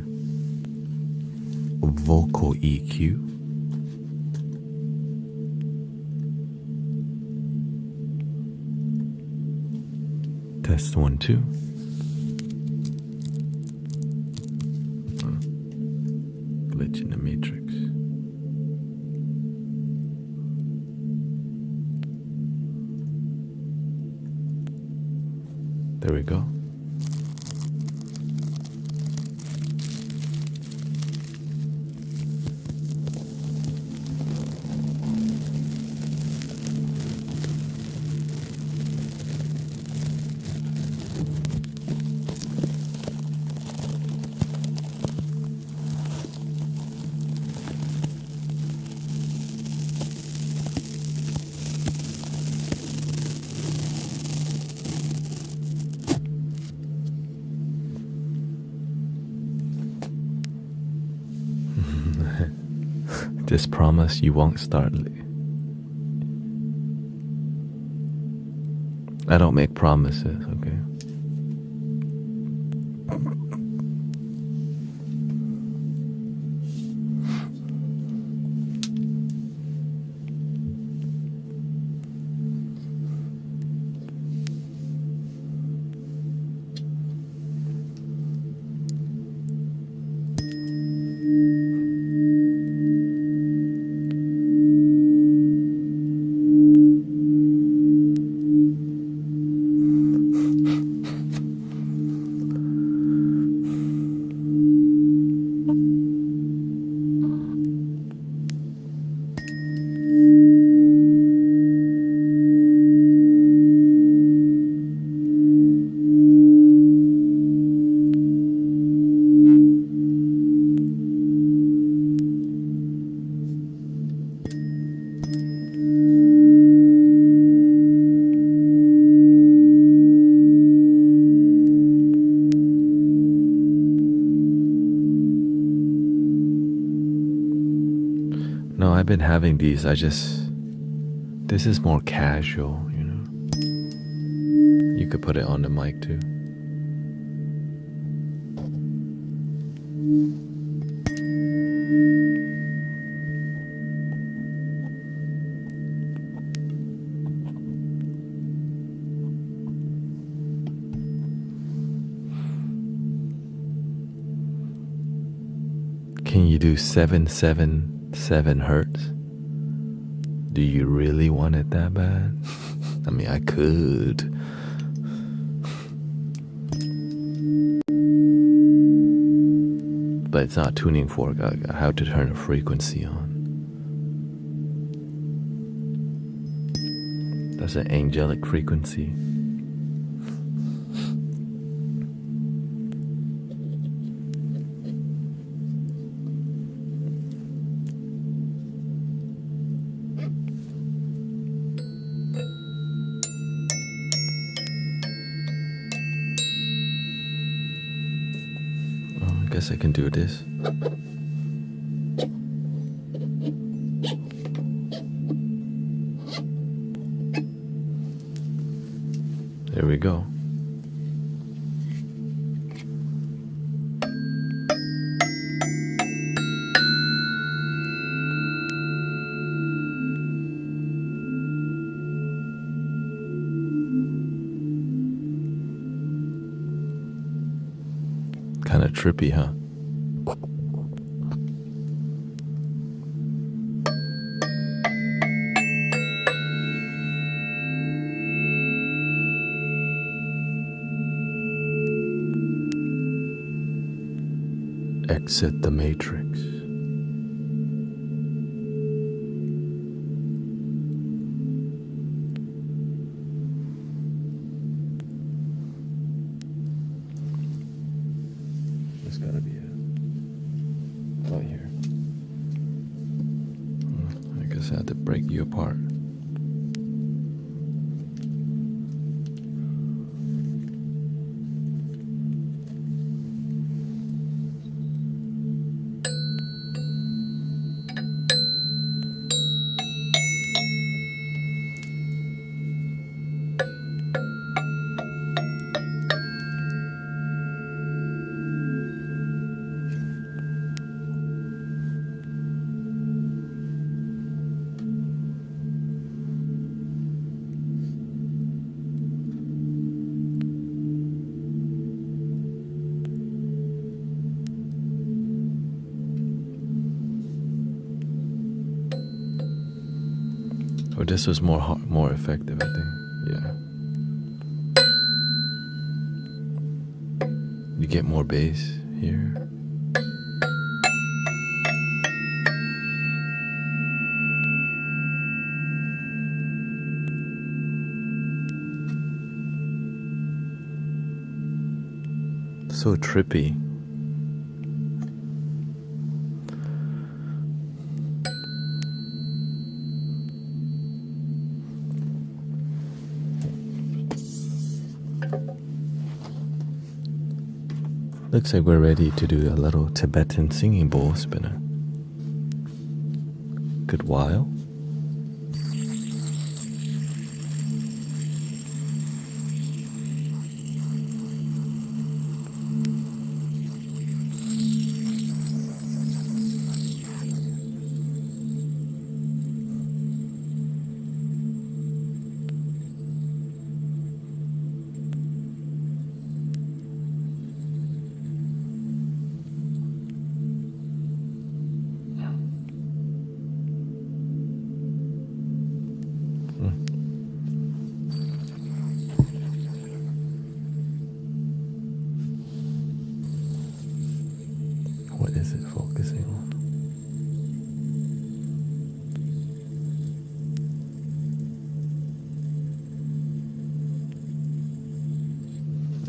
vocal EQ. Test 1, 2. Glitch in the matrix. There we go. Just promise you won't start. I don't make promises, okay? No, I've been having these. This is more casual, you know. You could put it on the mic too. Can you do 777 hertz? Do you really want it that bad? I mean, I could. But it's not tuning fork. I have to turn the frequency on. That's an angelic frequency. I guess I can do this. There we go. Kind of trippy, huh? Exit the matrix. There's gotta be a right here. I guess I had to break you apart. Or this was more effective, I think. Yeah. You get more bass here. So trippy. Looks like we're ready to do a little Tibetan singing bowl spinner. Good while. What is it focusing on?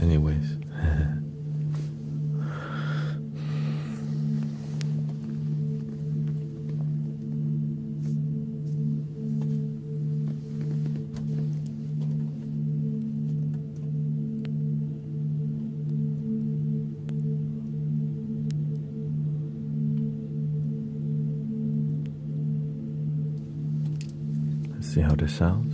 Anyways. See how this sounds?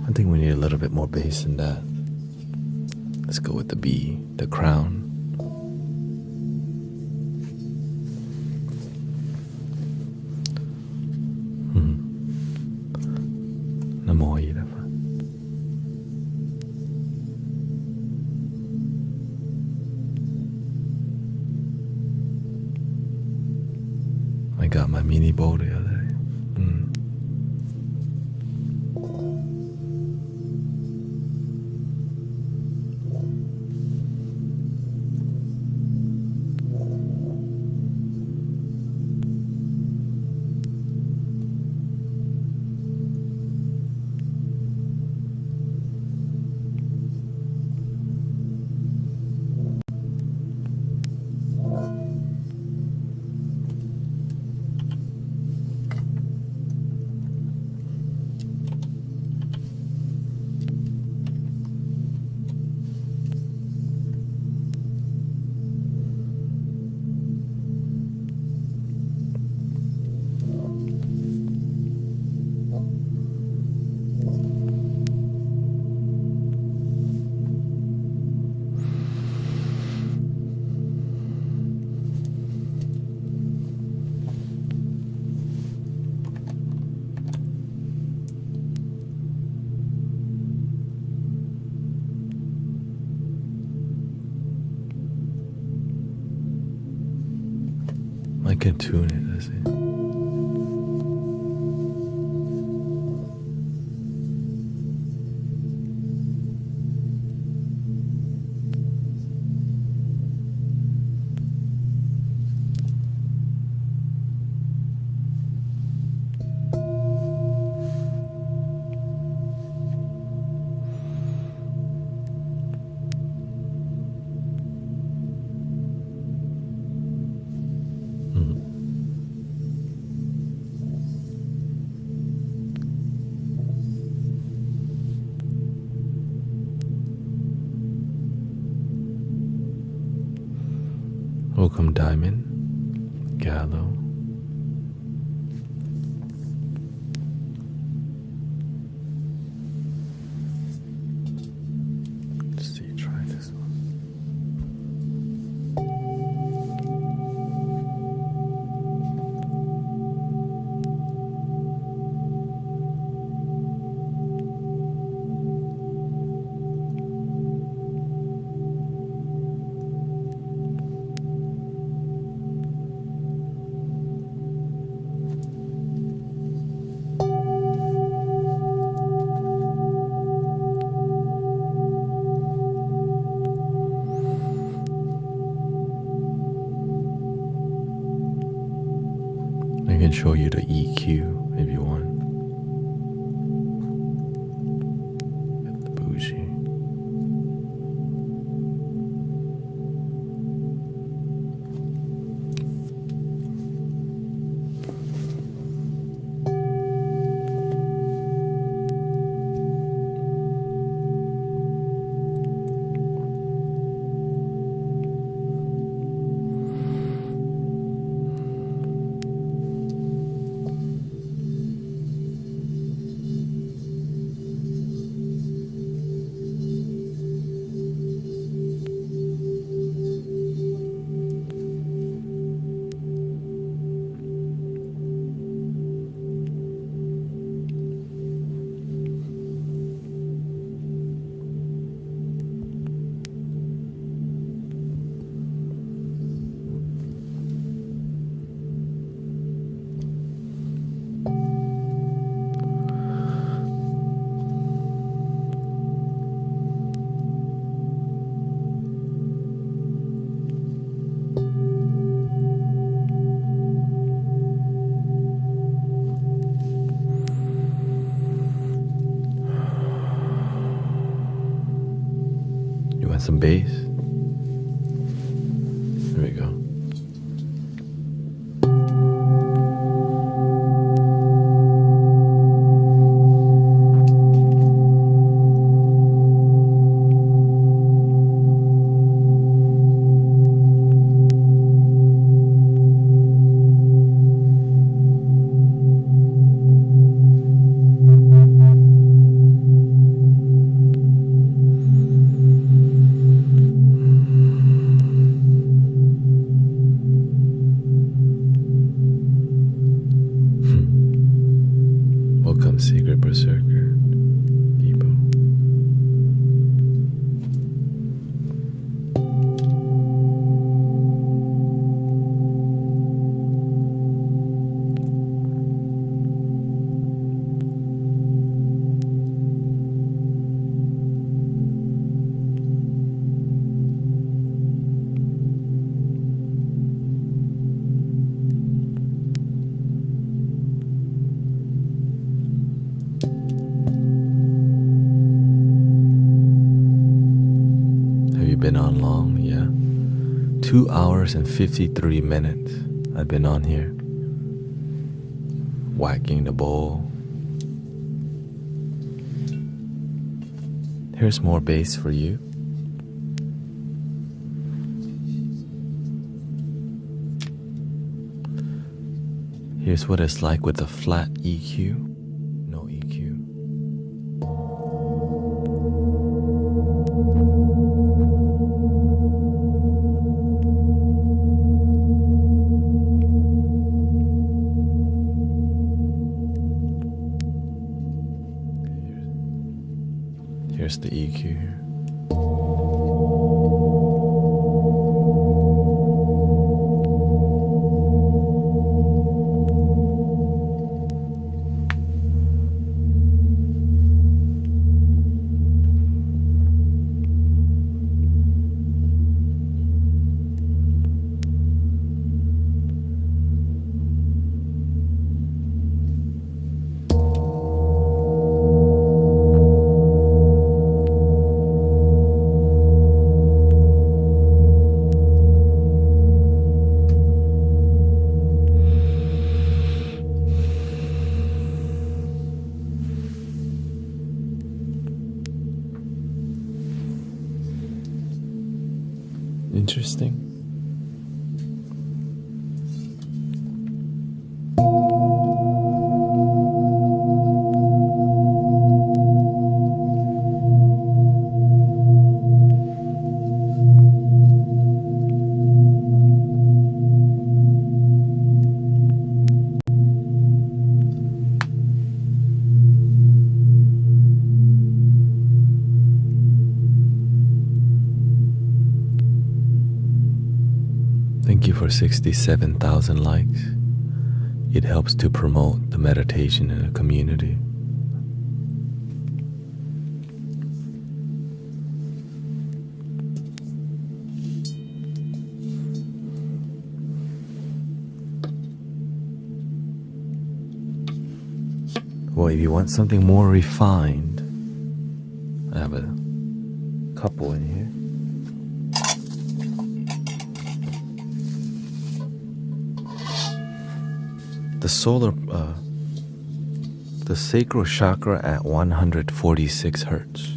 I think we need a little bit more bass in that. Let's go with the B, the crown. Namo Yidava. I got my mini bowl the other day. I can tune it, that's it. Welcome Diamond, Gallo. Let's see, try this one. I can show you the EQ if you want. Get the bougie. some bass? There we go. Welcome, Secret Berserker. Depot. Been on long, yeah. 2 hours and 53 minutes I've been on here. Whacking the bowl. Here's more bass for you. Here's what it's like with a flat EQ. No EQ. Here's the EQ here. Interesting. Thank you for 67,000 likes. It helps to promote the meditation in a community. Well, if you want something more refined, I have a couple in here. The sacral chakra at 146 hertz.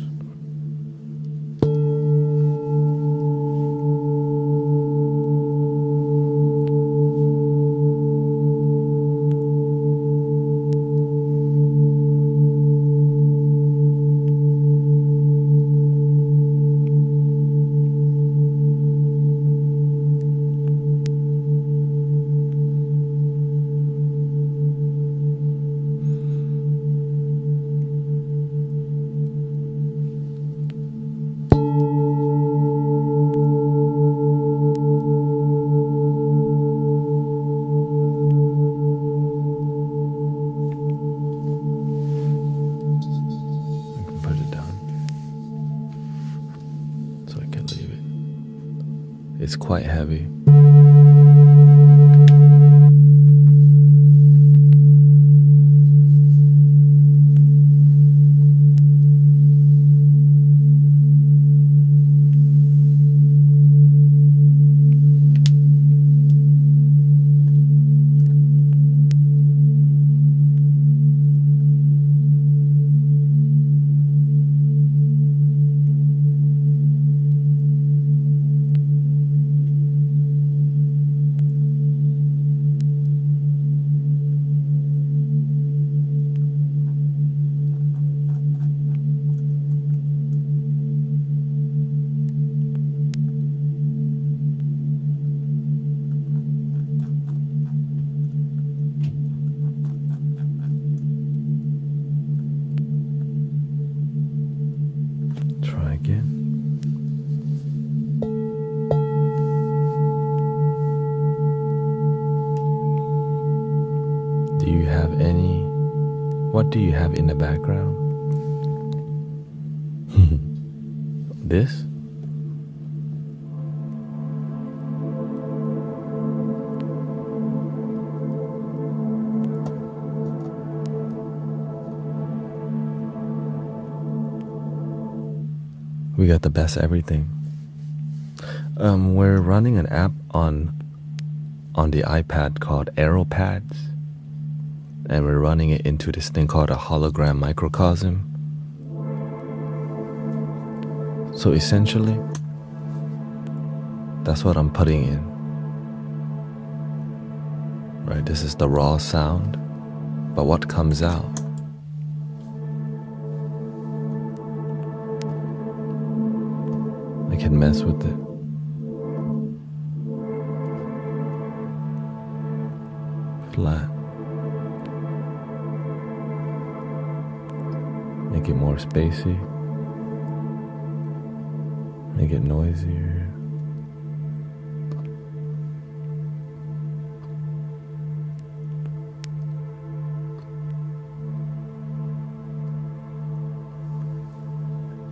It's quite heavy. any? What do you have in the background? This? We got the best everything. We're running an app on the iPad called AeroPads, and we're running it into this thing called a hologram microcosm. So essentially, that's what I'm putting in. Right, this is the raw sound, but what comes out? I can mess with it. Flat. Make it more spacey. Make it noisier.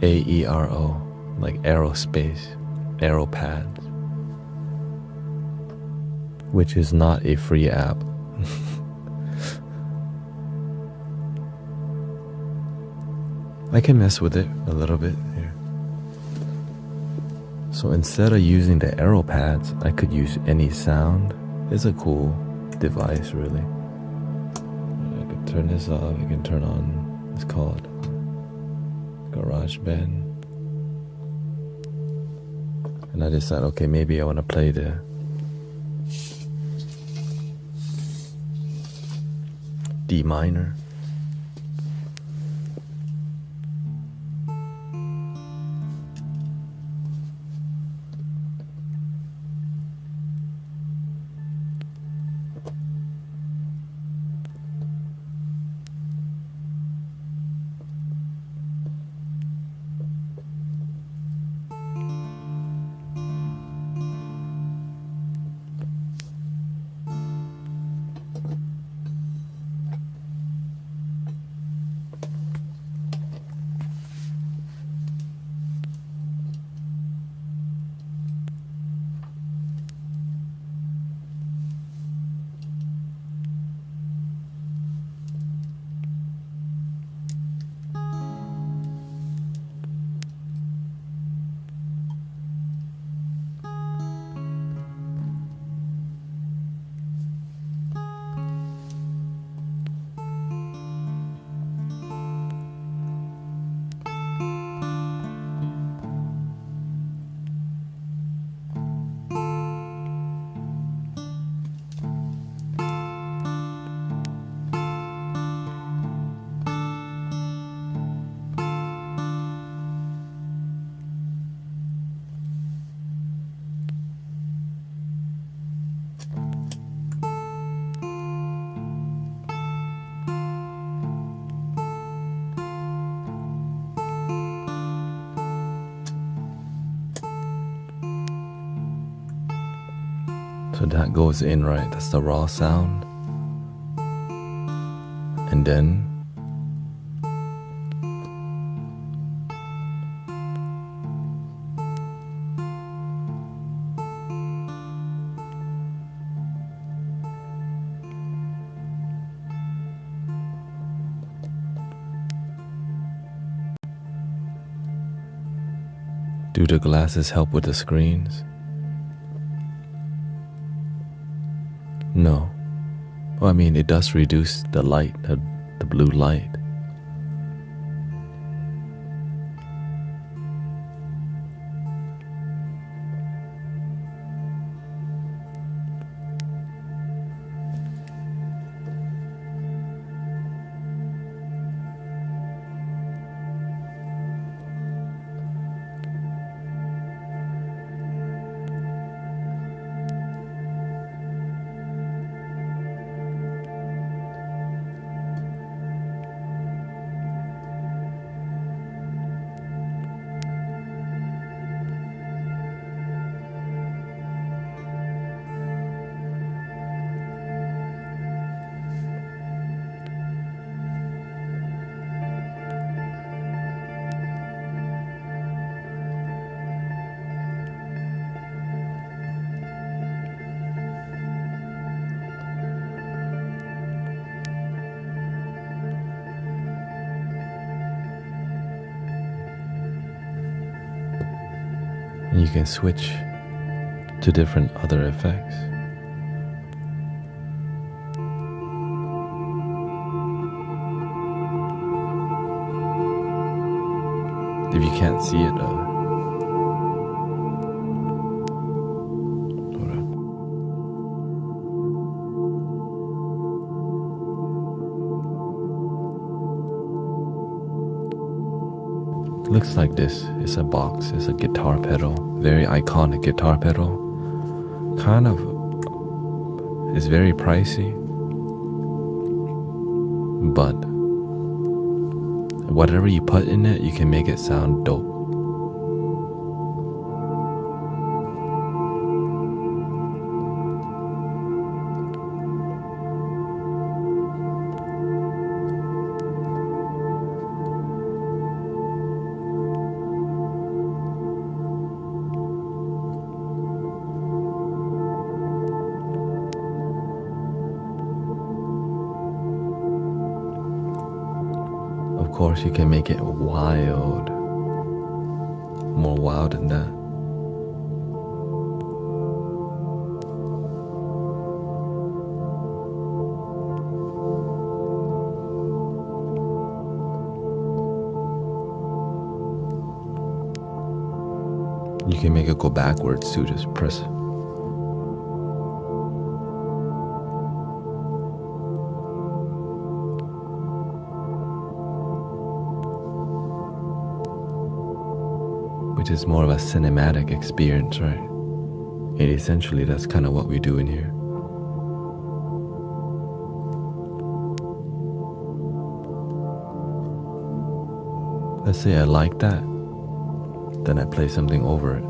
AERO, like aerospace, AeroPads, which is not a free app. I can mess with it a little bit here. So instead of using the AeroPads, I could use any sound. It's a cool device, really. I could turn this off. I can turn on, it's called GarageBand. And I decided, okay, maybe I want to play the D minor. So that goes in, right? That's the raw sound. And then do the glasses help with the screens? No. Well, I mean, it does reduce the light, the blue light. can switch to different other effects. If you can't see it, hold on. It looks like this. It's a box. It's a guitar pedal. Very iconic guitar pedal. Kind of is very pricey, but whatever you put in it, you can make it sound dope. Of course, you can make it wild, more wild than that. You can make it go backwards too, just press. Which is more of a cinematic experience, right? And essentially, that's kind of what we do in here. Let's say I like that, then I play something over it.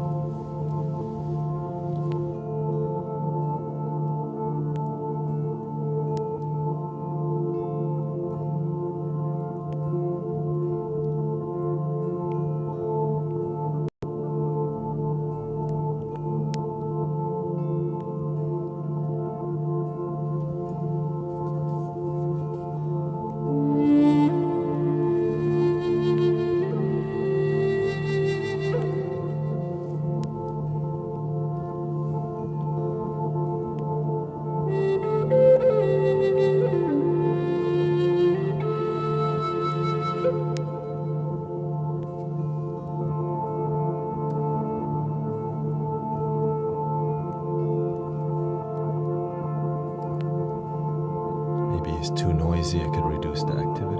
Maybe it's too noisy, I could reduce the activity.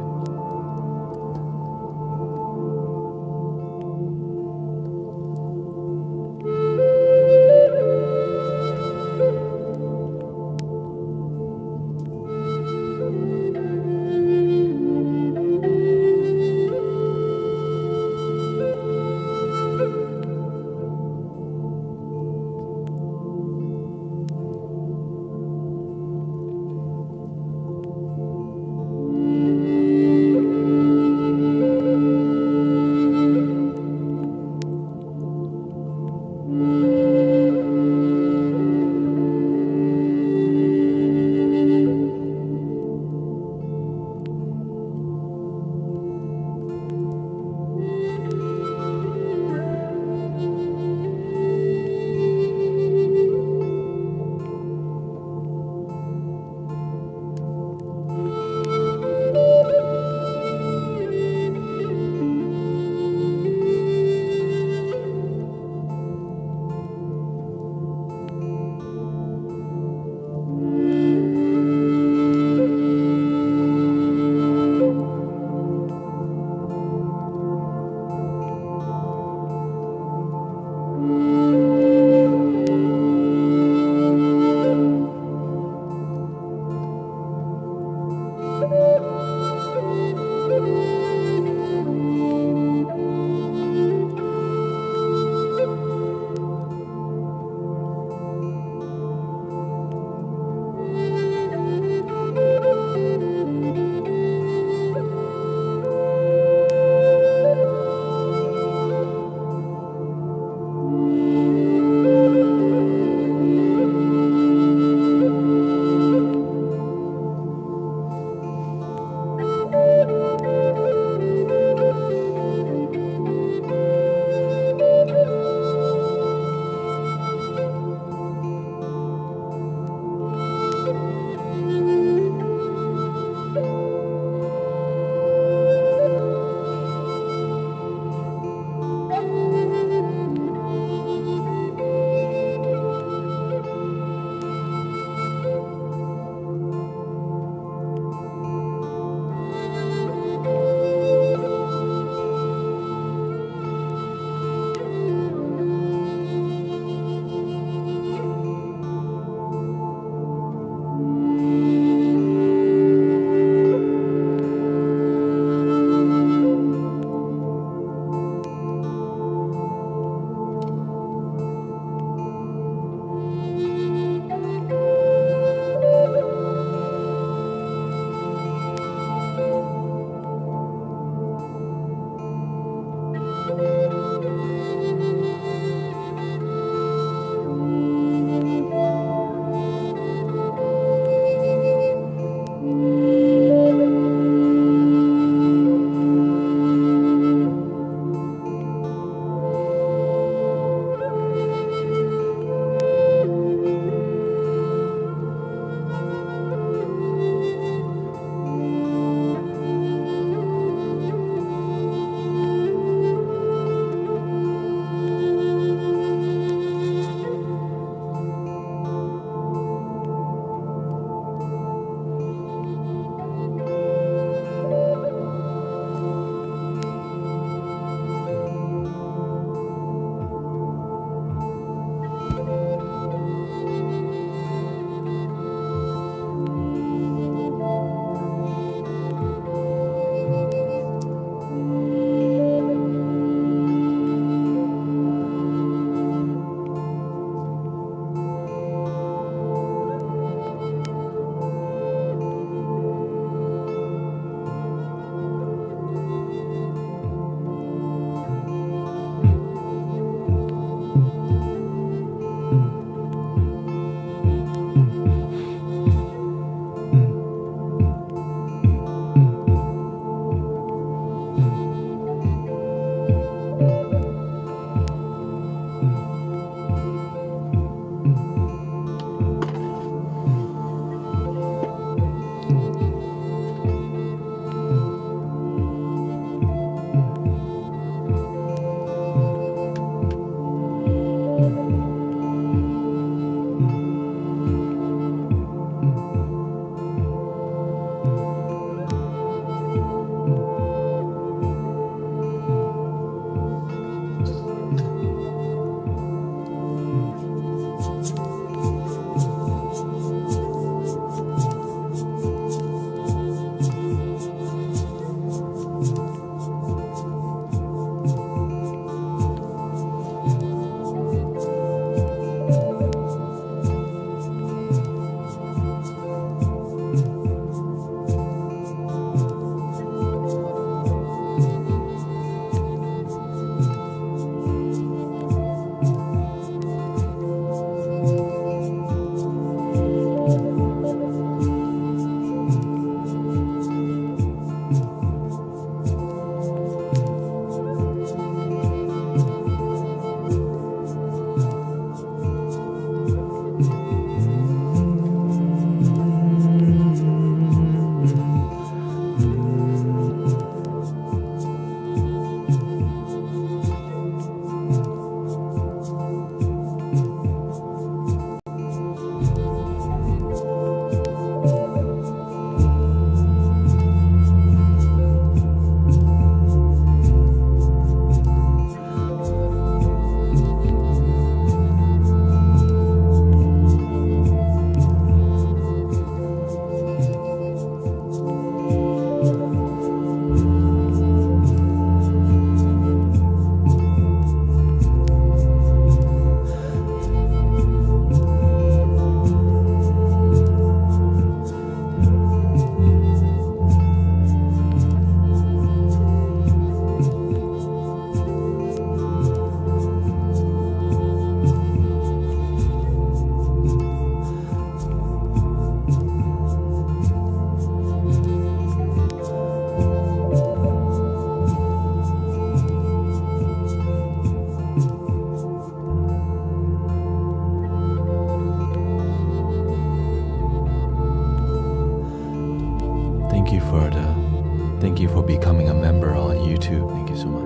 Thank you for becoming a member on YouTube. Thank you so much.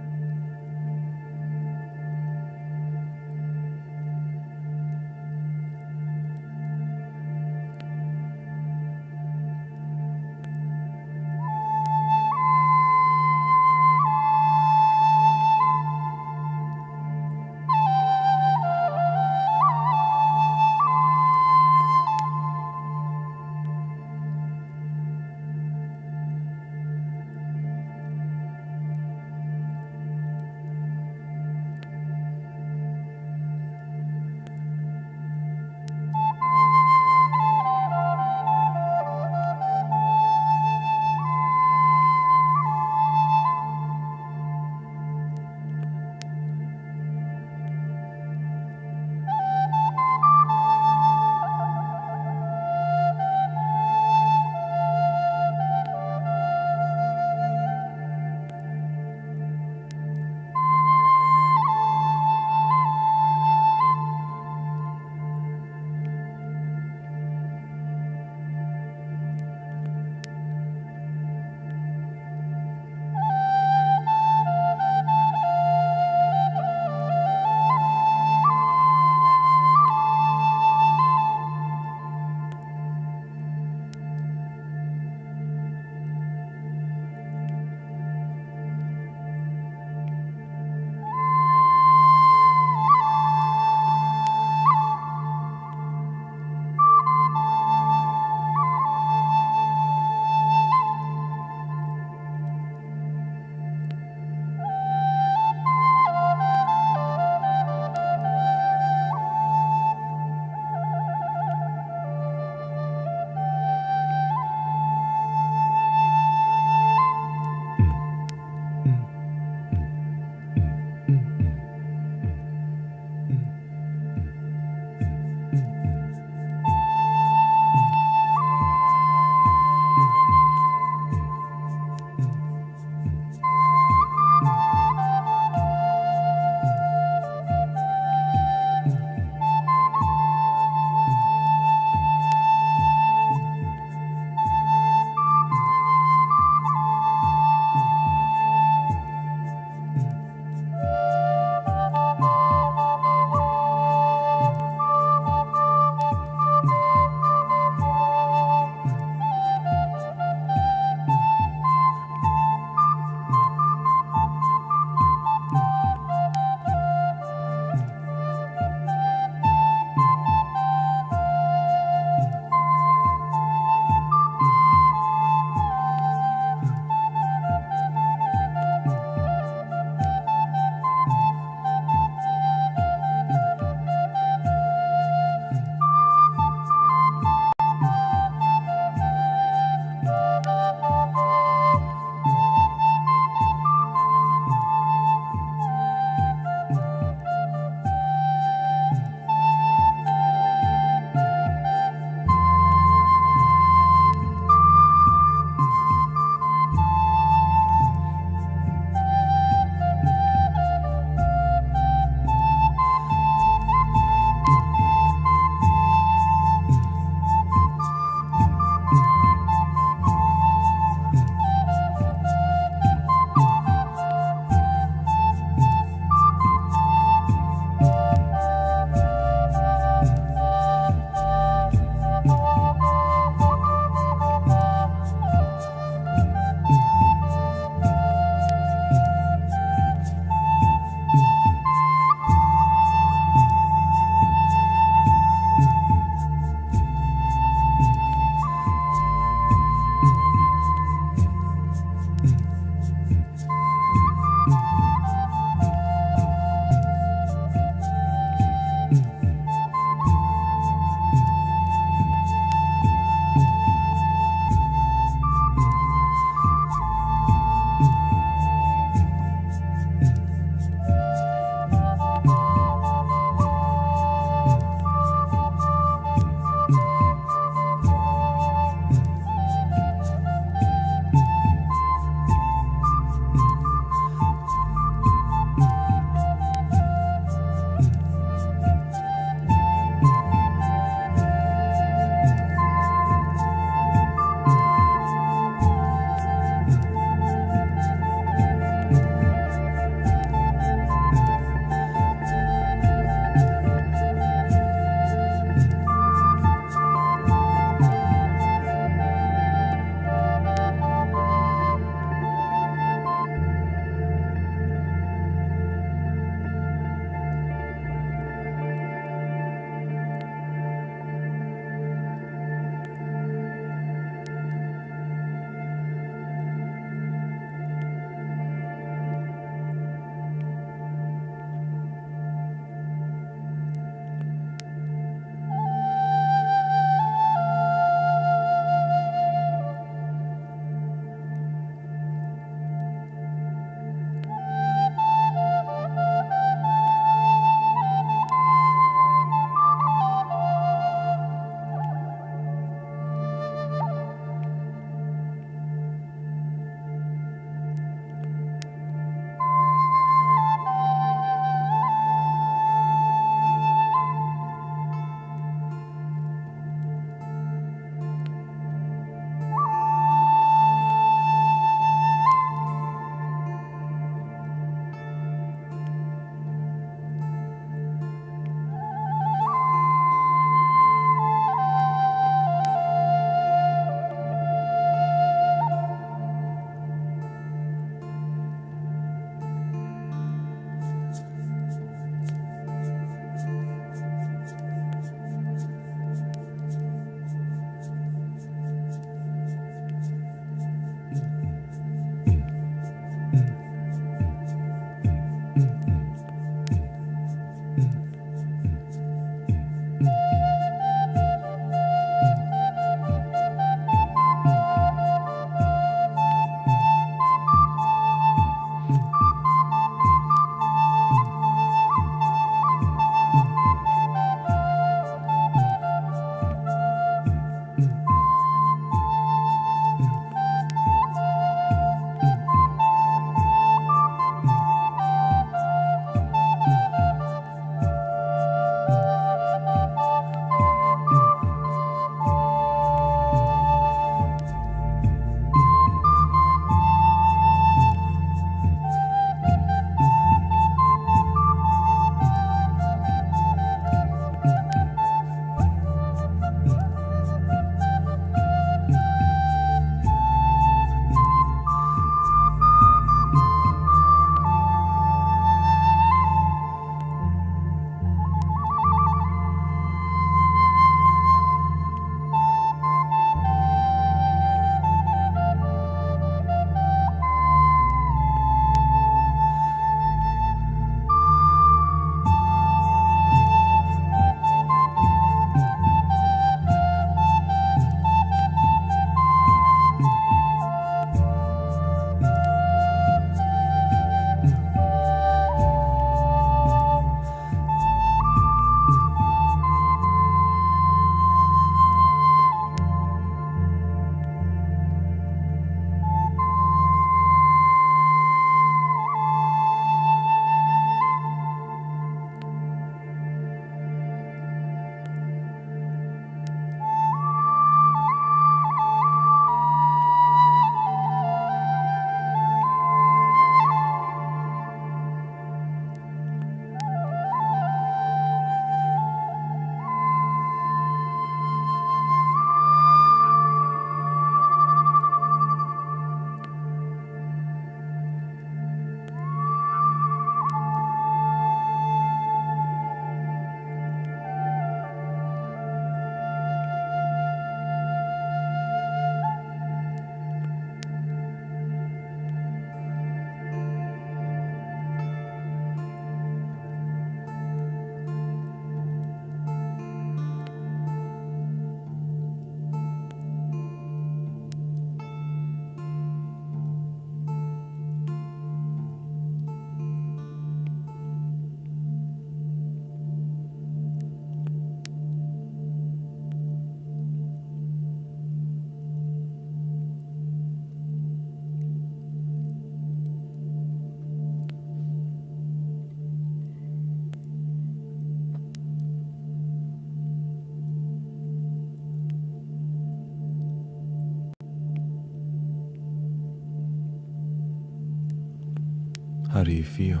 How do you feel?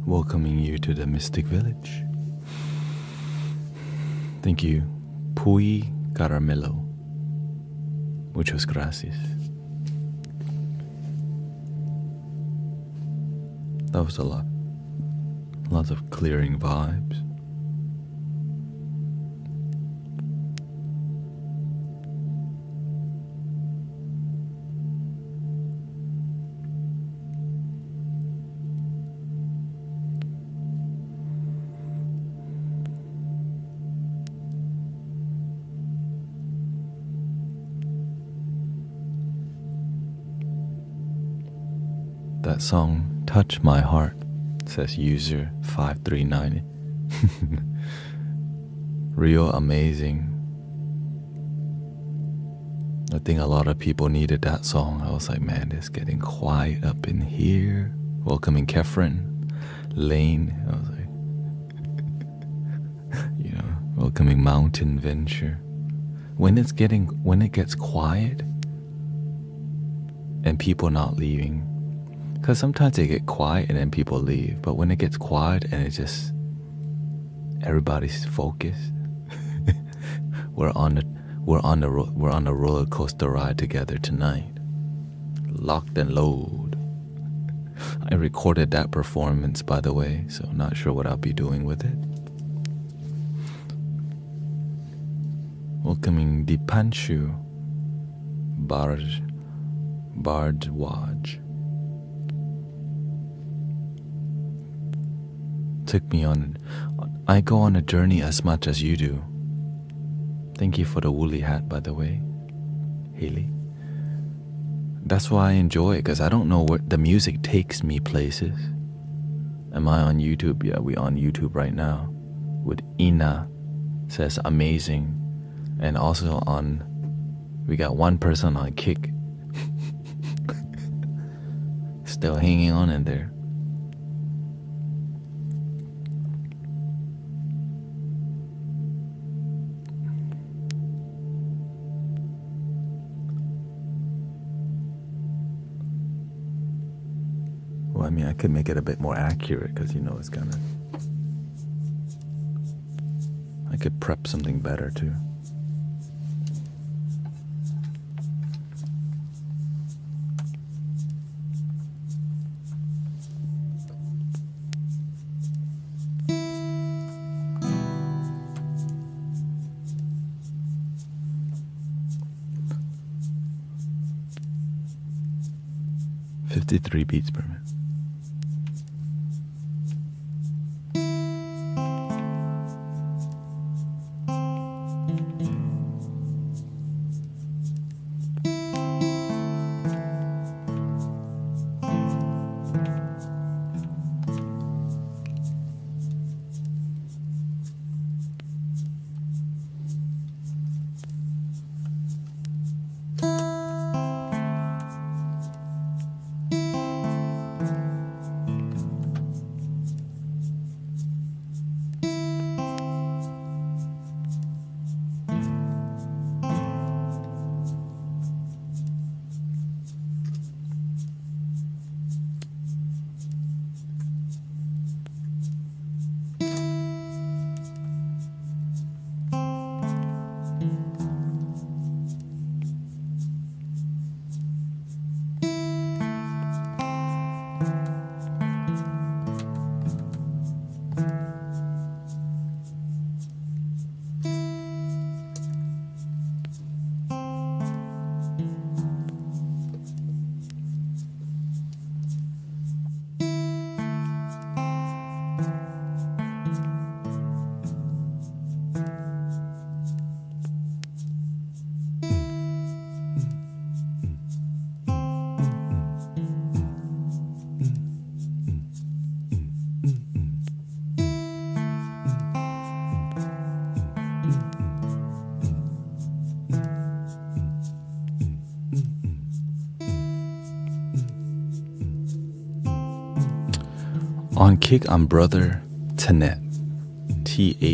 Welcoming you to the Mystic Village. Thank you, Pui Caramelo. Muchas gracias. That was a lot. Lots of clearing vibes. That song, Touch My Heart, says user 539. Real amazing. I think a lot of people needed that song. I was like, man, it's getting quiet up in here. Welcoming Kefren, Lane. I was like, welcoming Mountain Venture. When it gets quiet and people not leaving, because sometimes they get quiet and then people leave. But when it gets quiet and it just everybody's focused, we're on the roller coaster ride together tonight. Locked and load. I recorded that performance, by the way, so not sure what I'll be doing with it. Welcoming Dipanshu Bardwaj. Took me on. I go on a journey as much as you do. Thank you for the woolly hat, by the way, Haley. That's why I enjoy it, because I don't know where the music takes me places. Am I on YouTube? Yeah, we on YouTube right now. With Ina, says amazing. And also we got one person on Kick. Still hanging on in there. Well, I mean, I could make it a bit more accurate because, it's gonna... I could prep something better, too. .53 beats per minute. On Kick, I'm Brother Tanet. Thanet.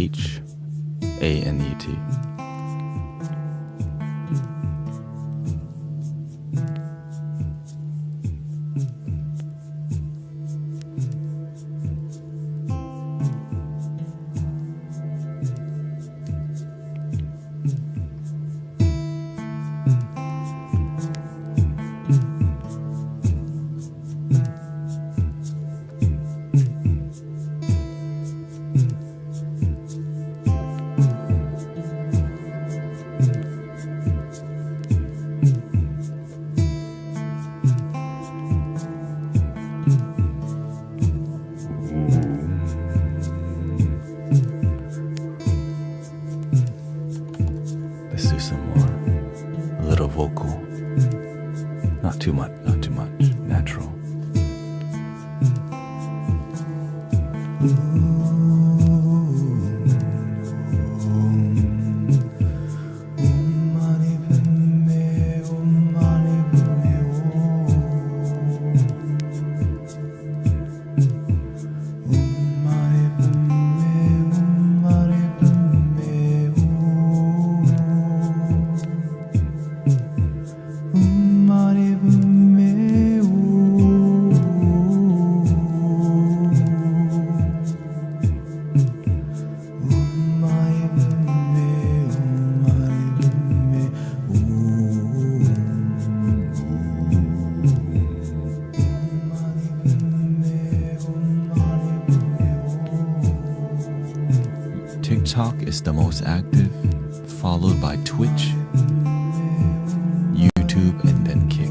too much, not too much. Natural. TikTok is the most active, followed by Twitch, YouTube, and then Kick.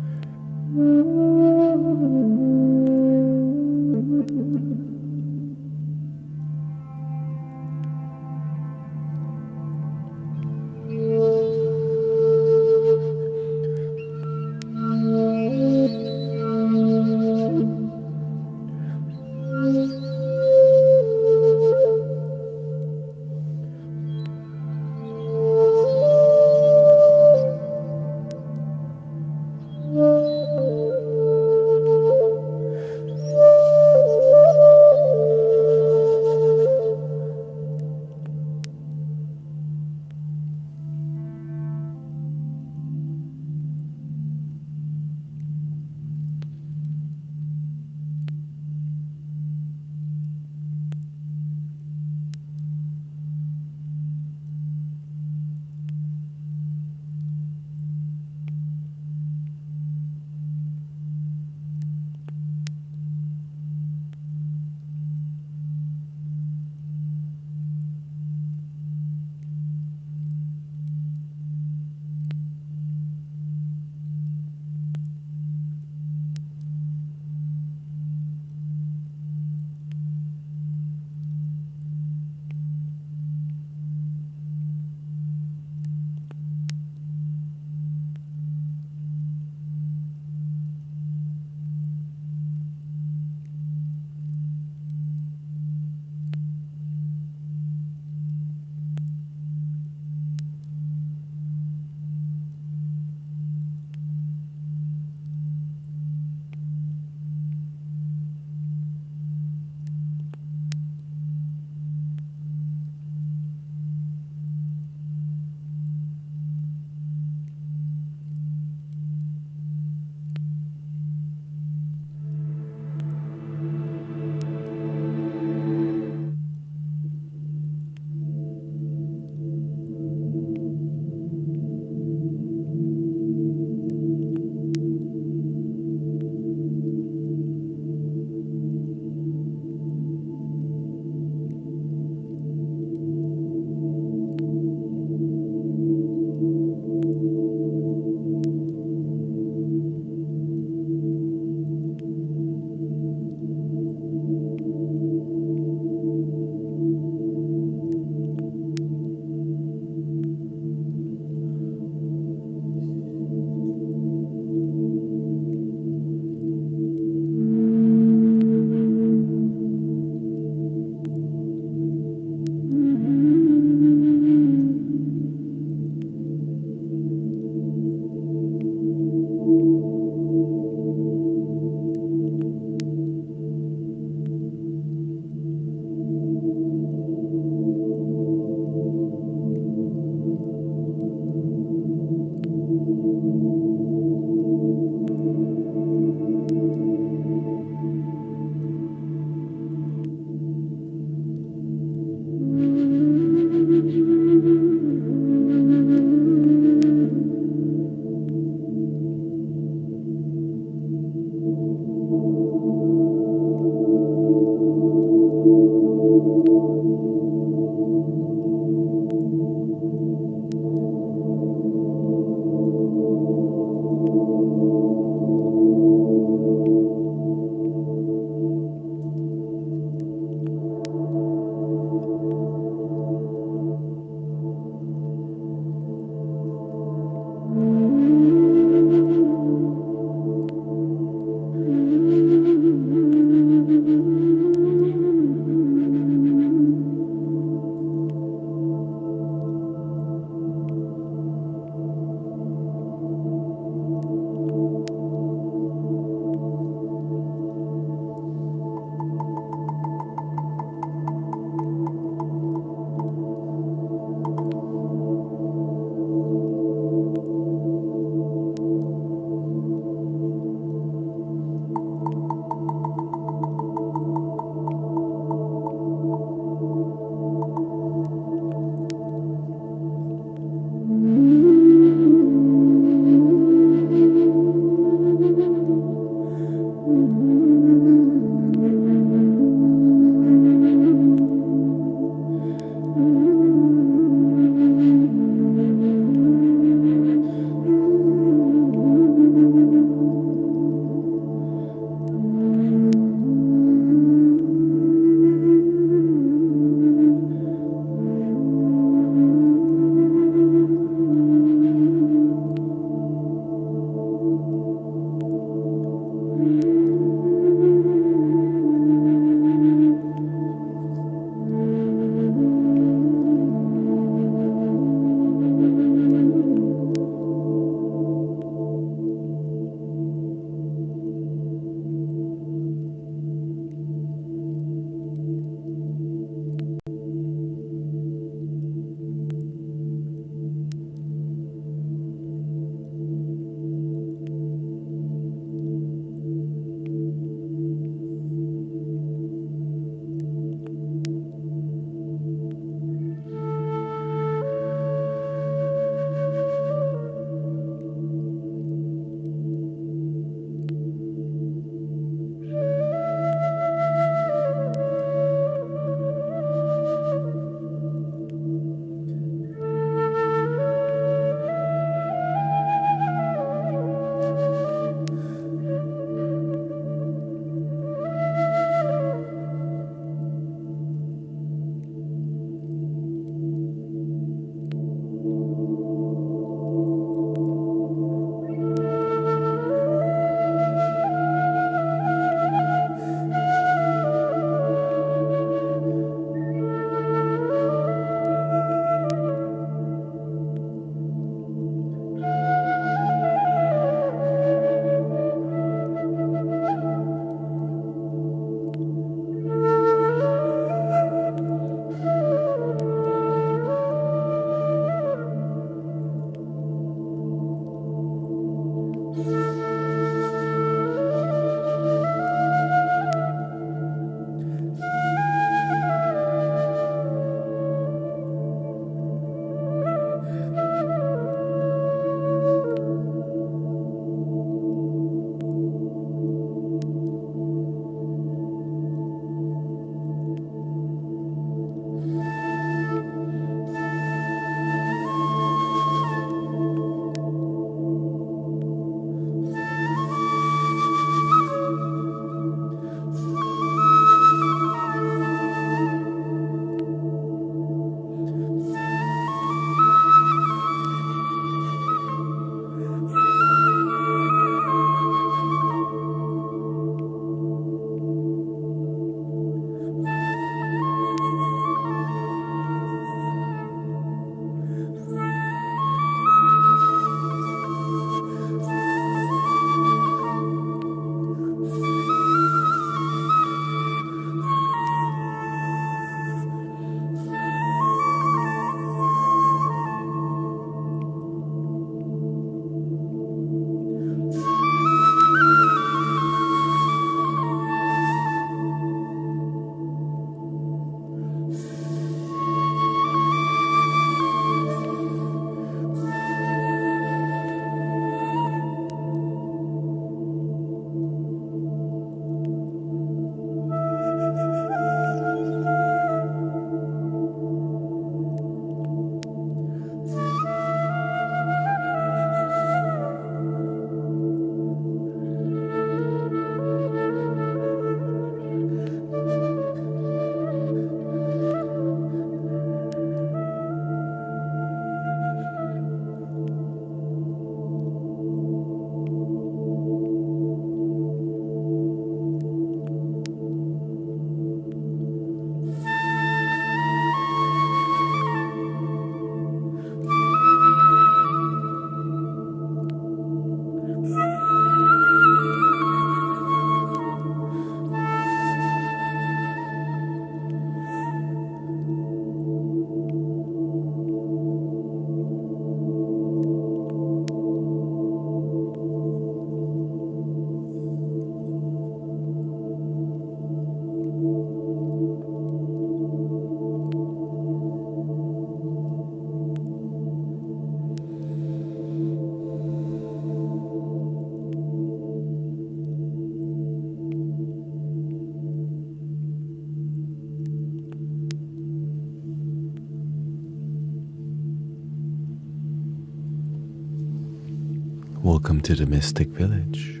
Welcome to the Mystic Village.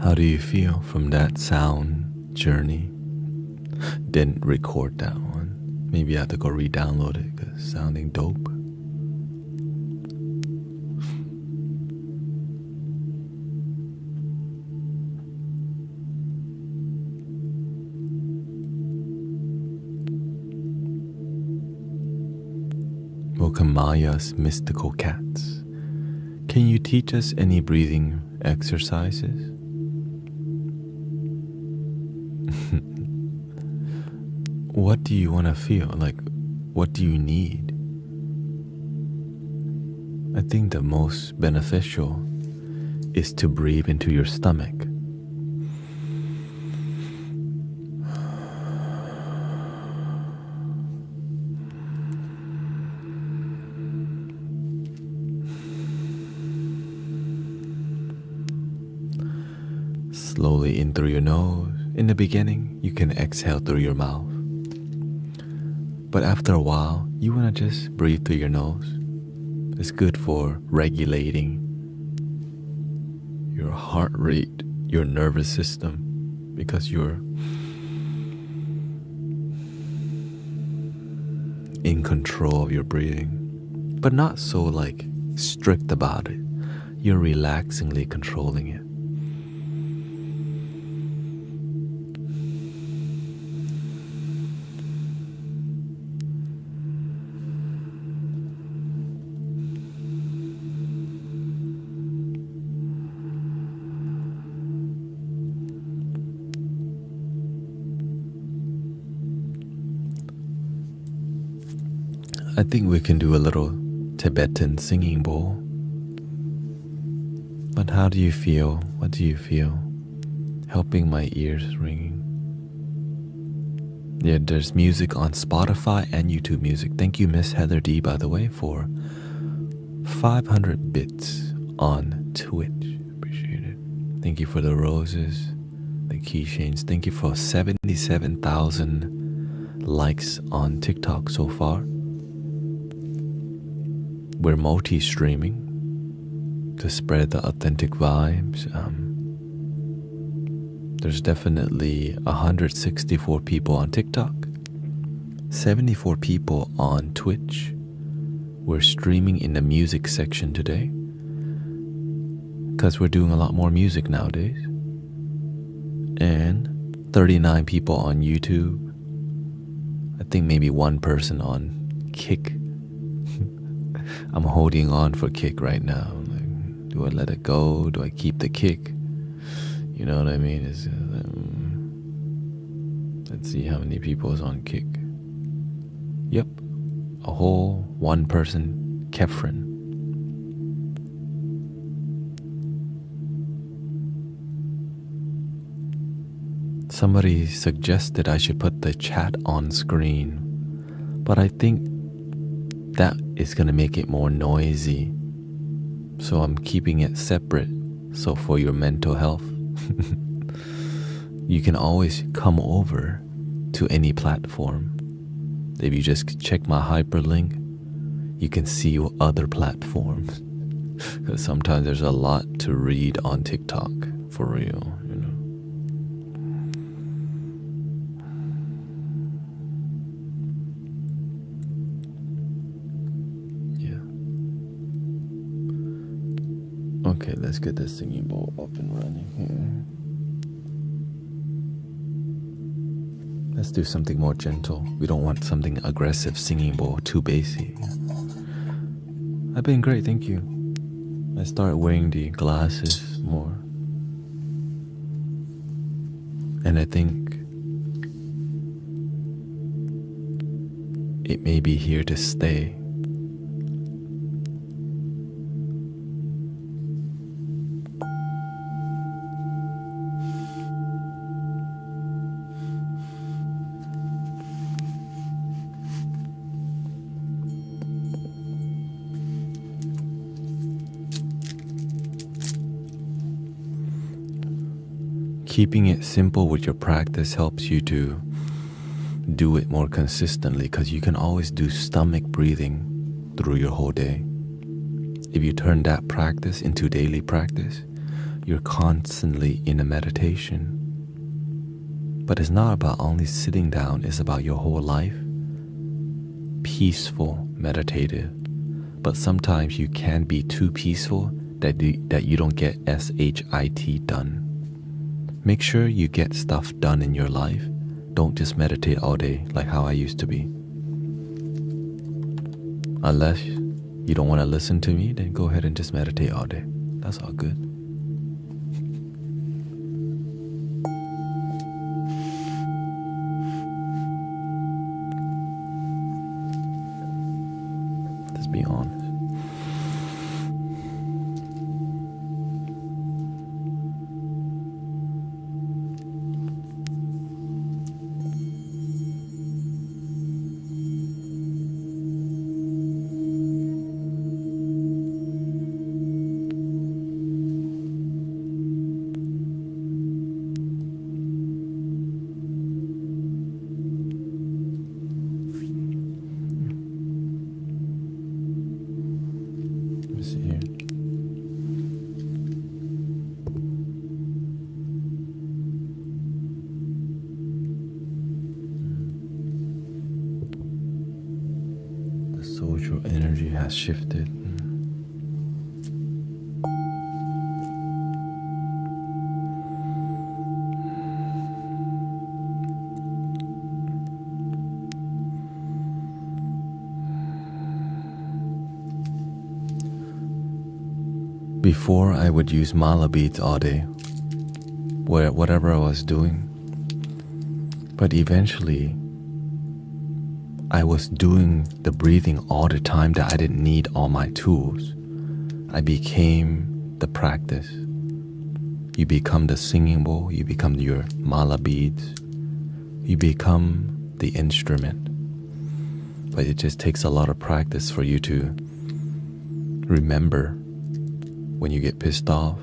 How do you feel from that sound journey? Didn't record that one. Maybe I have to go re-download it because it's sounding dope. Welcome Maya's mystical cats. Can you teach us any breathing exercises? What do you want to feel? Like, what do you need? I think the most beneficial is to breathe into your stomach. Slowly in through your nose. In the beginning, you can exhale through your mouth. But after a while, you want to just breathe through your nose. It's good for regulating your heart rate, your nervous system, because you're in control of your breathing. But not so like strict about it. You're relaxingly controlling it. I think we can do a little Tibetan singing bowl. But how do you feel? What do you feel? Helping my ears ringing. Yeah, there's music on Spotify and YouTube Music. Thank you, Miss Heather D, by the way, for 500 bits on Twitch. Appreciate it. Thank you for the roses, the keychains. Thank you for 77,000 likes on TikTok so far. We're multi-streaming to spread the authentic vibes. There's definitely 164 people on TikTok, 74 people on Twitch. We're streaming in the music section today because we're doing a lot more music nowadays. And 39 people on YouTube. I think maybe one person on Kick. I'm holding on for Kick right now. Like, do I let it go? Do I keep the Kick? You know what I mean? Let's see how many people is on Kick. Yep, a whole one person, Kefren. Somebody suggested I should put the chat on screen, but I think that is going to make it more noisy. So I'm keeping it separate. So for your mental health, you can always come over to any platform. If you just check my hyperlink, you can see other platforms. Because sometimes there's a lot to read on TikTok, for real, you know. Okay, let's get this singing bowl up and running here. Let's do something more gentle. We don't want something aggressive singing bowl, too bassy. I've been great, thank you. I started wearing the glasses more. And I think it may be here to stay. Keeping it simple with your practice helps you to do it more consistently, because you can always do stomach breathing through your whole day. If you turn that practice into daily practice, you're constantly in a meditation. But it's not about only sitting down, it's about your whole life. Peaceful, meditative. But sometimes you can be too peaceful that you don't get SHIT done. Make sure you get stuff done in your life. Don't just meditate all day like how I used to be. Unless you don't want to listen to me, then go ahead and just meditate all day. That's all good. Let's be honest. Social energy has shifted. Before, I would use mala beads all day, whatever I was doing. But eventually, I was doing the breathing all the time that I didn't need all my tools. I became the practice. You become the singing bowl, you become your mala beads, you become the instrument. But it just takes a lot of practice for you to remember when you get pissed off.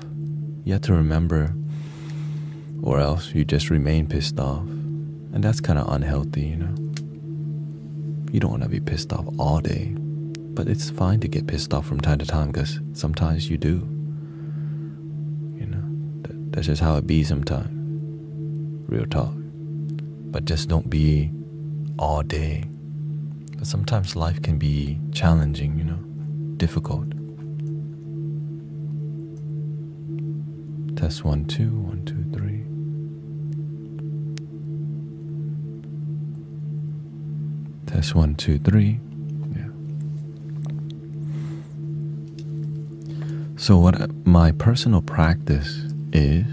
You have to remember, or else you just remain pissed off. And that's kind of unhealthy, you know. You don't want to be pissed off all day, but it's fine to get pissed off from time to time because sometimes you do. You know, that's just how it be sometimes. Real talk. But just don't be all day. But sometimes life can be challenging, you know, difficult. Test 1, 2, 1, 2, 3. Test 1, 2, 3. Yeah. So what my personal practice is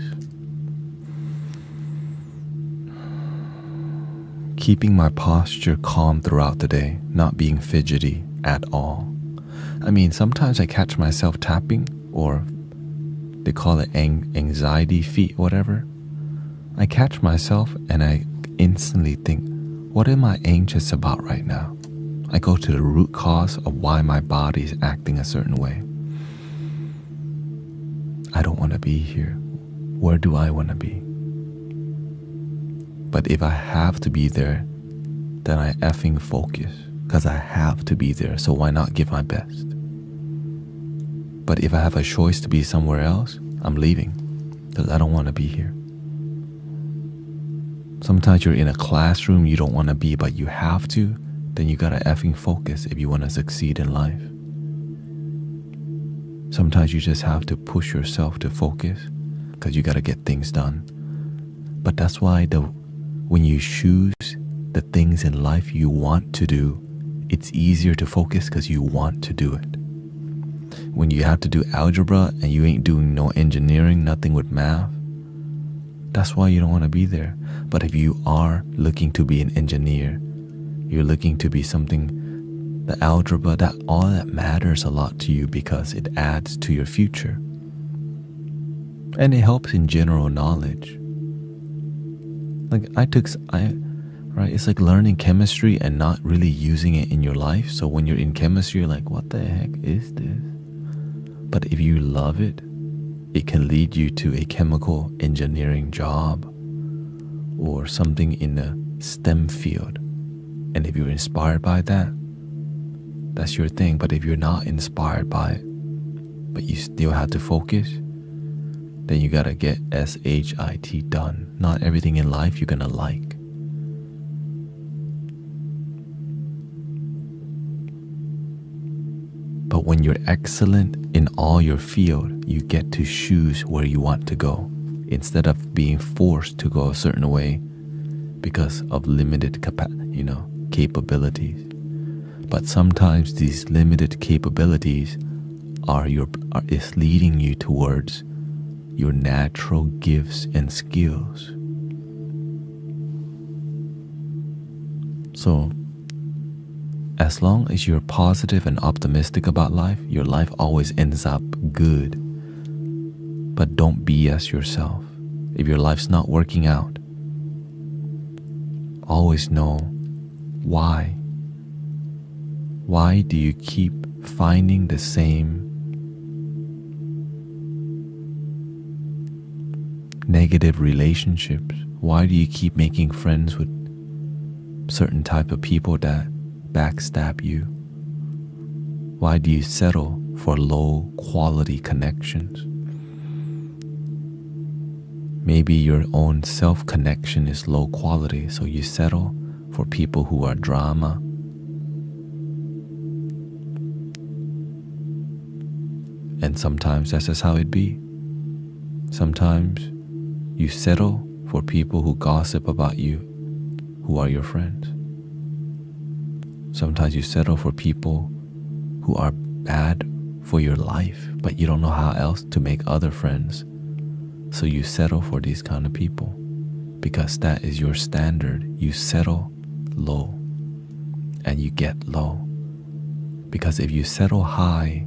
keeping my posture calm throughout the day, not being fidgety at all. I mean, sometimes I catch myself tapping, or they call it anxiety feet, whatever. I catch myself and I instantly think, what am I anxious about right now? I go to the root cause of why my body is acting a certain way. I don't want to be here. Where do I want to be? But if I have to be there, then I effing focus, because I have to be there, so why not give my best? But if I have a choice to be somewhere else, I'm leaving, because I don't want to be here. Sometimes you're in a classroom you don't want to be, but you have to, then you gotta effing focus if you want to succeed in life. Sometimes you just have to push yourself to focus, because you gotta get things done. But that's why when you choose the things in life you want to do, it's easier to focus because you want to do it. When you have to do algebra and you ain't doing no engineering, nothing with math, that's why you don't want to be there. But if you are looking to be an engineer, you're looking to be something, the algebra, all that matters a lot to you because it adds to your future. And it helps in general knowledge. Like right? It's like learning chemistry and not really using it in your life. So when you're in chemistry, you're like, what the heck is this? But if you love it, it can lead you to a chemical engineering job or something in the STEM field. And if you're inspired by that, that's your thing. But if you're not inspired by it, but you still have to focus, then you gotta get SHIT done. Not everything in life you're gonna like. But when you're excellent in all your field, you get to choose where you want to go instead of being forced to go a certain way because of limited capabilities. But sometimes these limited capabilities is leading you towards your natural gifts and skills. So, as long as you're positive and optimistic about life, your life always ends up good. But don't BS yourself. If your life's not working out, always know why. Why do you keep finding the same negative relationships? Why do you keep making friends with certain type of people that backstab you? Why do you settle for low quality connections? Maybe your own self connection is low quality, so you settle for people who are drama. And sometimes that's just how it be. Sometimes you settle for people who gossip about you, who are your friends. Sometimes you settle for people who are bad for your life, but you don't know how else to make other friends. So you settle for these kind of people because that is your standard. You settle low and you get low. Because if you settle high,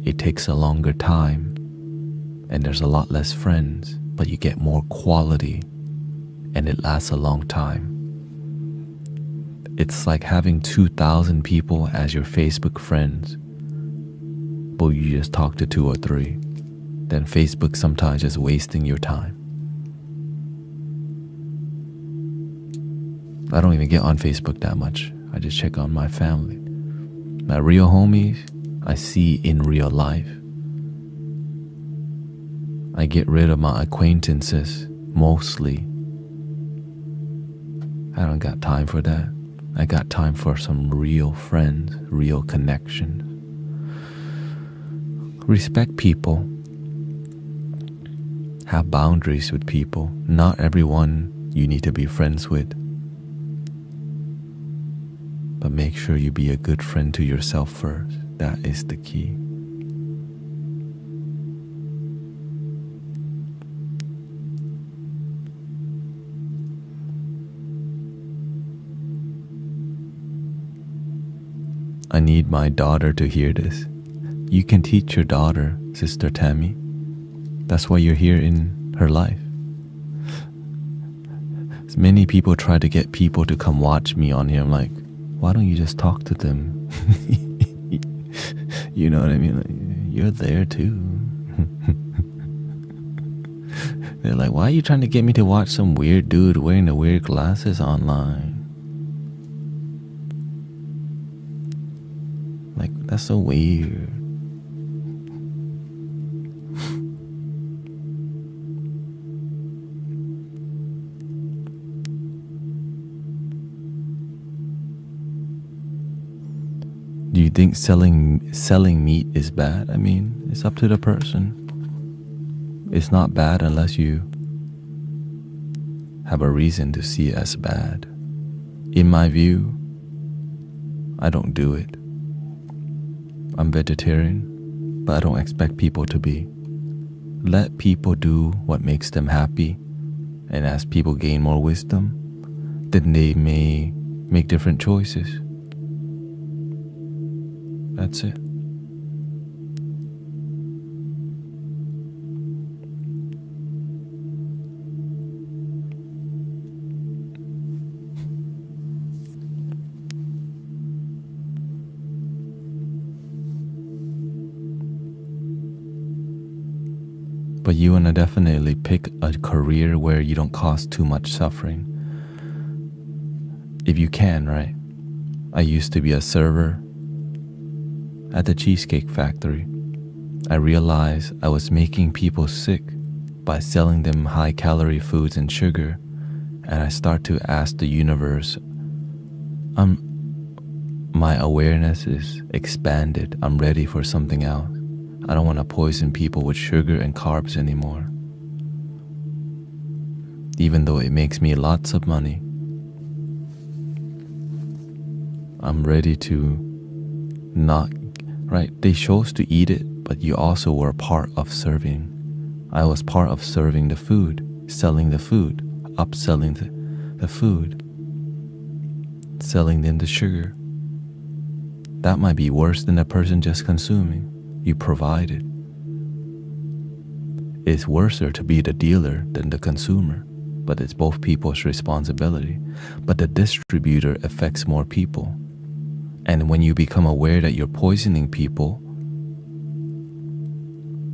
it takes a longer time and there's a lot less friends, but you get more quality and it lasts a long time. It's like having 2,000 people as your Facebook friends, but you just talk to 2 or 3. Then Facebook sometimes is wasting your time. I don't even get on Facebook that much. I just check on my family. My real homies, I see in real life. I get rid of my acquaintances, mostly. I don't got time for that. I got time for some real friends, real connections. Respect people. Have boundaries with people. Not everyone you need to be friends with. But make sure you be a good friend to yourself first. That is the key. I need my daughter to hear this. You can teach your daughter, Sister Tammy. That's why you're here in her life. Many people try to get people to come watch me on here. I'm like, why don't you just talk to them? You know what I mean? Like, you're there too. They're like, why are you trying to get me to watch some weird dude wearing the weird glasses online? Like, that's so weird. Do you think selling meat is bad? I mean, it's up to the person. It's not bad unless you have a reason to see it as bad. In my view, I don't do it. I'm vegetarian, but I don't expect people to be. Let people do what makes them happy, and as people gain more wisdom, then they may make different choices. That's it. But you want to definitely pick a career where you don't cause too much suffering. If you can, right? I used to be a server at the Cheesecake Factory, I realized I was making people sick by selling them high-calorie foods and sugar, and I start to ask the universe, my awareness is expanded. I'm ready for something else. I don't want to poison people with sugar and carbs anymore. Even though it makes me lots of money, I'm ready to not, right? They chose to eat it, but you also were part of serving. I was part of serving the food, selling the food, upselling the food, selling them the sugar. That might be worse than a person just consuming. You provided. It's worse to be the dealer than the consumer, but it's both people's responsibility. But the distributor affects more people. And when you become aware that you're poisoning people,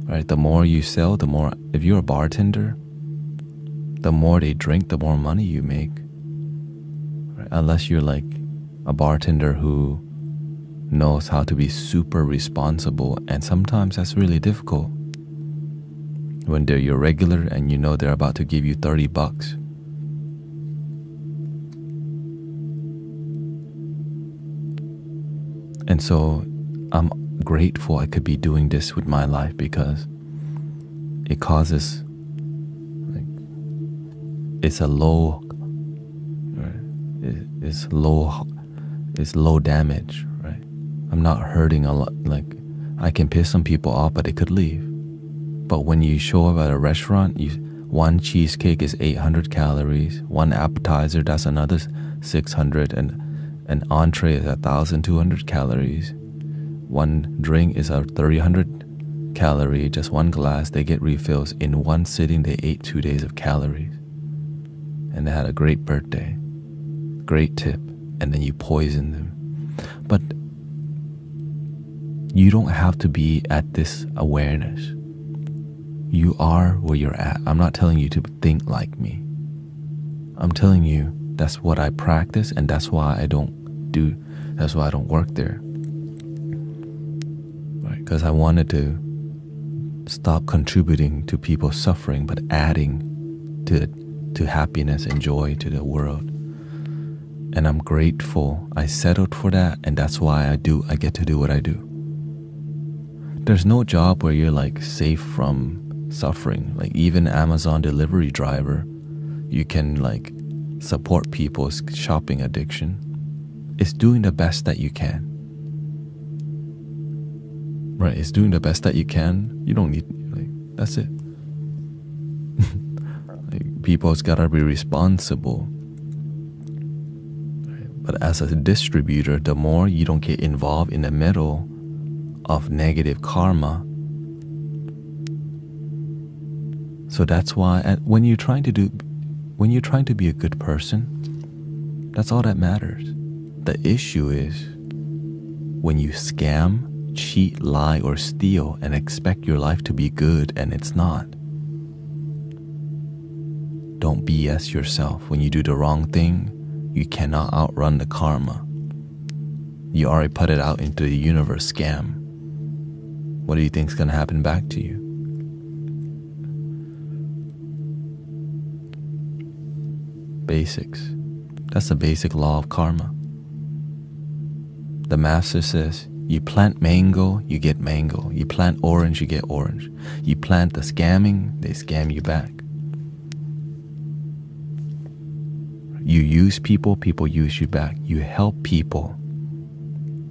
right, the more you sell, the more, if you're a bartender, the more they drink, the more money you make. Right? Unless you're like a bartender who knows how to be super responsible, and sometimes that's really difficult when they're your regular and you know they're about to give you $30. And so I'm grateful I could be doing this with my life, because it causes, like, it's a low, it's low damage, right? I'm not hurting a lot. Like, I can piss some people off, but they could leave. But when you show up at a restaurant, one cheesecake is 800 calories, one appetizer, that's another 600, and an entree is 1,200 calories. One drink is 300 calories, just one glass. They get refills. In one sitting, they ate 2 days of calories. And they had a great birthday, great tip, and then you poison them. But you don't have to be at this awareness. You are where you're at. I'm not telling you to think like me. I'm telling you that's what I practice, and that's why I don't work there. Right? Because I wanted to stop contributing to people's suffering, but adding to happiness and joy to the world. And I'm grateful I settled for that, and that's why I get to do what I do. There's no job where you're like safe from suffering. Like even Amazon delivery driver, you can like support people's shopping addiction. It's doing the best that you can. Right? It's doing the best that you can. You don't need, like, that's it. Like, people's gotta be responsible. Right? But as a distributor, the more you don't get involved in the middle of negative karma. So that's why when you're trying to be a good person, that's all that matters. The issue is when you scam, cheat, lie, or steal and expect your life to be good and it's not. Don't BS yourself. When you do the wrong thing, you cannot outrun the karma. You already put it out into the universe, scam. What do you think is going to happen back to you? Basics. That's the basic law of karma. The master says, you plant mango, you get mango. You plant orange, you get orange. You plant the scamming, they scam you back. You use people, people use you back. You help people,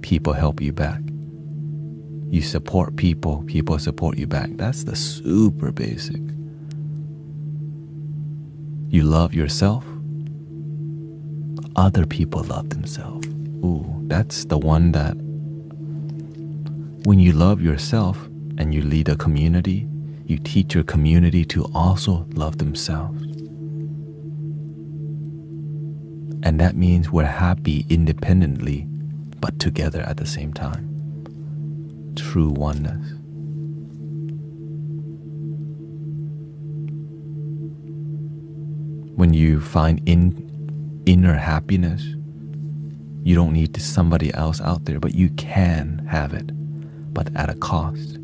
people help you back. You support people, people support you back. That's the super basic. You love yourself, other people love themselves. Ooh, that's the one that when you love yourself and you lead a community, you teach your community to also love themselves. And that means we're happy independently, but together at the same time. True oneness. When you find inner happiness, you don't need somebody else out there, but you can have it. but at a cost.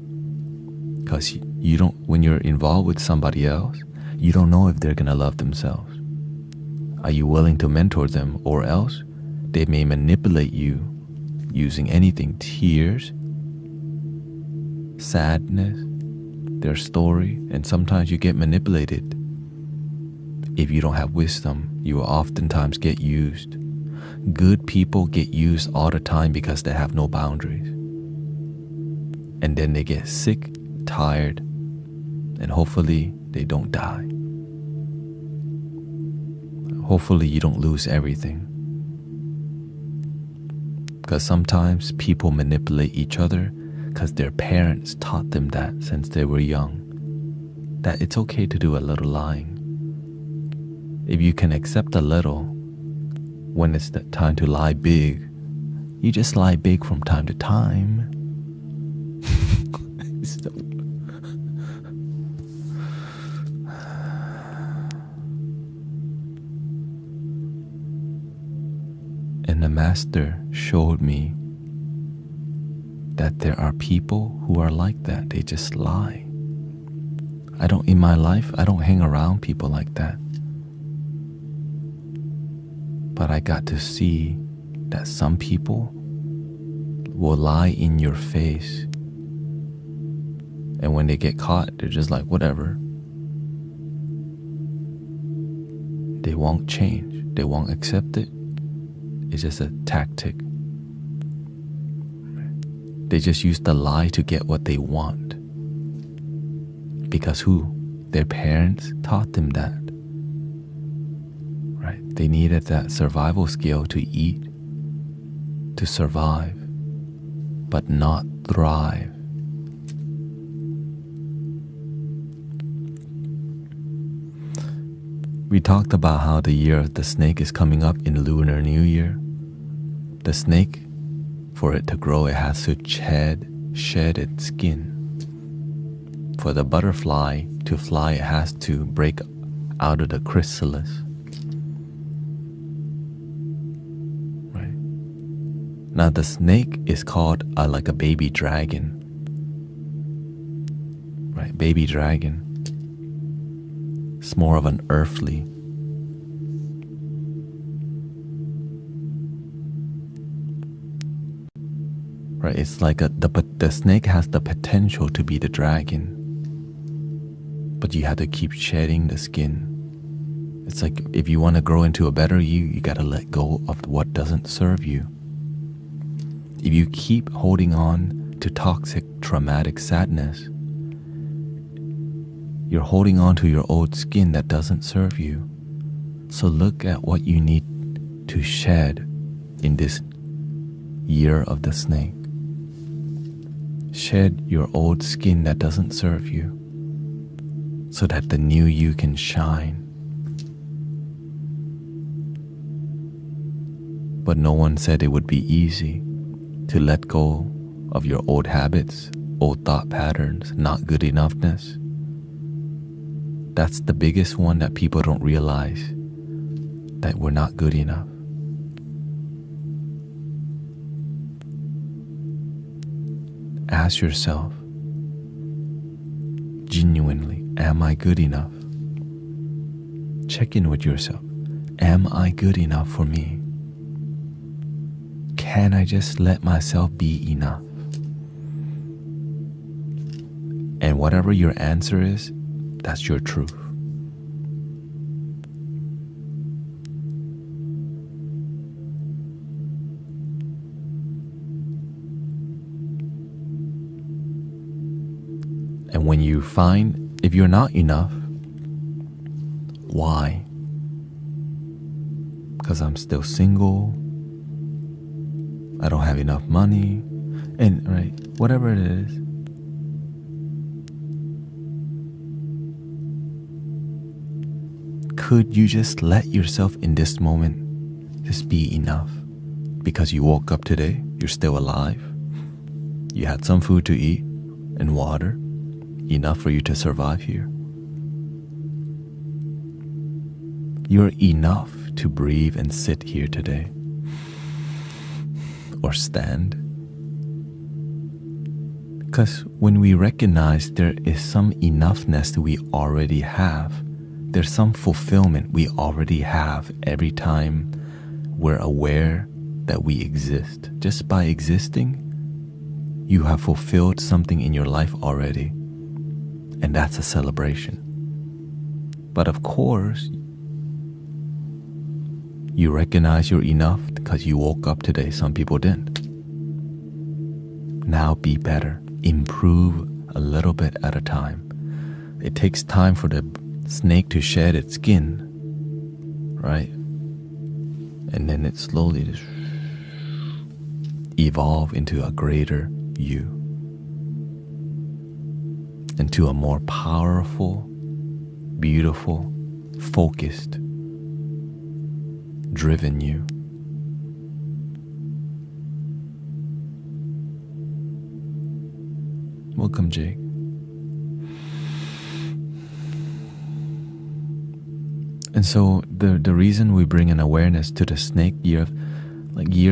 Because you don't, when you're involved with somebody else, you don't know if they're gonna love themselves. Are you willing to mentor them, or else they may manipulate you using anything, tears, sadness, their story, and sometimes you get manipulated. If you don't have wisdom, you will oftentimes get used. Good people get used all the time because they have no boundaries. And then they get sick, tired, and hopefully they don't die. Hopefully you don't lose everything. Because sometimes people manipulate each other because their parents taught them that since they were young, that it's okay to do a little lying. If you can accept a little, when it's the time to lie big, you just lie big from time to time. And the master showed me that there are people who are like that. They just lie. In my life, I don't hang around people like that. But I got to see that some people will lie in your face. And when they get caught, they're just like, whatever. They won't change. They won't accept it. It's just a tactic. They just use the lie to get what they want. Because who? Their parents taught them that. Right? They needed that survival skill to eat, to survive, but not thrive. We talked about how the year of the snake is coming up in Lunar New Year. The snake, for it to grow, it has to shed its skin. For the butterfly to fly, it has to break out of the chrysalis. Right? Now the snake is called like a baby dragon. Right? Baby dragon. It's more of an earthly. Right? It's like the snake has the potential to be the dragon, but you have to keep shedding the skin. It's like if you want to grow into a better you gotta let go of what doesn't serve you. If you keep holding on to toxic, traumatic sadness, you're holding on to your old skin that doesn't serve you. So look at what you need to shed in this year of the snake. Shed your old skin that doesn't serve you, so that the new you can shine. But no one said it would be easy to let go of your old habits, old thought patterns, not good enoughness. That's the biggest one that people don't realize, that we're not good enough. Ask yourself, genuinely, am I good enough? Check in with yourself. Am I good enough for me? Can I just let myself be enough? And whatever your answer is, that's your truth. And when you find if you're not enough, why? Because I'm still single, I don't have enough money, and right, whatever it is. Could you just let yourself in this moment just be enough? Because you woke up today, you're still alive, you had some food to eat and water, enough for you to survive here. You're enough to breathe and sit here today, or stand. Because when we recognize there is some enoughness that we already have, there's some fulfillment we already have every time we're aware that we exist. Just by existing, you have fulfilled something in your life already, and that's a celebration. But of course, you recognize you're enough because you woke up today. Some people didn't. Now be better. Improve a little bit at a time. It takes time for the snake to shed its skin, right? And then it slowly just evolve into a greater you, into a more powerful, beautiful, focused, driven you. Welcome, Jake. And so the reason we bring an awareness to the snake year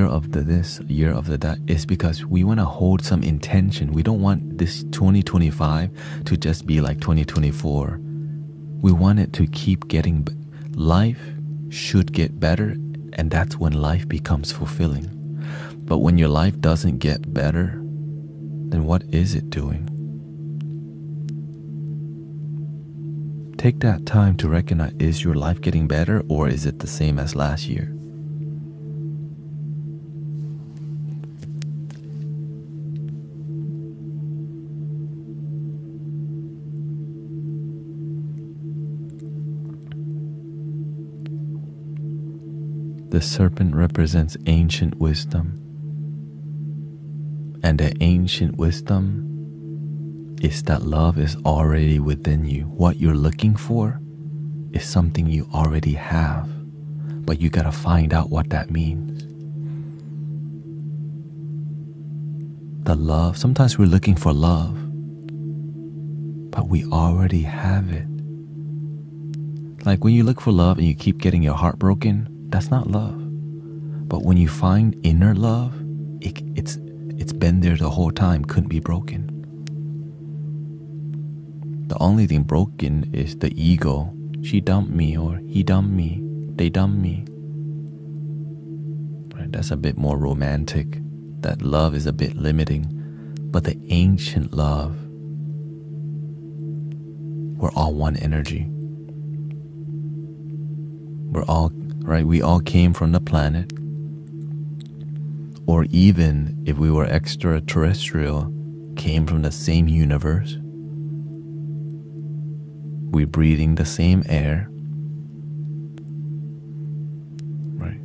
of the this, year of the that, is because we want to hold some intention. We don't want this 2025 to just be like 2024. We want it to keep getting, life should get better, and that's when life becomes fulfilling. But when your life doesn't get better, then what is it doing? Take that time to recognize, is your life getting better or is it the same as last year? The serpent represents ancient wisdom. And the ancient wisdom is that love is already within you. What you're looking for is something you already have, but you gotta find out what that means. The love, sometimes we're looking for love, but we already have it. Like when you look for love and you keep getting your heart broken, that's not love. But when you find inner love, it's been there the whole time, couldn't be broken. The only thing broken is the ego. She dumped me, or he dumped me, they dumped me. Right? That's a bit more romantic. That love is a bit limiting. But the ancient love, we're all one energy. We're all, right? We all came from the planet. Or even if we were extraterrestrial, came from the same universe. We're breathing the same air. Right?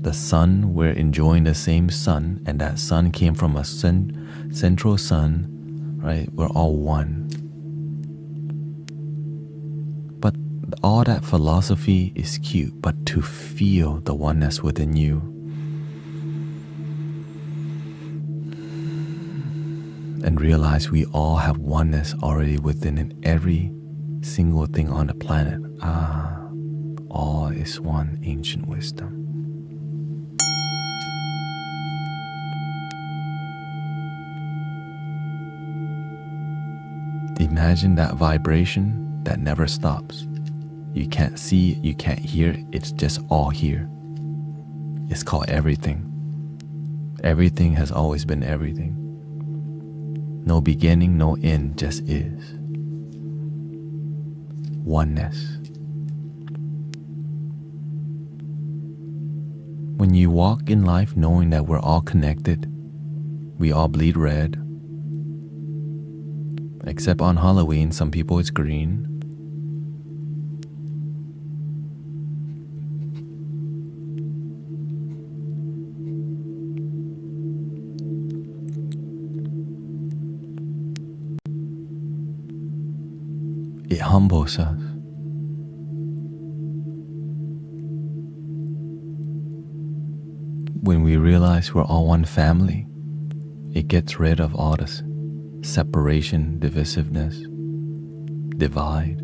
The sun, we're enjoying the same sun, and that sun came from a central sun, right? We're all one. But all that philosophy is cute, but to feel the oneness within you, and realize we all have oneness already within in every single thing on the planet. All is one, ancient wisdom. Imagine that vibration that never stops. You can't see it, you can't hear it, it's just all here. It's called everything. Everything has always been everything. No beginning, no end, just is. Oneness. When you walk in life knowing that we're all connected, we all bleed red. Except on Halloween, some people it's green. It humbles us. When we realize we're all one family, it gets rid of all this separation, divisiveness, divide,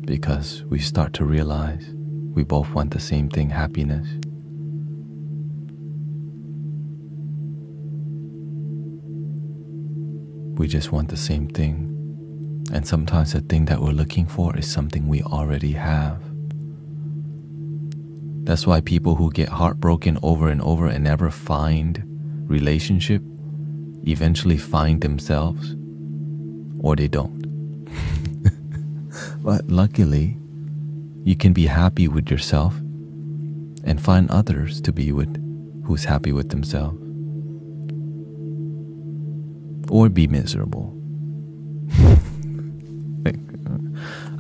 because we start to realize we both want the same thing, happiness. We just want the same thing. And sometimes the thing that we're looking for is something we already have. That's why people who get heartbroken over and over and never find relationship eventually find themselves, or they don't. But luckily, you can be happy with yourself and find others to be with who's happy with themselves. Or be miserable.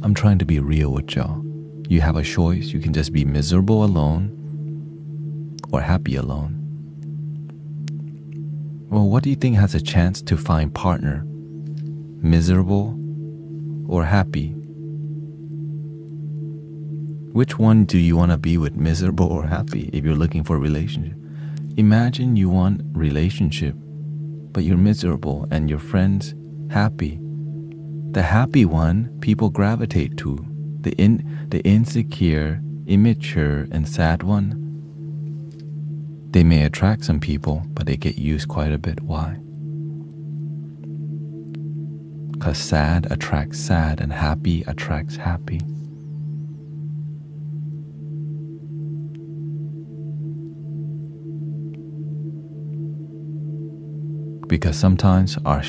I'm trying to be real with y'all. You have a choice. You can just be miserable alone or happy alone. Well, what do you think has a chance to find partner? Miserable or happy? Which one do you want to be with, miserable or happy, if you're looking for a relationship? Imagine you want relationship, but you're miserable and your friend's happy. The happy one people gravitate to. The insecure, immature, and sad one, they may attract some people, but they get used quite a bit. Why? Because sad attracts sad and happy attracts happy. Because sometimes our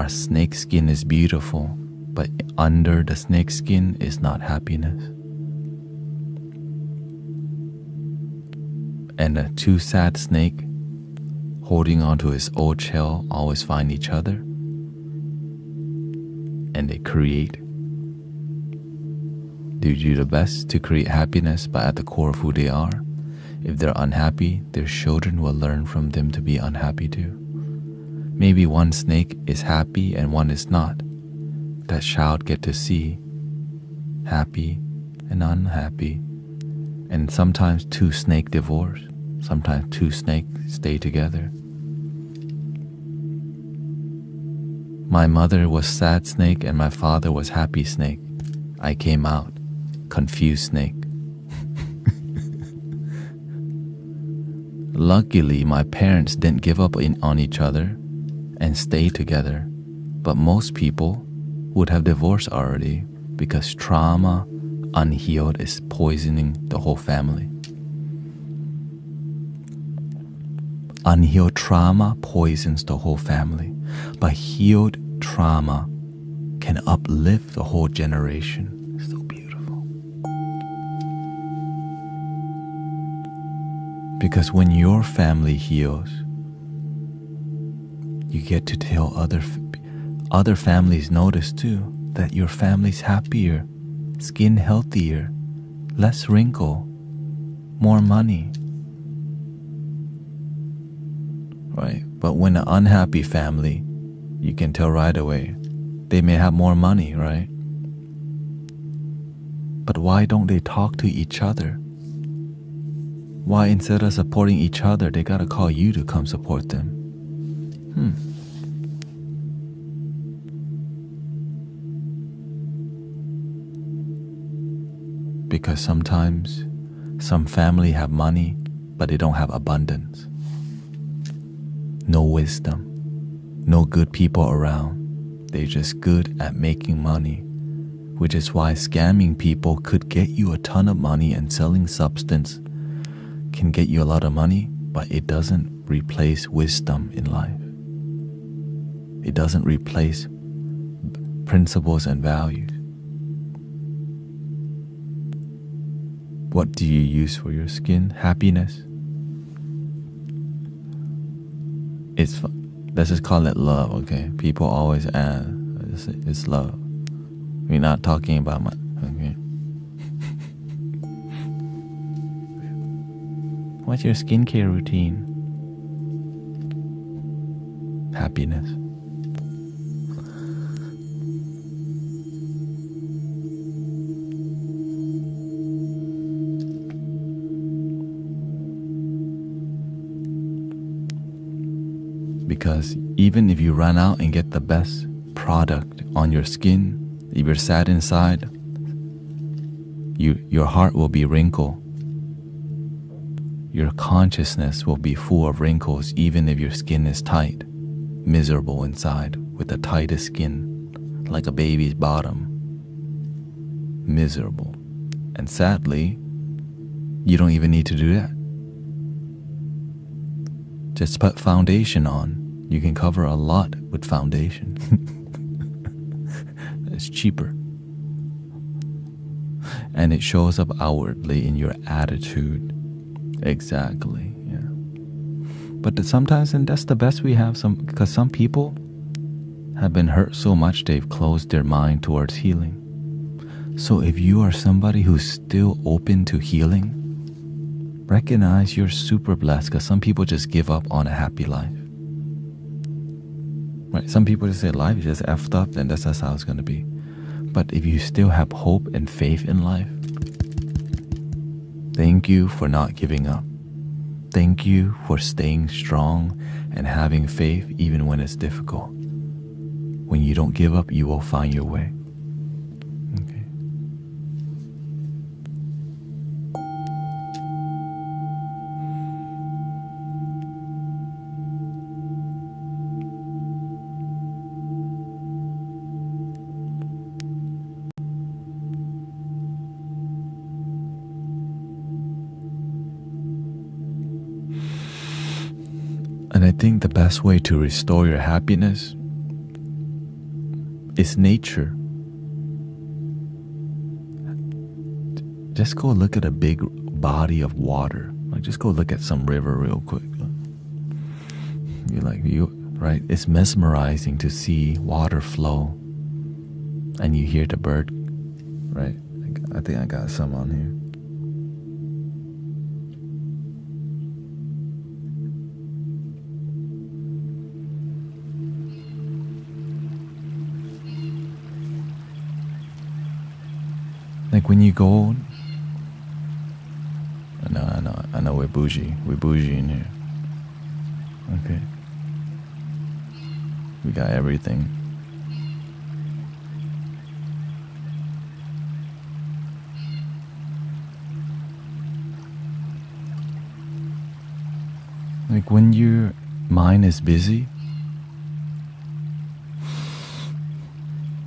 snake skin is beautiful, but under the snake skin is not happiness. And a too sad snake holding onto his old shell always find each other, and they create. They do the best to create happiness, but at the core of who they are, if they're unhappy, their children will learn from them to be unhappy too. Maybe one snake is happy and one is not. That child get to see happy and unhappy. And sometimes two snakes divorce. Sometimes two snakes stay together. My mother was sad snake and my father was happy snake. I came out confused snake. Luckily, my parents didn't give up on each other and stay together. But most people would have divorced already because trauma, unhealed, is poisoning the whole family. Unhealed trauma poisons the whole family, but healed trauma can uplift the whole generation. It's so beautiful. Because when your family heals, you get to tell other families notice too that your family's happier, skin healthier, less wrinkle, more money. Right? But when an unhappy family, you can tell right away, they may have more money, right? But why don't they talk to each other? Why instead of supporting each other, they gotta call you to come support them? Because sometimes some family have money, but they don't have abundance. No wisdom, no good people around. They're just good at making money, which is why scamming people could get you a ton of money and selling substance can get you a lot of money, but it doesn't replace wisdom in life. It doesn't replace principles and values. What do you use for your skin? Happiness? Let's just call it love, okay? People always ask, it's love. We're not talking about okay? What's your skincare routine? Happiness. Because even if you run out and get the best product on your skin, if you're sad inside, your heart will be wrinkled. Your consciousness will be full of wrinkles even if your skin is tight. miserable inside with the tightest skin, like a baby's bottom. Miserable. And sadly, you don't even need to do that. Just put foundation on. You can cover a lot with foundation. It's cheaper. And it shows up outwardly in your attitude. Exactly, yeah. But sometimes, and that's the best we have, because some people have been hurt so much they've closed their mind towards healing. So if you are somebody who's still open to healing, recognize you're super blessed, because some people just give up on a happy life. Right? Some people just say life is just effed up, and that's how it's going to be. But if you still have hope and faith in life, thank you for not giving up. Thank you for staying strong and having faith even when it's difficult. When you don't give up, you will find your way. Okay. And I think the best way to restore your happiness is nature. Just go look at a big body of water. Like, just go look at some river real quick. Right? It's mesmerizing to see water flow, and you hear the bird. Right? I think I got some on here. Like when you go, I know we're bougie in here. Okay. We got everything. Like when your mind is busy,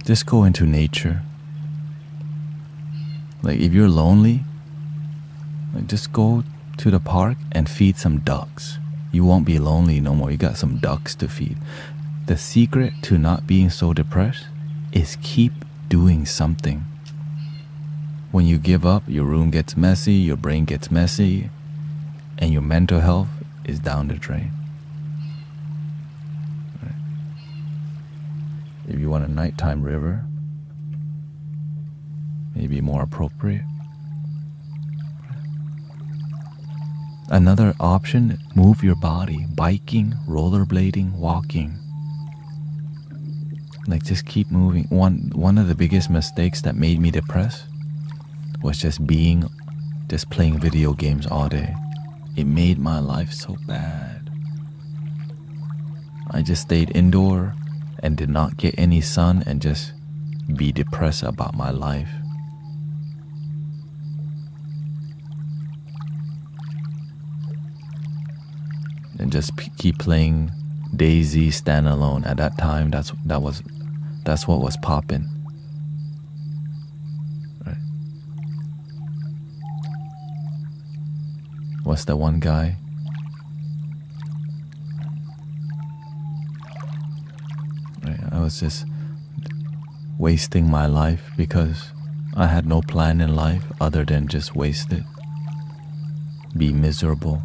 just go into nature. Like if you're lonely, like just go to the park and feed some ducks. You won't be lonely no more. You got some ducks to feed. The secret to not being so depressed is keep doing something. When you give up, your room gets messy, your brain gets messy, and your mental health is down the drain. Right. If you want a nighttime river, maybe more appropriate. Another option, move your body, biking, rollerblading, walking. Like just keep moving. One of the biggest mistakes that made me depressed was just playing video games all day. It made my life so bad. I just stayed indoor and did not get any sun and just be depressed about my life. And just keep playing Daisy standalone. At that time, that's what was popping. Right. What's that one guy? Right. I was just wasting my life because I had no plan in life other than just waste it, be miserable.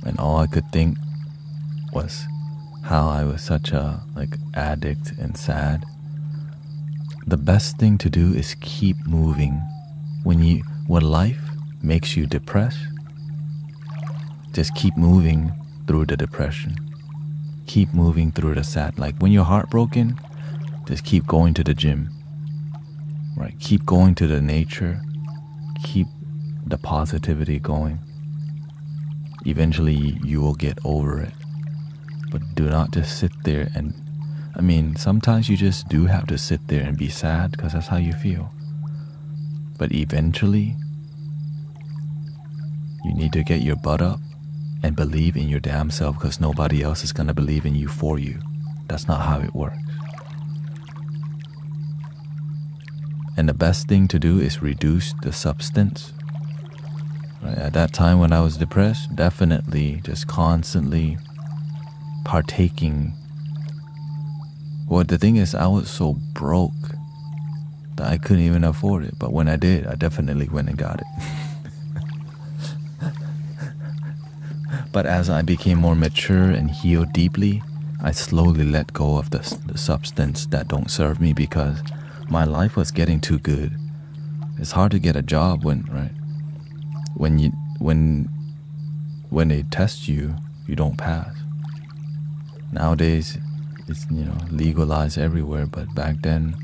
And all I could think was how I was such a addict and sad. The best thing to do is keep moving. When life makes you depressed, just keep moving through the depression. Keep moving through the sad. Like when you're heartbroken, just keep going to the gym. Right? Keep going to the nature. Keep the positivity going. Eventually you will get over it. But do not just sit there and, sometimes you just do have to sit there and be sad because that's how you feel. But eventually, you need to get your butt up and believe in your damn self because nobody else is going to believe in you for you. That's not how it works. And the best thing to do is reduce the substance. Right? At that time when I was depressed, definitely just constantly partaking. Well, the thing is, I was so broke that I couldn't even afford it. But when I did, I definitely went and got it. But as I became more mature and healed deeply, I slowly let go of the substance that don't serve me because my life was getting too good. It's hard to get a job when they test you, you don't pass. Nowadays, it's legalized everywhere, but back then,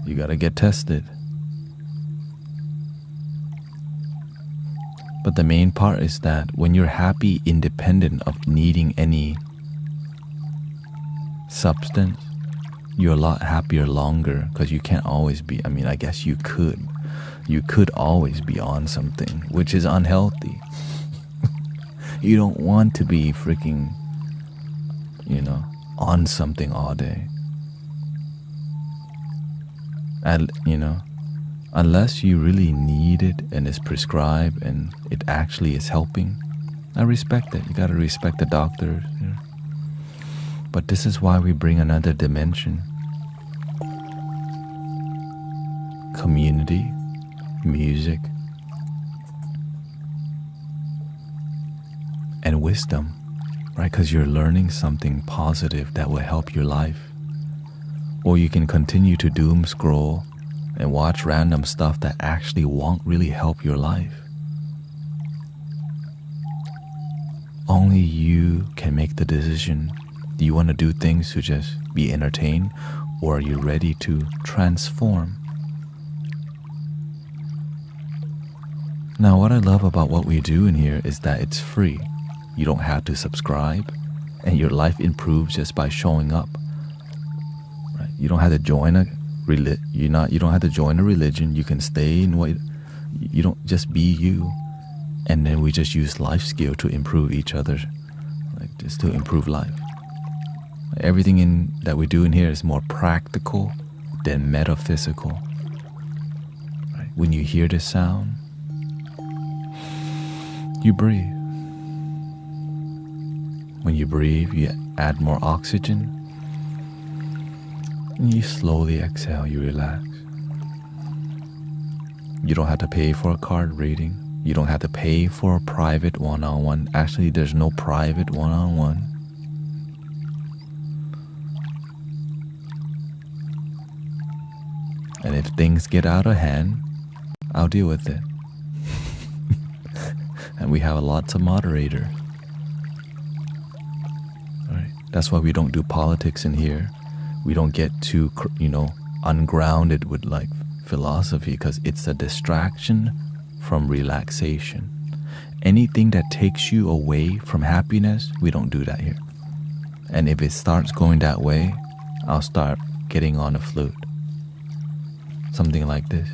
you gotta get tested. But the main part is that when you're happy, independent of needing any substance, you're a lot happier longer because you can't always be, I guess you could. You could always be on something, which is unhealthy. You don't want to be freaking, on something all day. And, unless you really need it and it's prescribed and it actually is helping, I respect it. You gotta respect the doctors. But this is why we bring another dimension. Community, music, and wisdom, right? Because you're learning something positive that will help your life. Or you can continue to doom scroll and watch random stuff that actually won't really help your life. Only you can make the decision. Do you want to do things to just be entertained, or are you ready to transform? Now, what I love about what we do in here is that it's free. You don't have to subscribe, and your life improves just by showing up. Right? You don't have to join a you don't have to join a religion. You can stay in what you don't, just be you, and then we just use life skill to improve each other, like just to improve life. Everything that we do in here is more practical than metaphysical. Right? When you hear this sound, you breathe. When you breathe, you add more oxygen. And you slowly exhale, you relax. You don't have to pay for a card reading. You don't have to pay for a private one-on-one. Actually, there's no private one-on-one. And if things get out of hand, I'll deal with it. And we have lots of moderators. All right. That's why we don't do politics in here. We don't get too, ungrounded with like philosophy, because it's a distraction from relaxation. Anything that takes you away from happiness, we don't do that here. And if it starts going that way, I'll start getting on a flute. Something like this.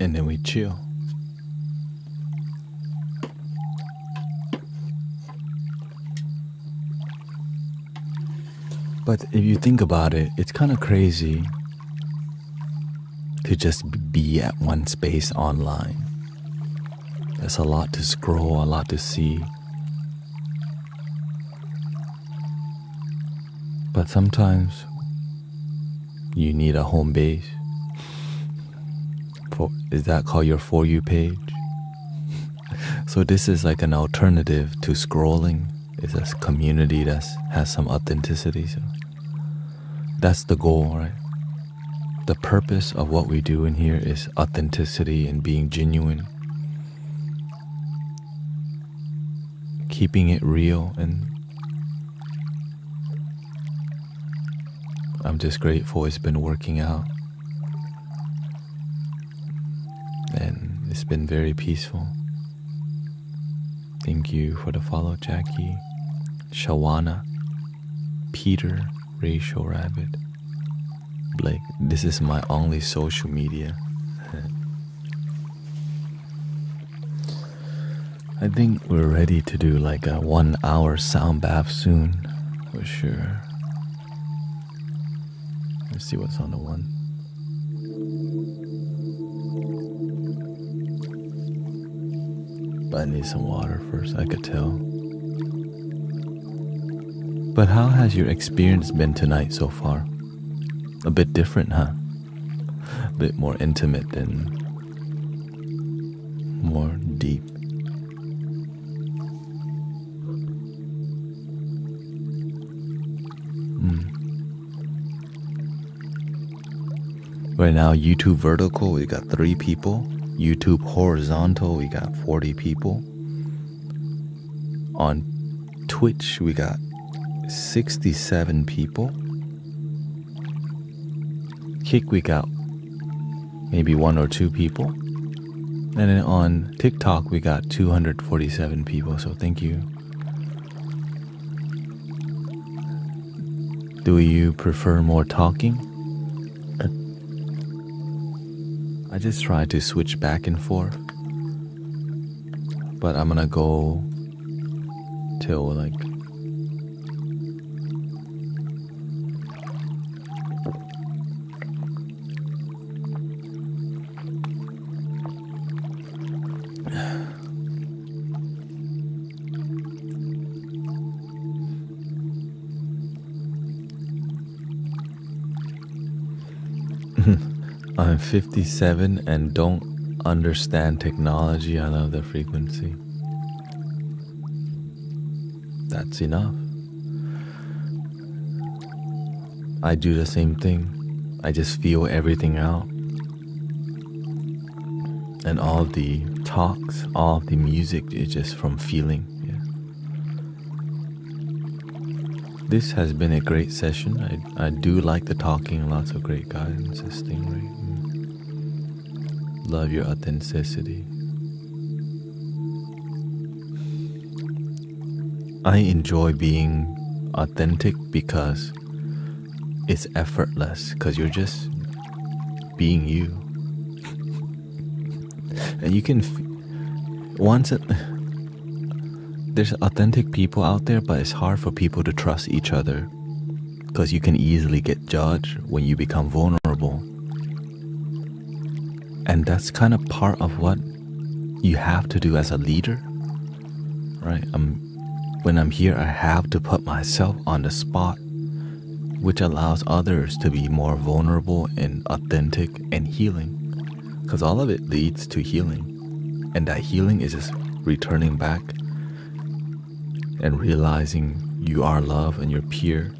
and then we chill. But if you think about it, it's kind of crazy to just be at one space online. There's a lot to scroll, a lot to see. But sometimes you need a home base. Is that called your For You page? So this is like an alternative to scrolling. It's a community that has some authenticity. So that's the goal, right? The purpose of what we do in here is authenticity and being genuine. Keeping it real, and I'm just grateful it's been working out. And it's been very peaceful. Thank you for the follow, Jackie, Shawana, Peter, Rachel Rabbit, Blake. This is my only social media. I think we're ready to do like a 1 hour sound bath soon, for sure. Let's see what's on the one. But I need some water first, I could tell. But how has your experience been tonight so far? A bit different, huh? A bit more intimate and more deep. Right now, YouTube vertical, we got 3 people. YouTube horizontal, we got 40 people. On Twitch, we got 67 people. Kick, we got maybe 1 or 2 people. And then on TikTok, we got 247 people, so thank you. Do you prefer more talking? I just try to switch back and forth, but I'm gonna go till like I'm 57 and don't understand technology. I love the frequency. That's enough. I do the same thing. I just feel everything out. And all the talks, all the music is just from feeling. Yeah. This has been a great session. I do like the talking, lots of great guidance, this thing, right? Love your authenticity. I enjoy being authentic because it's effortless, because you're just being you. And you can, there's authentic people out there, but it's hard for people to trust each other because you can easily get judged when you become vulnerable. And that's kind of part of what you have to do as a leader, right? When I'm here, I have to put myself on the spot, which allows others to be more vulnerable and authentic and healing, because all of it leads to healing. And that healing is just returning back and realizing you are love and you're pure.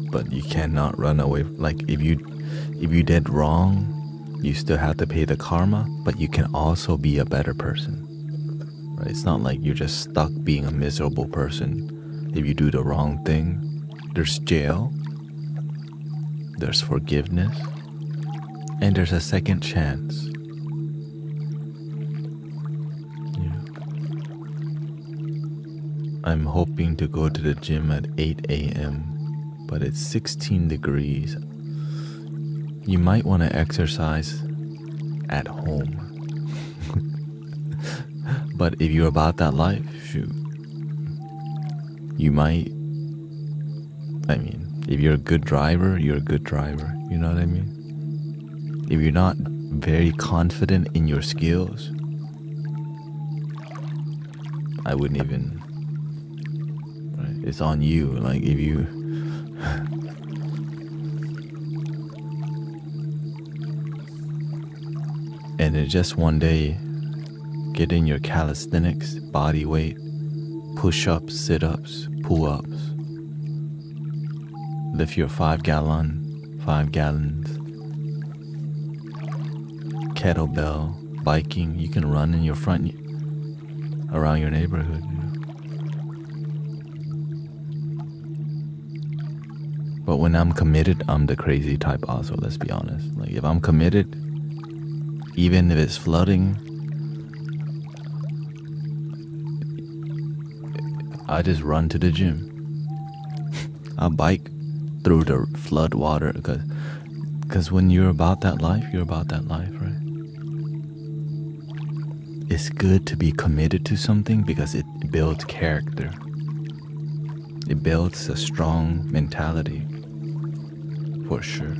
But you cannot run away. Like if you did wrong, you still have to pay the karma, but you can also be a better person. Right? It's not like you're just stuck being a miserable person. If you do the wrong thing, there's jail, there's forgiveness, and there's a second chance. I'm hoping to go to the gym at 8 a.m., but it's 16 degrees. You might want to exercise at home. But if you're about that life, shoot, you might, if you're a good driver, you're a good driver. You know what I mean? If you're not very confident in your skills, I wouldn't even, right? It's on you. Like if you, and then just one day, get in your calisthenics, body weight, push-ups, sit-ups, pull-ups. Lift your 5 gallons, kettlebell, biking. You can run in your front, around your neighborhood. But when I'm committed, I'm the crazy type also, let's be honest. Like if I'm committed, even if it's flooding, I just run to the gym. I bike through the flood water because when you're about that life, you're about that life, right? It's good to be committed to something because it builds character. It builds a strong mentality, for sure.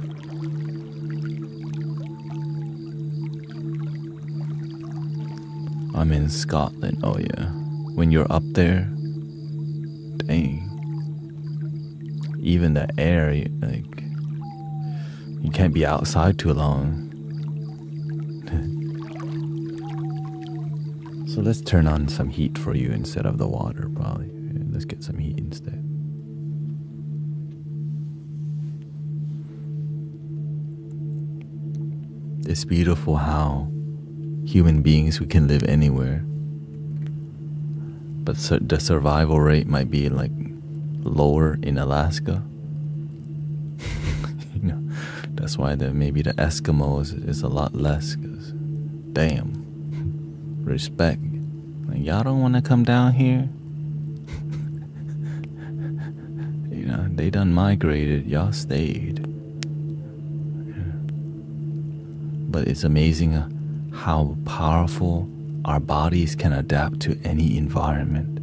I'm in Scotland, oh yeah. When you're up there, dang. Even the air, like, you can't be outside too long. So let's turn on some heat for you instead of the water, probably. Let's get some heat instead. It's beautiful how human beings, we can live anywhere. But the survival rate might be like lower in Alaska. That's why maybe the Eskimos is a lot less. Cause damn, respect. Like, y'all don't want to come down here. They done migrated. Y'all stayed. But it's amazing how powerful our bodies can adapt to any environment,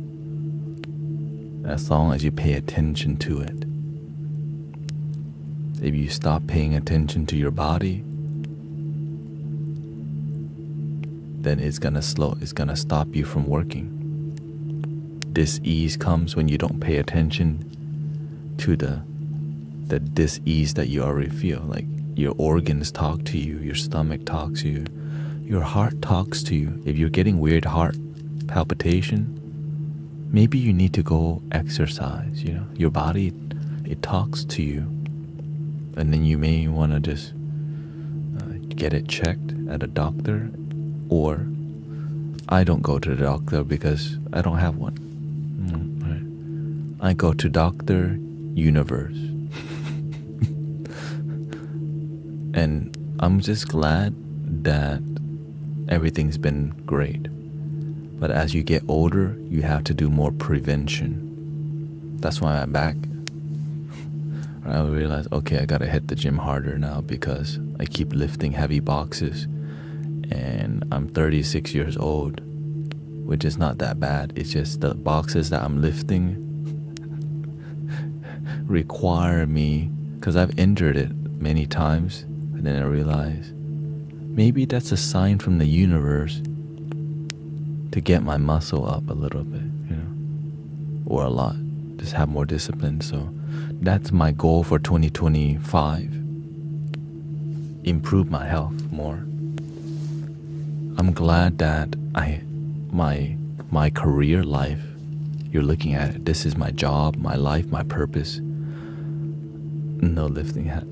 as long as you pay attention to it. If you stop paying attention to your body, then it's gonna stop you from working. Dis-ease comes when you don't pay attention to the dis-ease that you already feel. Like your organs talk to you, your stomach talks to you, your heart talks to you. If you're getting weird heart palpitation, maybe you need to go exercise. Your body, it talks to you, and then you may want to just get it checked at a doctor. Or I don't go to the doctor because I don't have one. Right? I go to Dr. Universe. And I'm just glad that everything's been great. But as you get older, you have to do more prevention. That's why I'm back. I realized, okay, I gotta hit the gym harder now because I keep lifting heavy boxes. And I'm 36 years old, which is not that bad. It's just the boxes that I'm lifting require me, because I've injured it many times, and then I realize maybe that's a sign from the universe to get my muscle up a little bit, or a lot. Just have more discipline. So that's my goal for 2025. Improve my health more. I'm glad that my career life, you're looking at it, this is my job, my life, my purpose. No lifting hat.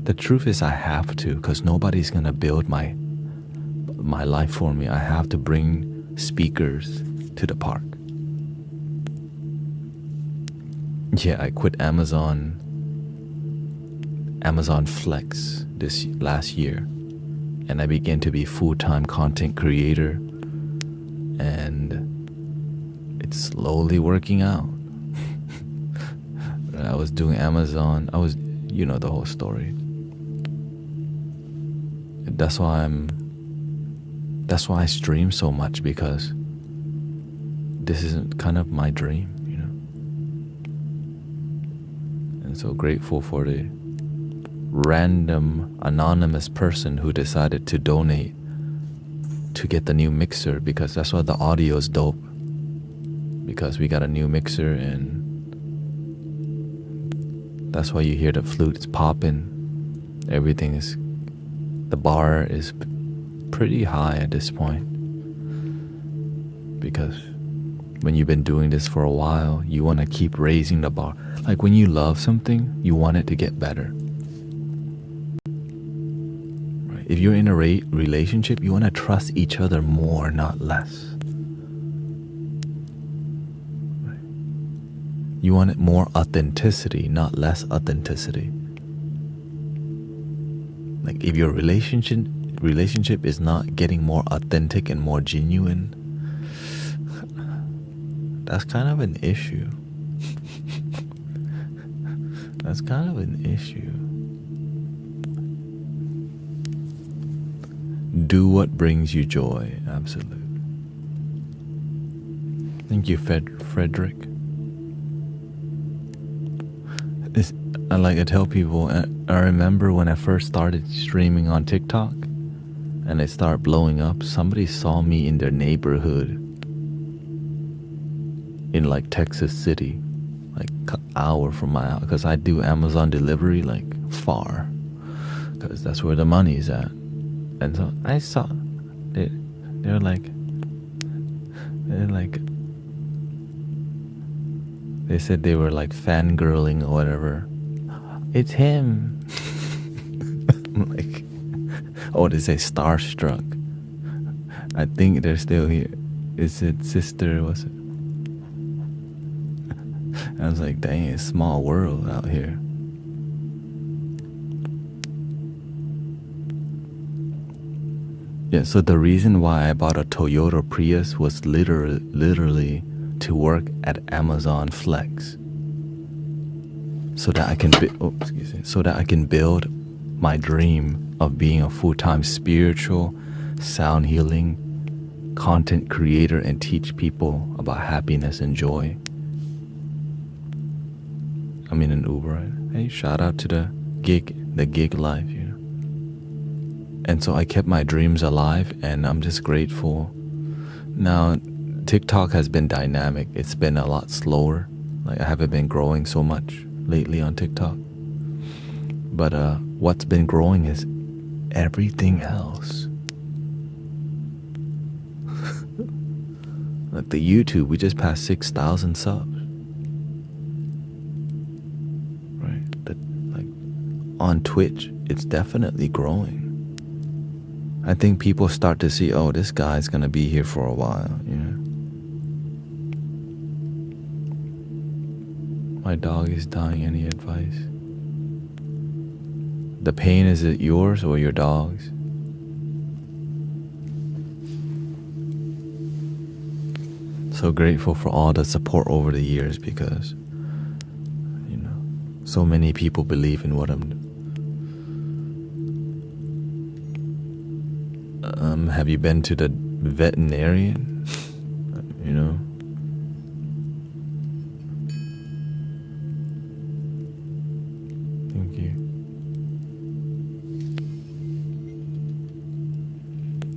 The truth is I have to, because nobody's gonna build my life for me. I have to bring speakers to the park. Yeah, I quit Amazon Flex this last year, and I began to be full-time content creator, and it's slowly working out. I was doing Amazon. You know the whole story. That's why I stream so much, because this isn't kind of my dream, you know. And so grateful for the random anonymous person who decided to donate to get the new mixer, because that's why the audio is dope. Because we got a new mixer, and that's why you hear the flutes popping. The bar is pretty high at this point. Because when you've been doing this for a while, you want to keep raising the bar. Like when you love something, you want it to get better. Right? If you're in a relationship, you want to trust each other more, not less. Right? You want it more authenticity, not less authenticity. Like if your relationship is not getting more authentic and more genuine, that's kind of an issue. That's kind of an issue. Do what brings you joy. Absolutely. Thank you, Frederick. I like to tell people, I remember when I first started streaming on TikTok and it started blowing up, somebody saw me in their neighborhood in like Texas City, like an hour from my house, because I do Amazon delivery like far, because that's where the money is at. And so I saw they're like they said they were like fangirling or whatever. It's him. I'm like, oh, they say starstruck. I think they're still here. Is it sister? Was it? I was like, dang, it's a small world out here. Yeah, so the reason why I bought a Toyota Prius was literally to work at Amazon Flex, so that I can build my dream of being a full-time spiritual, sound healing, content creator and teach people about happiness and joy. I'm in an Uber, right? Hey, shout out to the gig life, you know. And so I kept my dreams alive, and I'm just grateful. Now, TikTok has been dynamic. It's been a lot slower. Like I haven't been growing so much lately on TikTok. But what's been growing is everything else. Like the YouTube, we just passed 6,000 subs. Right? On Twitch, it's definitely growing. I think people start to see, oh, this guy's gonna be here for a while, you know. My dog is dying. Any advice? The pain, is it yours or your dog's? So grateful for all the support over the years, because, you know, so many people believe in what I'm doing. Have you been to the veterinarian? You know? Thank you.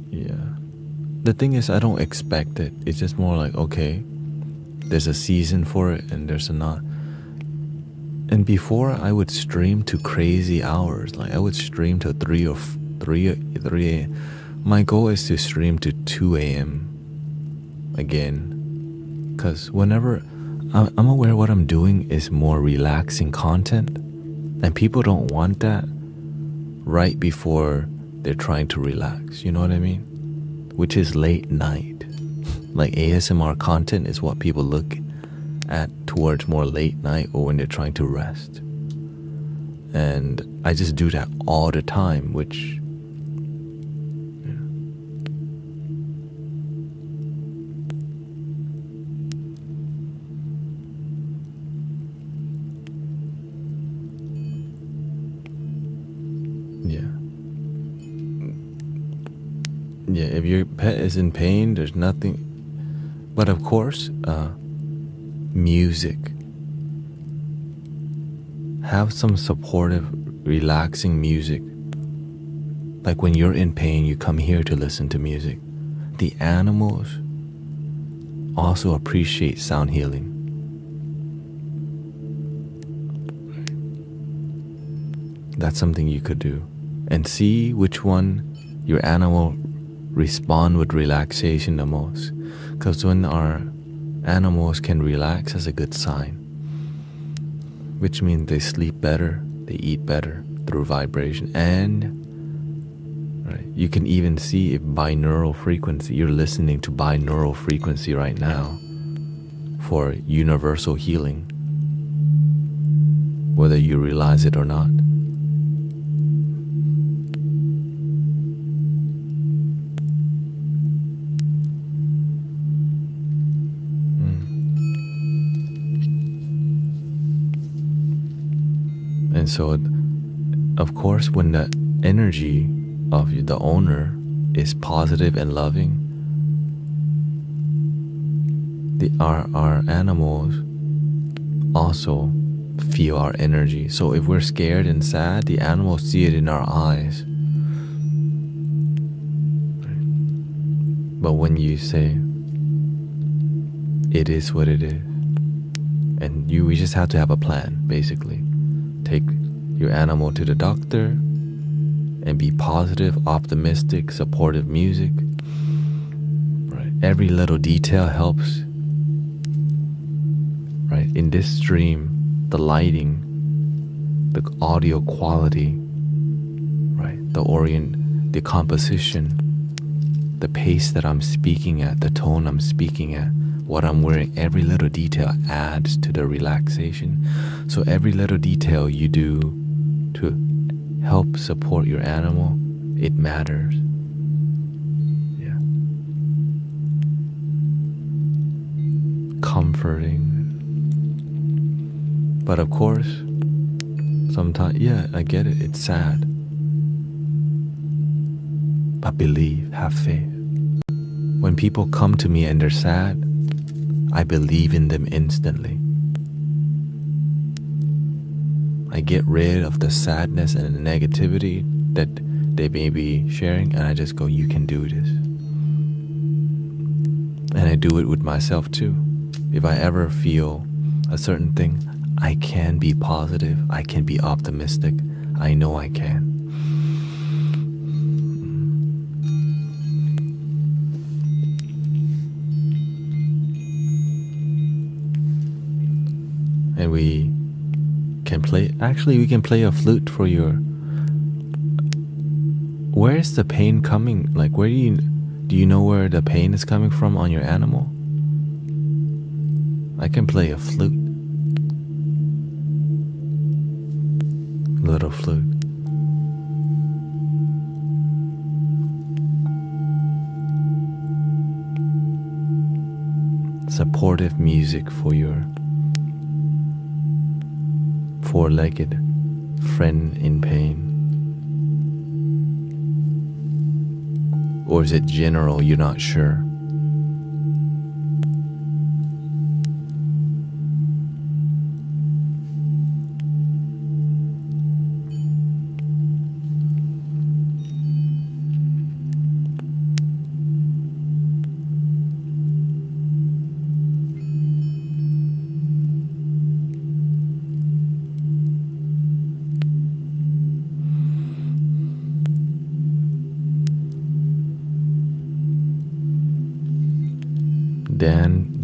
Yeah. The thing is, I don't expect it. It's just more like, okay, there's a season for it and there's a not. And before, I would stream to crazy hours. Like I would stream to 3 a.m. My goal is to stream to 2 a.m. again, because whenever I'm aware what I'm doing is more relaxing content, and people don't want that right before they're trying to relax, you know what I mean? Which is late night. Like ASMR content is what people look at towards more late night or when they're trying to rest. And I just do that all the time, which Yeah. Yeah, if your pet is in pain, there's nothing. But of course, music. Have some supportive, relaxing music. Like when you're in pain, you come here to listen to music. The animals also appreciate sound healing. That's something you could do. And see which one your animal respond with relaxation the most. Because when our animals can relax, that's a good sign. Which means they sleep better, they eat better through vibration. And you can even see if binaural frequency, you're listening to binaural frequency right now for universal healing, whether you realize it or not. And so, of course, when the energy of the owner is positive and loving, our animals also feel our energy. So if we're scared and sad, the animals see it in our eyes. But when you say, it is what it is, and we just have to have a plan, basically. Take your animal to the doctor and be positive, optimistic, supportive music. Right? Every little detail helps. Right? In this stream, the lighting, the audio quality, right? The composition, the pace that I'm speaking at, the tone I'm speaking at, what I'm wearing, every little detail adds to the relaxation. So every little detail you do to help support your animal, it matters. Yeah. Comforting. But of course, sometimes, yeah, I get it, it's sad. But believe, have faith. When people come to me and they're sad, I believe in them instantly. I get rid of the sadness and the negativity that they may be sharing, and I just go, you can do this. And I do it with myself too. If I ever feel a certain thing, I can be positive, I can be optimistic, I know I can. And we can play a flute for your. Where is the pain coming? Like, where do you know where the pain is coming from on your animal? I can play a flute. Little flute. Supportive music for your four-legged friend in pain? Or is it general, you're not sure?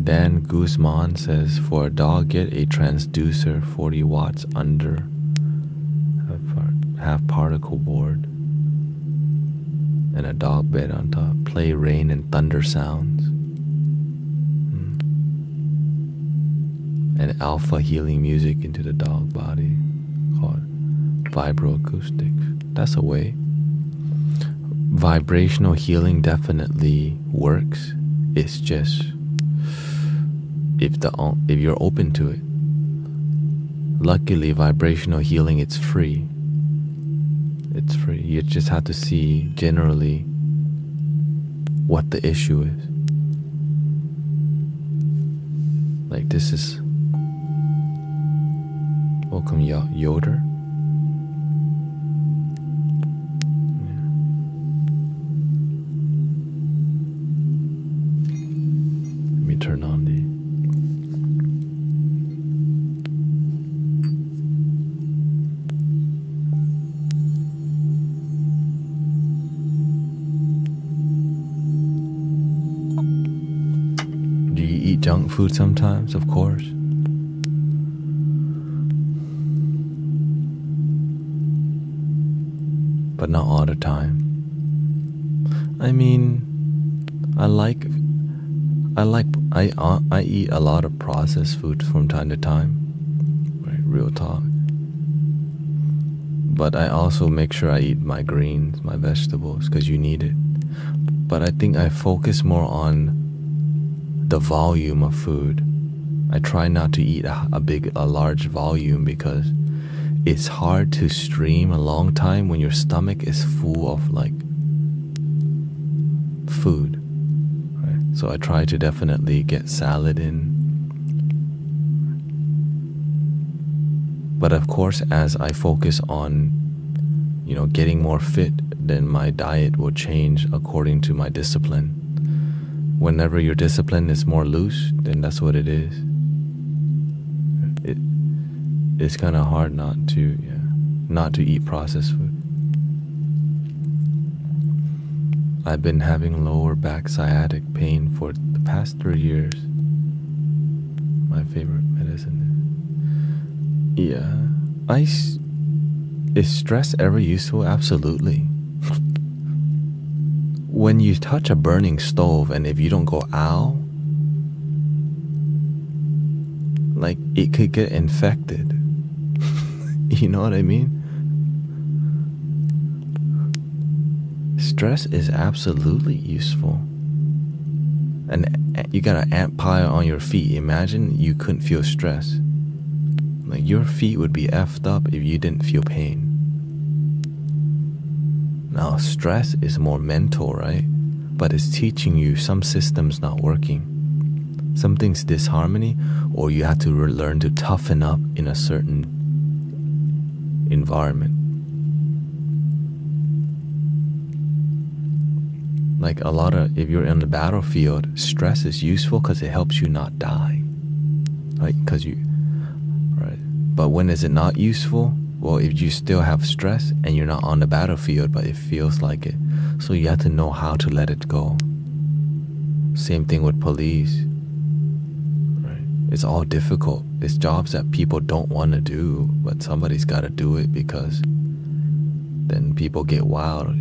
Dan Guzman says, for a dog, get a transducer 40 watts under half particle board and a dog bed on top. Play rain and thunder sounds. And alpha healing music into the dog body called vibroacoustics. That's a way. Vibrational healing definitely works. It's just if you're open to it. Luckily, vibrational healing, it's free. It's free. You just have to see generally what the issue is. Like this is welcome Yoder. Let me turn on the eat junk food sometimes, of course. But not all the time. I mean, I eat a lot of processed food from time to time. Right, real talk. But I also make sure I eat my greens, my vegetables, because you need it. But I think I focus more on the volume of food. I try not to eat a large volume because it's hard to stream a long time when your stomach is full of like food, right? So I try to definitely get salad in. But of course, as I focus on, getting more fit, then my diet will change according to my discipline. Whenever your discipline is more loose, then that's what it is. It's kind of hard not to eat processed food. I've been having lower back sciatic pain for the past 3 years. My favorite medicine. Yeah. Is stress ever useful? Absolutely. When you touch a burning stove and if you don't go ow, like it could get infected. You know what I mean? Stress is absolutely useful. And you got an ant pile on your feet. Imagine you couldn't feel stress. Like your feet would be effed up if you didn't feel pain. Now stress is more mental, right? But it's teaching you some systems not working. Something's disharmony, or you have to learn to toughen up in a certain environment. Like if you're in the battlefield, stress is useful because it helps you not die. Right? Right. But when is it not useful? Well, if you still have stress and you're not on the battlefield, but it feels like it. So you have to know how to let it go. Same thing with police. Right? It's all difficult. It's jobs that people don't want to do, but somebody's got to do it because then people get wild,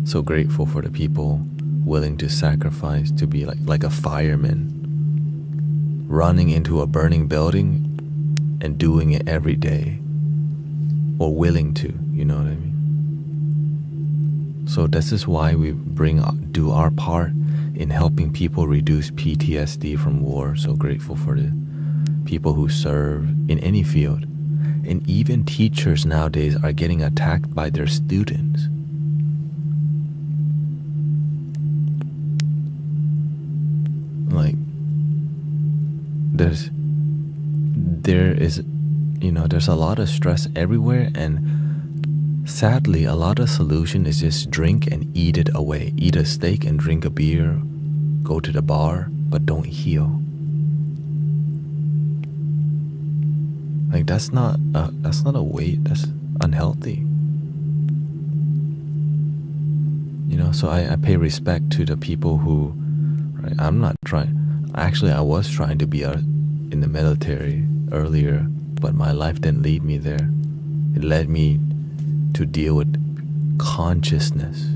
So grateful for the people willing to sacrifice to be like a fireman running into a burning building and doing it every day, or willing to, you know what I mean? So this is why we do our part in helping people reduce PTSD from war. So grateful for the people who serve in any field. And even teachers nowadays are getting attacked by their students. Like, there's a lot of stress everywhere, and sadly a lot of solution is just drink and eat it away. Eat a steak and drink a beer, go to the bar, but don't heal. Like that's not a weight, that's unhealthy. So I pay respect to the people who, right, I was trying to be in the military earlier, but my life didn't lead me there. It led me to deal with consciousness.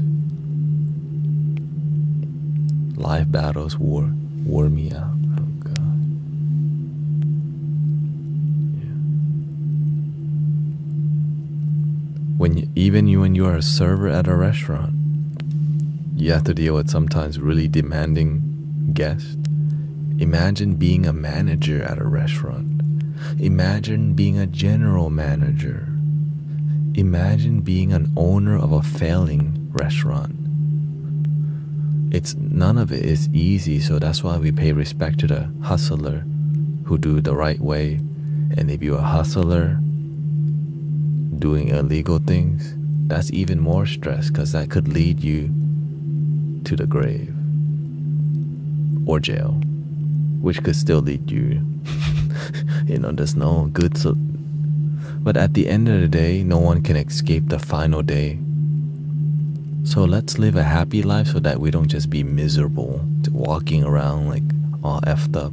Life battles wore me out. Oh God. Yeah. When you are a server at a restaurant, you have to deal with sometimes really demanding guests. Imagine being a manager at a restaurant. Imagine being a general manager. Imagine being an owner of a failing restaurant. None of it is easy, so that's why we pay respect to the hustler who do the right way. And if you're a hustler doing illegal things, that's even more stress, because that could lead you to the grave or jail, which could still lead you. There's no good. But at the end of the day, no one can escape the final day. So let's live a happy life so that we don't just be miserable, walking around like all effed up.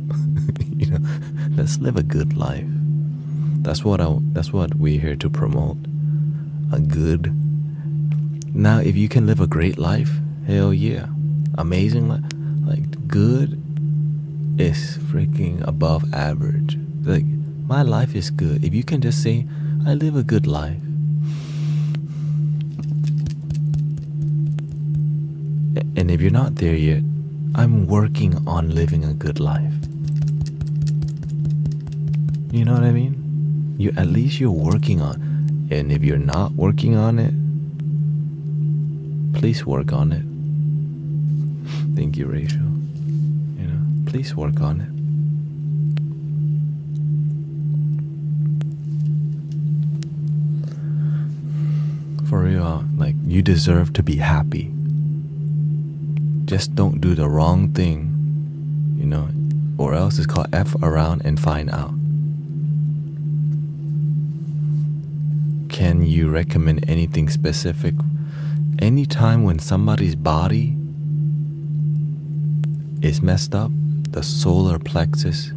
Let's live a good life. That's what we're here to promote. A good. Now, if you can live a great life, hell yeah, amazing life. Like, good is freaking above average. Like, my life is good. If you can just say, I live a good life. And if you're not there yet, I'm working on living a good life. You know what I mean? At least you're working on. And if you're not working on it, please work on it. Thank you, Rachel. Please work on it. For real, like, you deserve to be happy. Just don't do the wrong thing, or else it's called F around and find out. Can you recommend anything specific? Anytime when somebody's body is messed up, the solar plexus,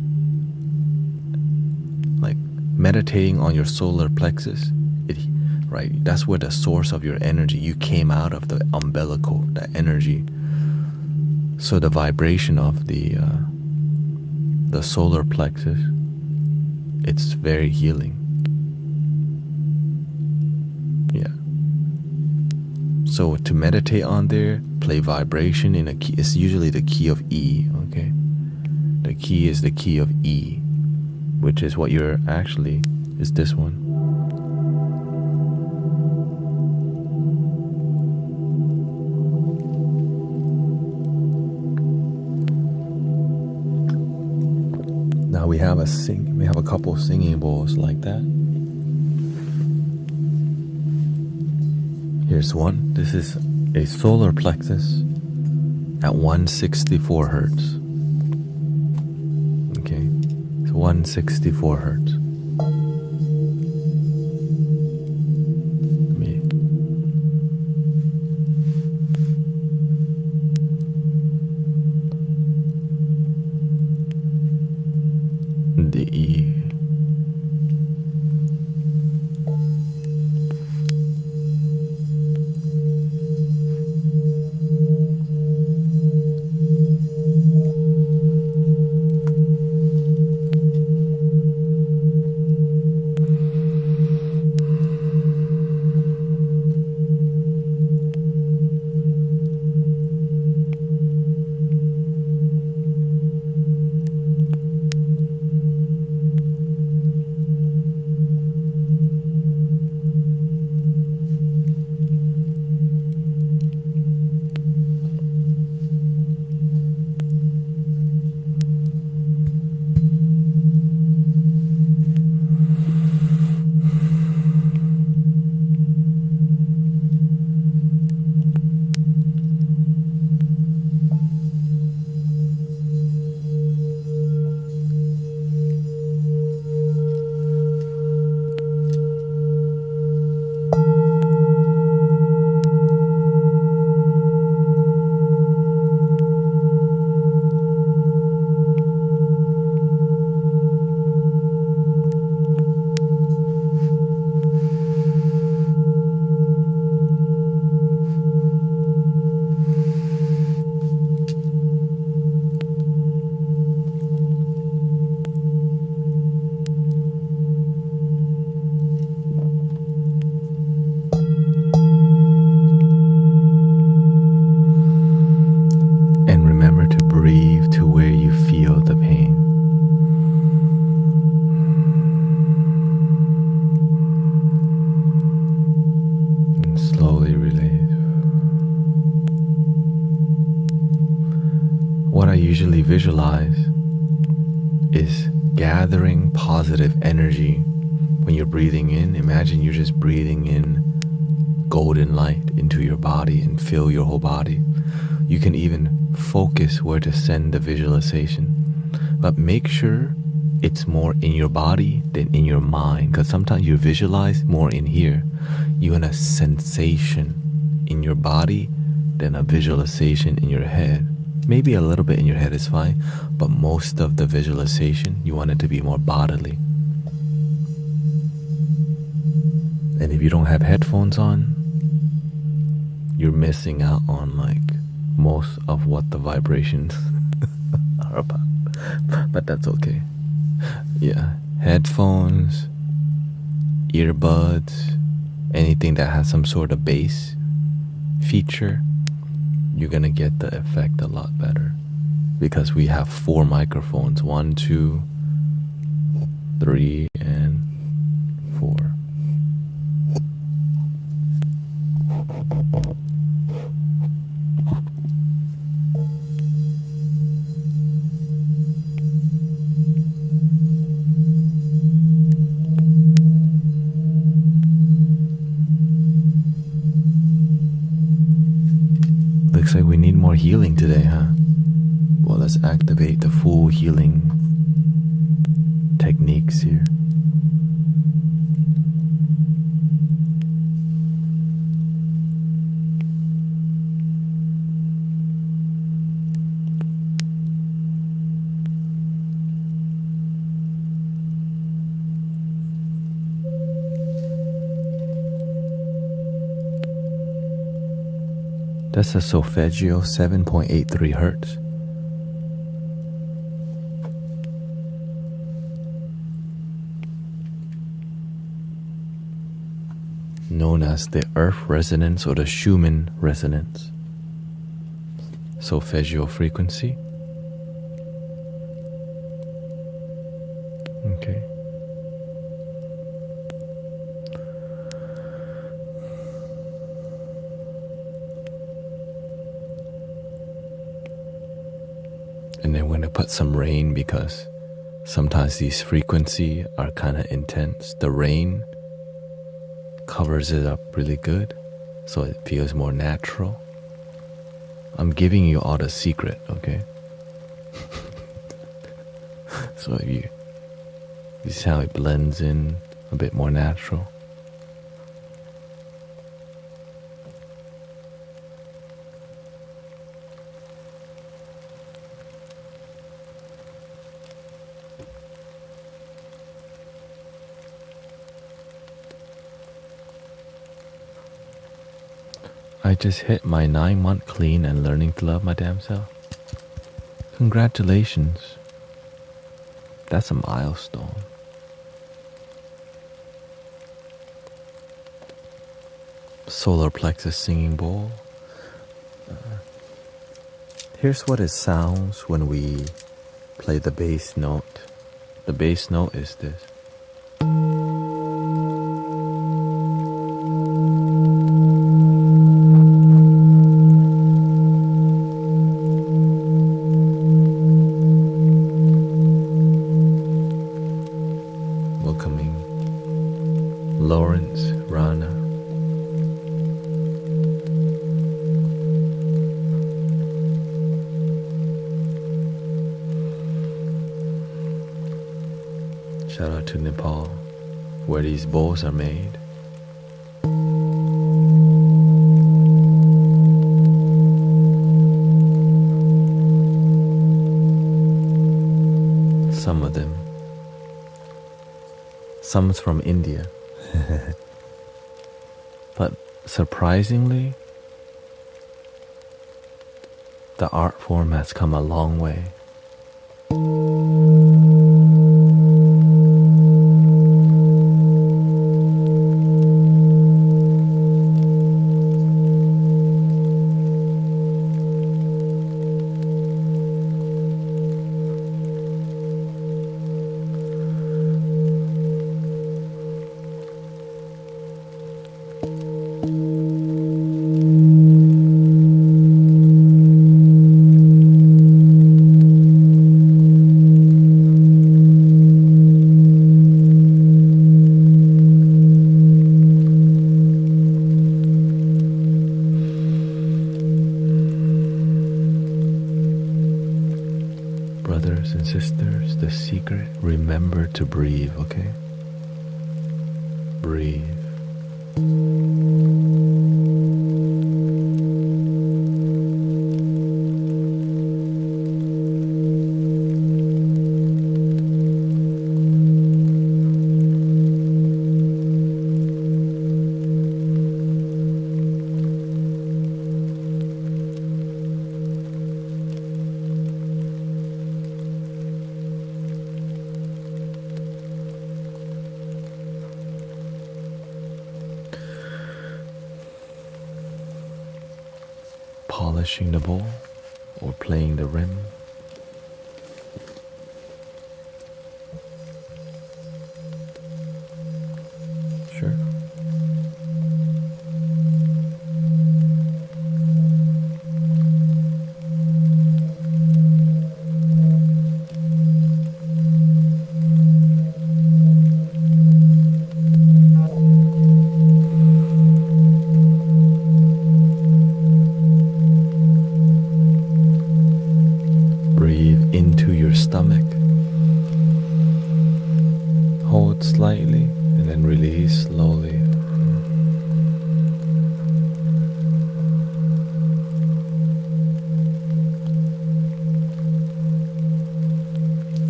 like meditating on your solar plexus, right? That's where the source of your energy, you came out of the umbilical, that energy. So the vibration of the solar plexus, it's very healing. Yeah. So to meditate on there, play vibration in a key. It's usually the key of E. Okay. The key is the key of E, which is what you're actually is this one. Now we have a couple of singing bowls like that. Here's one. This is a solar plexus at 164 hertz. Okay, it's 164 hertz. The E. visualize is gathering positive energy. When you're breathing in, imagine you're just breathing in golden light into your body and fill your whole body. You can even focus where to send the visualization, but make sure it's more in your body than in your mind, because sometimes you visualize more in here. You want a sensation in your body than a visualization in your head. Maybe a little bit in your head is fine, but most of the visualization, you want it to be more bodily. And if you don't have headphones on, you're missing out on like most of what the vibrations are about. But that's okay. Yeah, headphones, earbuds, anything that has some sort of bass feature, you're gonna get the effect a lot better. Because we have 4 microphones, 1, 2, 3, and 4. Looks like we need more healing today, huh? Well, let's activate the full healing techniques here. That's a solfeggio 7.83 hertz. Known as the Earth resonance or the Schumann resonance. Solfeggio frequency. Okay. And then we're going to put some rain because sometimes these frequencies are kind of intense. The rain covers it up really good, so it feels more natural. I'm giving you all the secret, okay? So you see how it blends in a bit more natural. I just hit my 9-month clean and learning to love my damn self. Congratulations. That's a milestone. Solar plexus singing bowl. Here's what it sounds when we play the bass note. The bass note is this. Shout out to Nepal, where these bowls are made. Some of them. Some's from India. But surprisingly, the art form has come a long way. remember to breathe, okay? Breathe. Polishing the bowl or playing the rim. Sure. Breathe into your stomach. Hold slightly and then release slowly.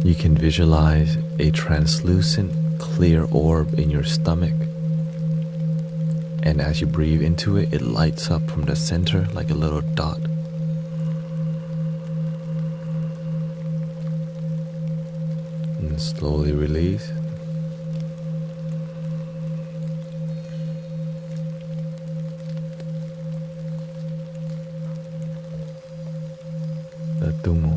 You can visualize a translucent, clear orb in your stomach. And as you breathe into it, it lights up from the center like a little dot. And slowly release. Tungo.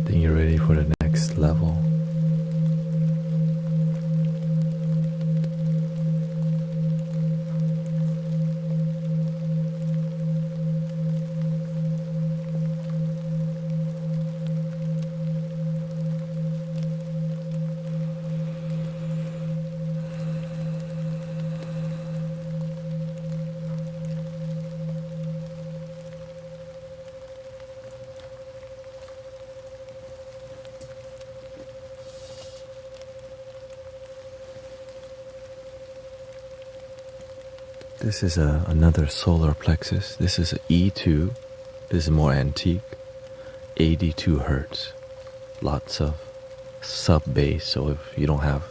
You're ready for the next level. This is another solar plexus. This is an E2. This is more antique. 82 hertz. Lots of sub bass. So if you don't have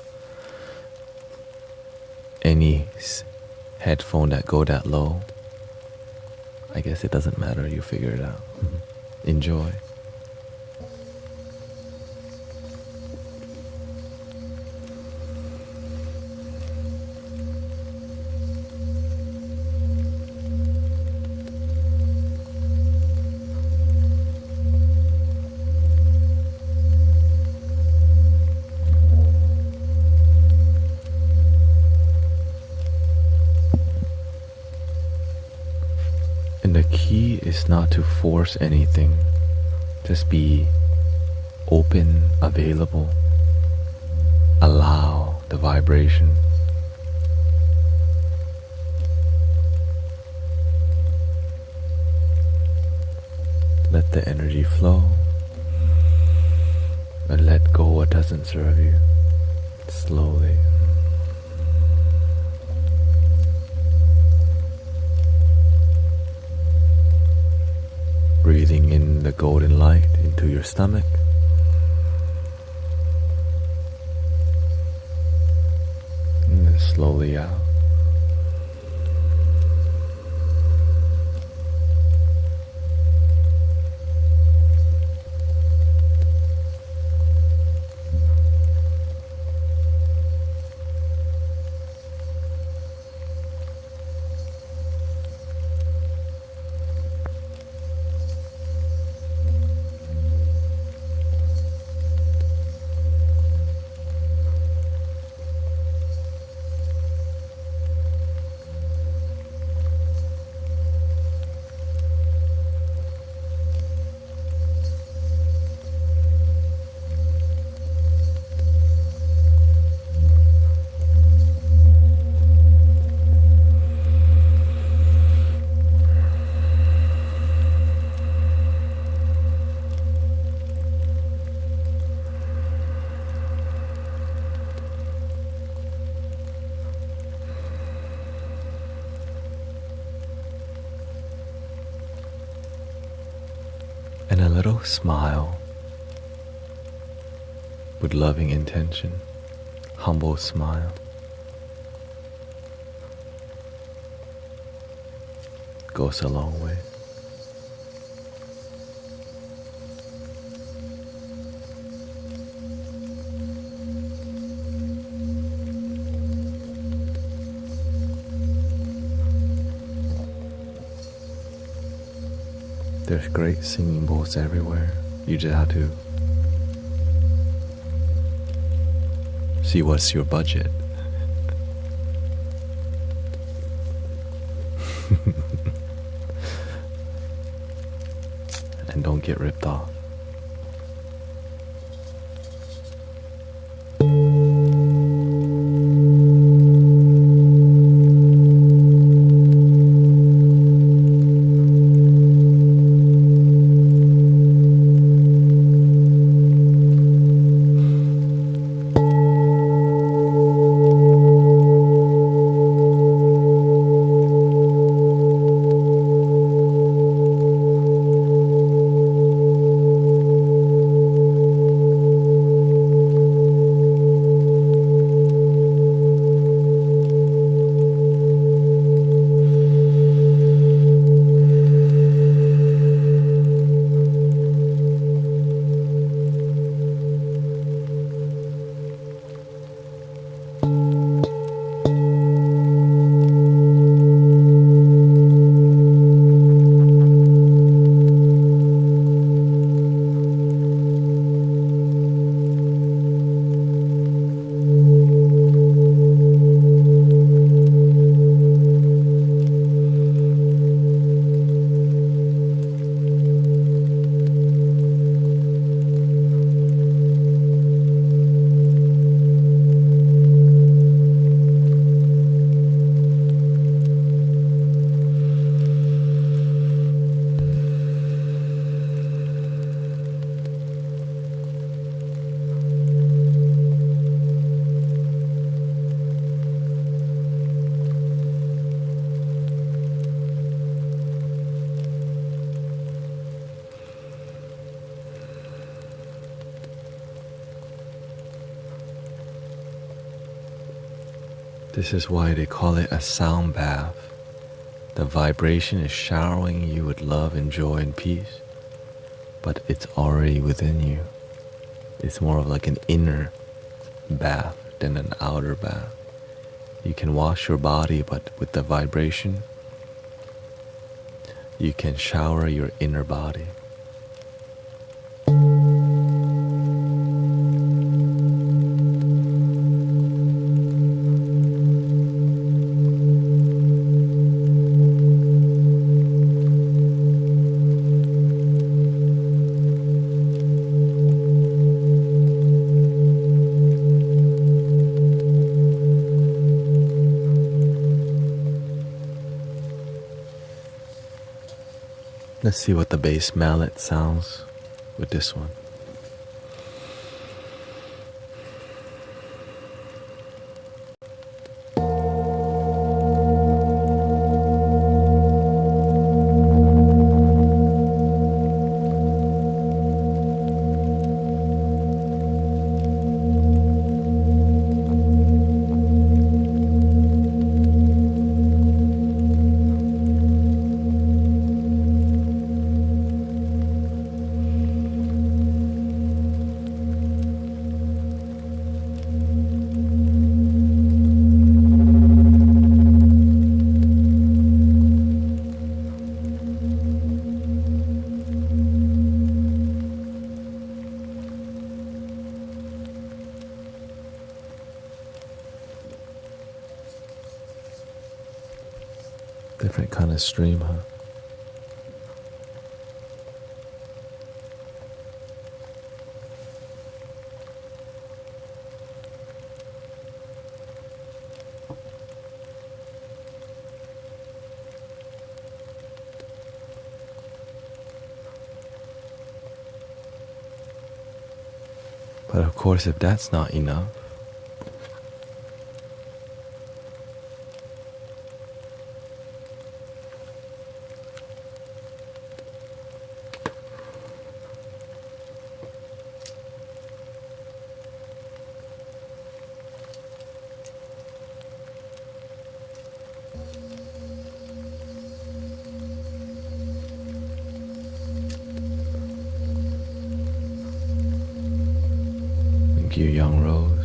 any headphone that go that low, I guess it doesn't matter. You figure it out. Enjoy. And the key is not to force anything. Just be open, available. Allow the vibration. Let the energy flow. And let go what doesn't serve you. Slowly. Breathing in the golden light into your stomach. And then slowly out. and a little smile with loving intention, humble smile. Goes a long way. There's great singing bowls everywhere. You just have to see what's your budget. And don't get ripped off. This is why they call it a sound bath. The vibration is showering you with love and joy and peace, but it's already within you. It's more of like an inner bath than an outer bath. You can wash your body, but with the vibration, you can shower your inner body. Let's see what the bass mallet sounds with this one. Different kind of stream, huh? But of course, if that's not enough, Thank you, Young Rose.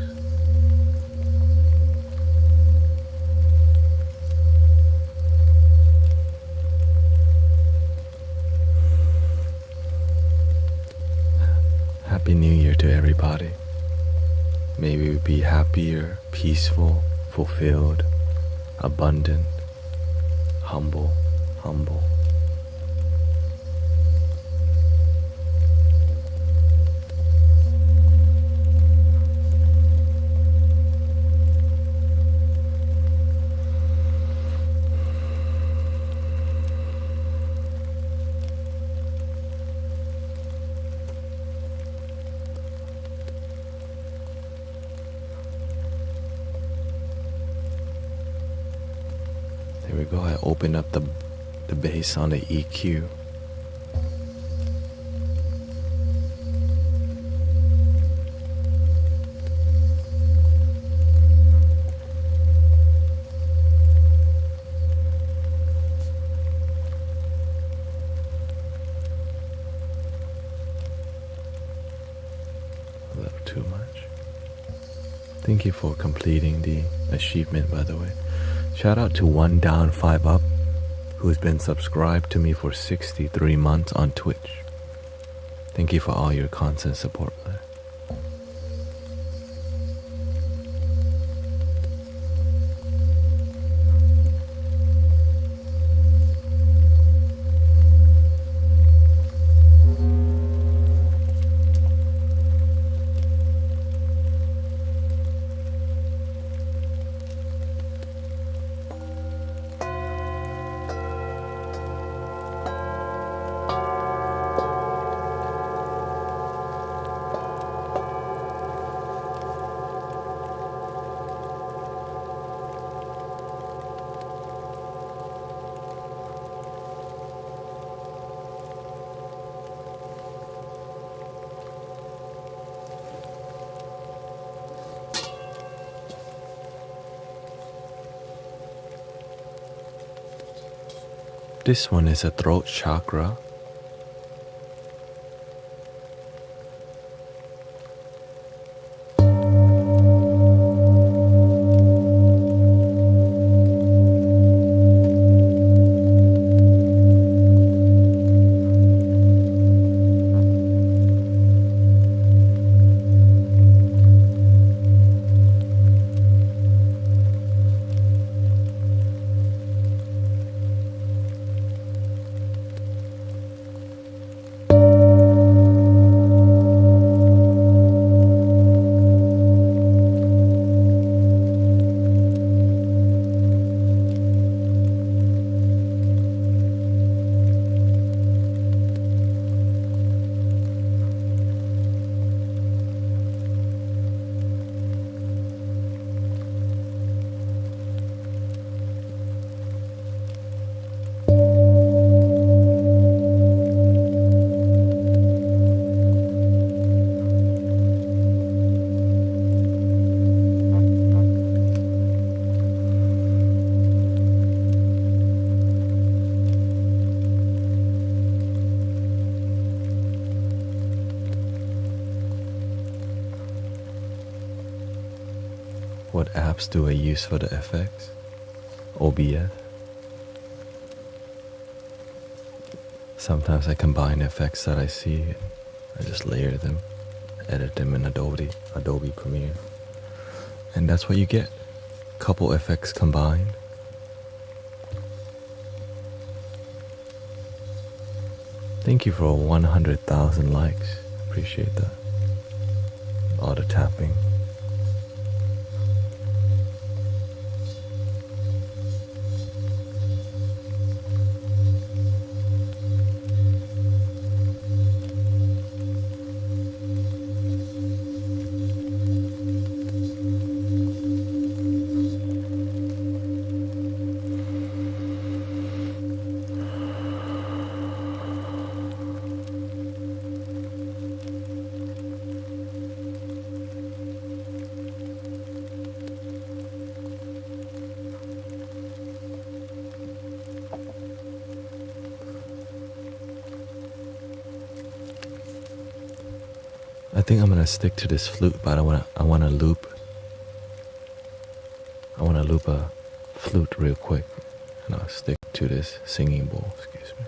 Happy New Year to everybody. May we be happier, peaceful, fulfilled, abundant, humble. There we go. I open up the bass on the EQ. A little too much. Thank you for completing the achievement, by the way. Shout out to 1 Down 5 Up, who's been subscribed to me for 63 months on Twitch. Thank you for all your constant support, brother. This one is a throat chakra. What apps do I use for the effects? OBS. Sometimes I combine effects that I see. I just layer them, edit them in Adobe Premiere. And that's what you get. Couple effects combined. Thank you for 100,000 likes. Appreciate that. All the tapping. I think I'm gonna stick to this flute, but I wanna loop. I wanna loop a flute real quick, and I'll stick to this singing bowl. Excuse me.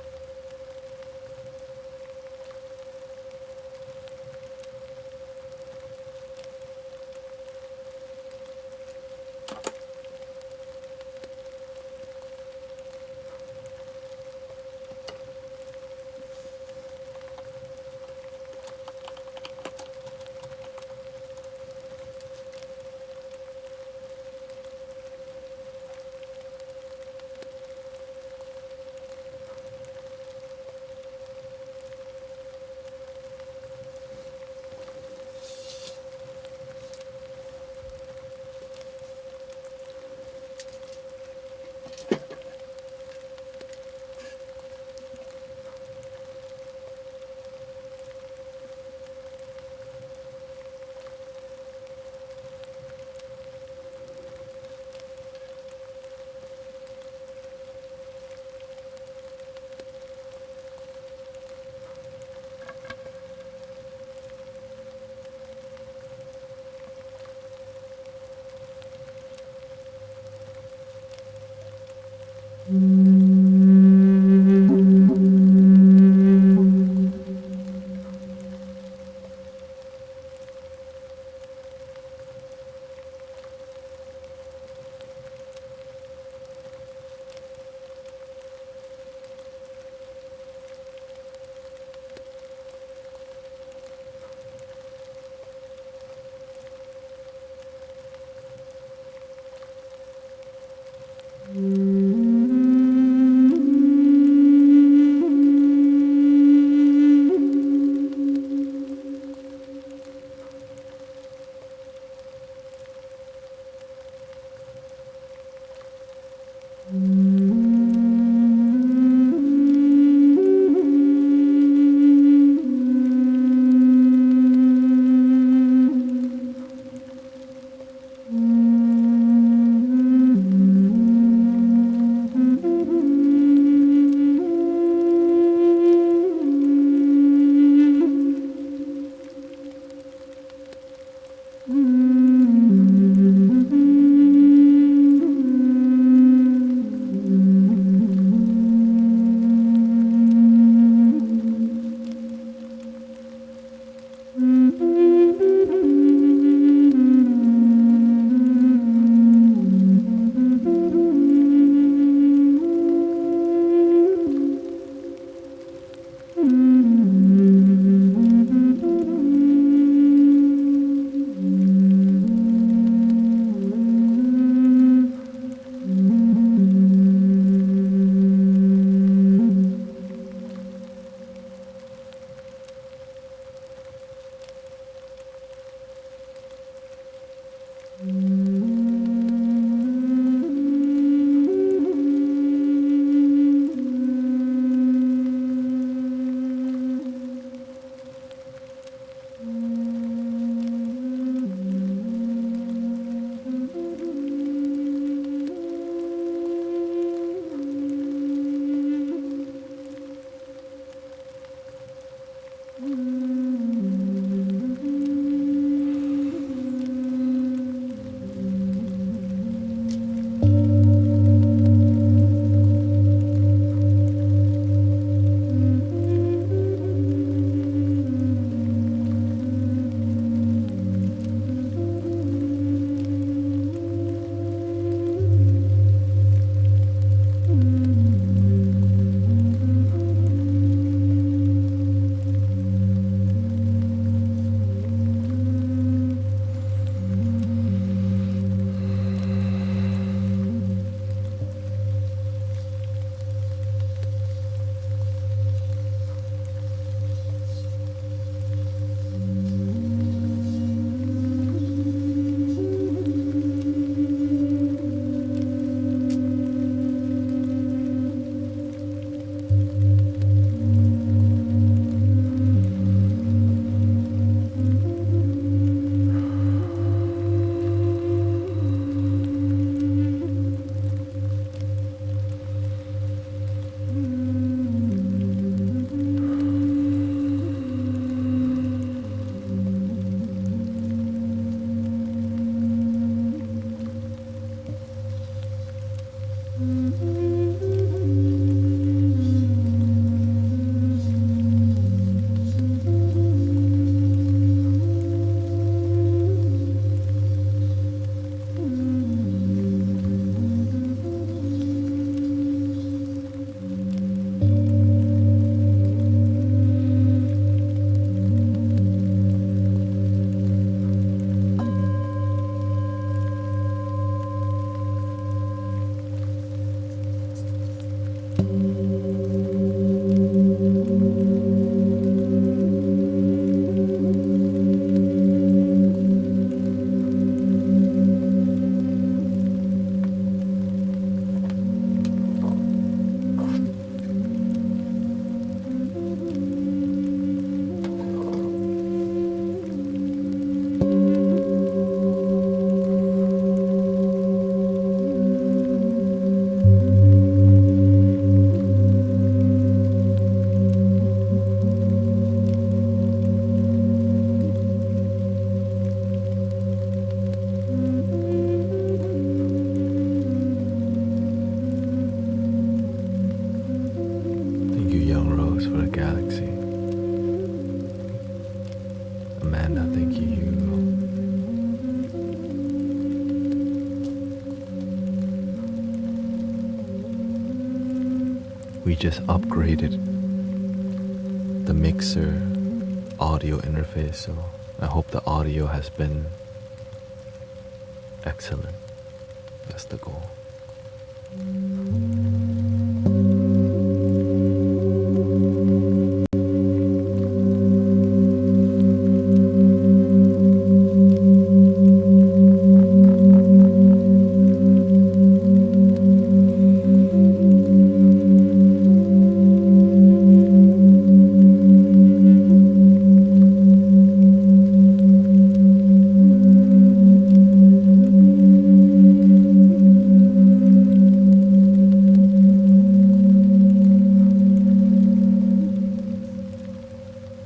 Thank you, Young Rose, for the galaxy. Amanda, thank you, Hugo. We just upgraded the mixer audio interface, so I hope the audio has been excellent. That's the goal.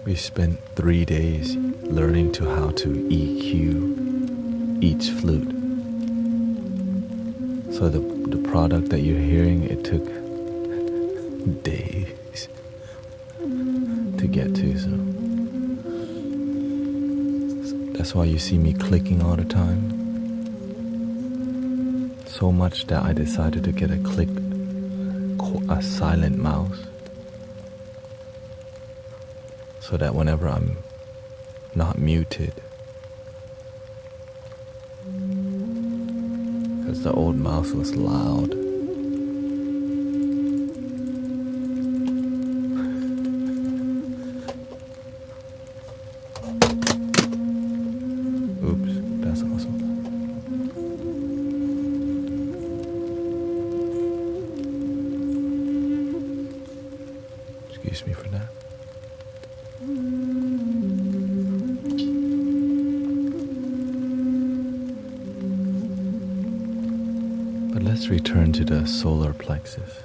We spent 3 days learning to how to EQ each flute. So the product that you're hearing, it took days to get to. So that's why you see me clicking all the time. So much that I decided to get a silent mouse. So that whenever I'm not muted, because the old mouse was loud. Oops, that's also loud. Excuse me for that. But let's return to the solar plexus.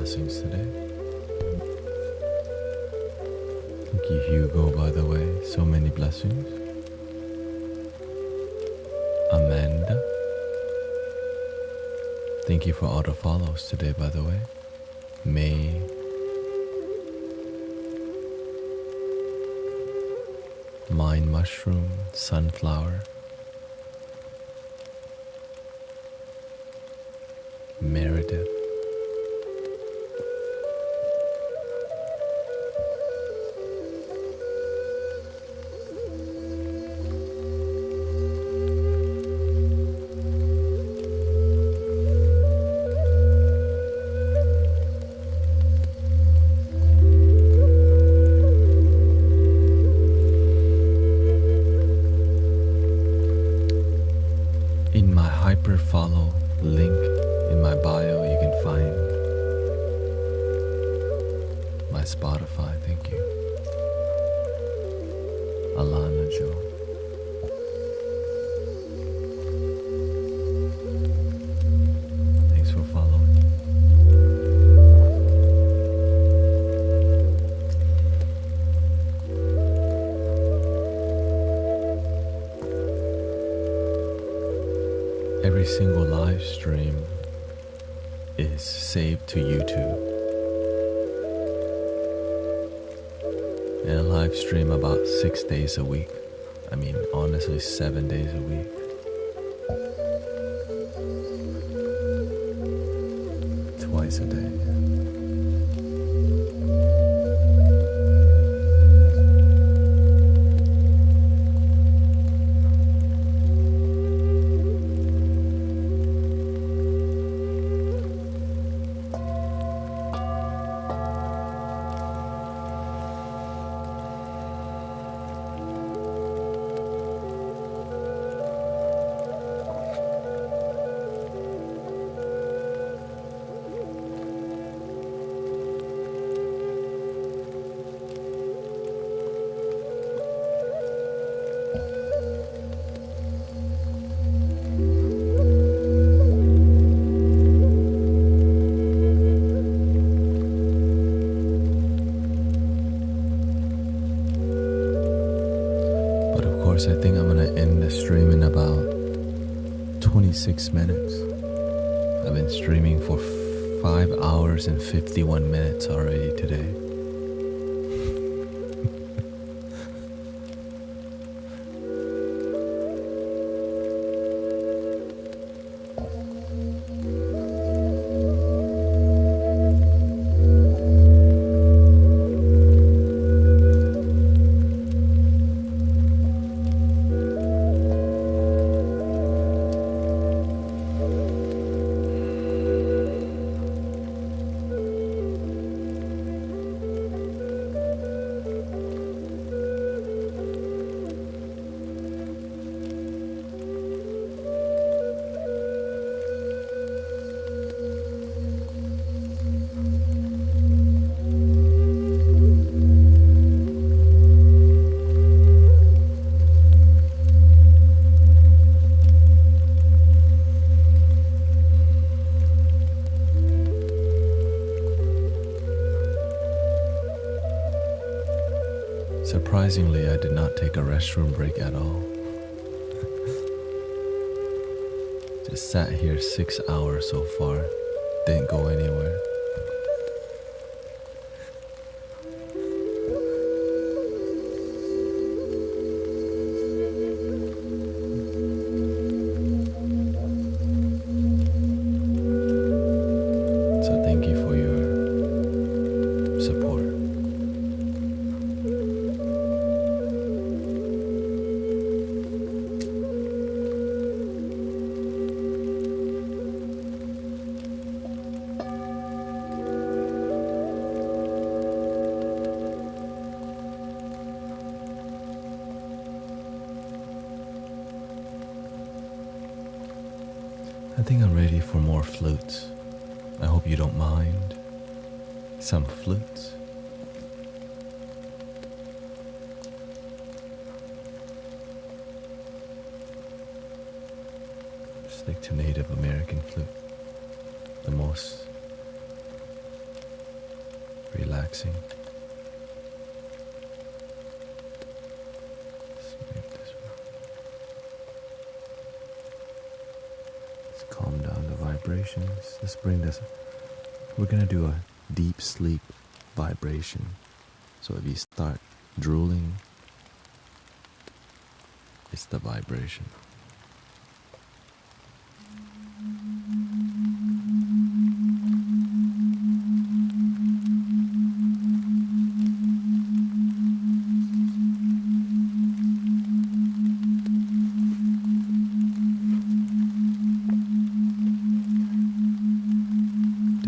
blessings today. Thank you, Hugo, by the way. So many blessings. Amanda. Thank you for all the follows today, by the way. May. Mind Mushroom, Sunflower. Meredith. In my hyper follow link in my bio, you can find my Spotify. Thank you. Alana Joe. Thanks for following. Every single live stream is saved to YouTube. And I live stream about 6 days a week. I mean, honestly, 7 days a week. Twice a day. I think I'm gonna end the stream in about 26 minutes. I've been streaming for 5 hours and 51 minutes already today. Surprisingly, I did not take a restroom break at all. Just sat here 6 hours so far, didn't go anywhere. So thank you for your support. I think I'm ready for more flutes. I hope you don't mind. Some flutes. Stick to Native American flute. The most relaxing. Let's calm down the vibrations. Let's bring this. We're gonna do a deep sleep vibration. So if you start drooling, it's the vibration.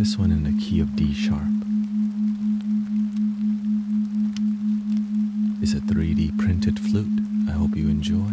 This one in the key of D sharp. It's a 3D printed flute. I hope you enjoy.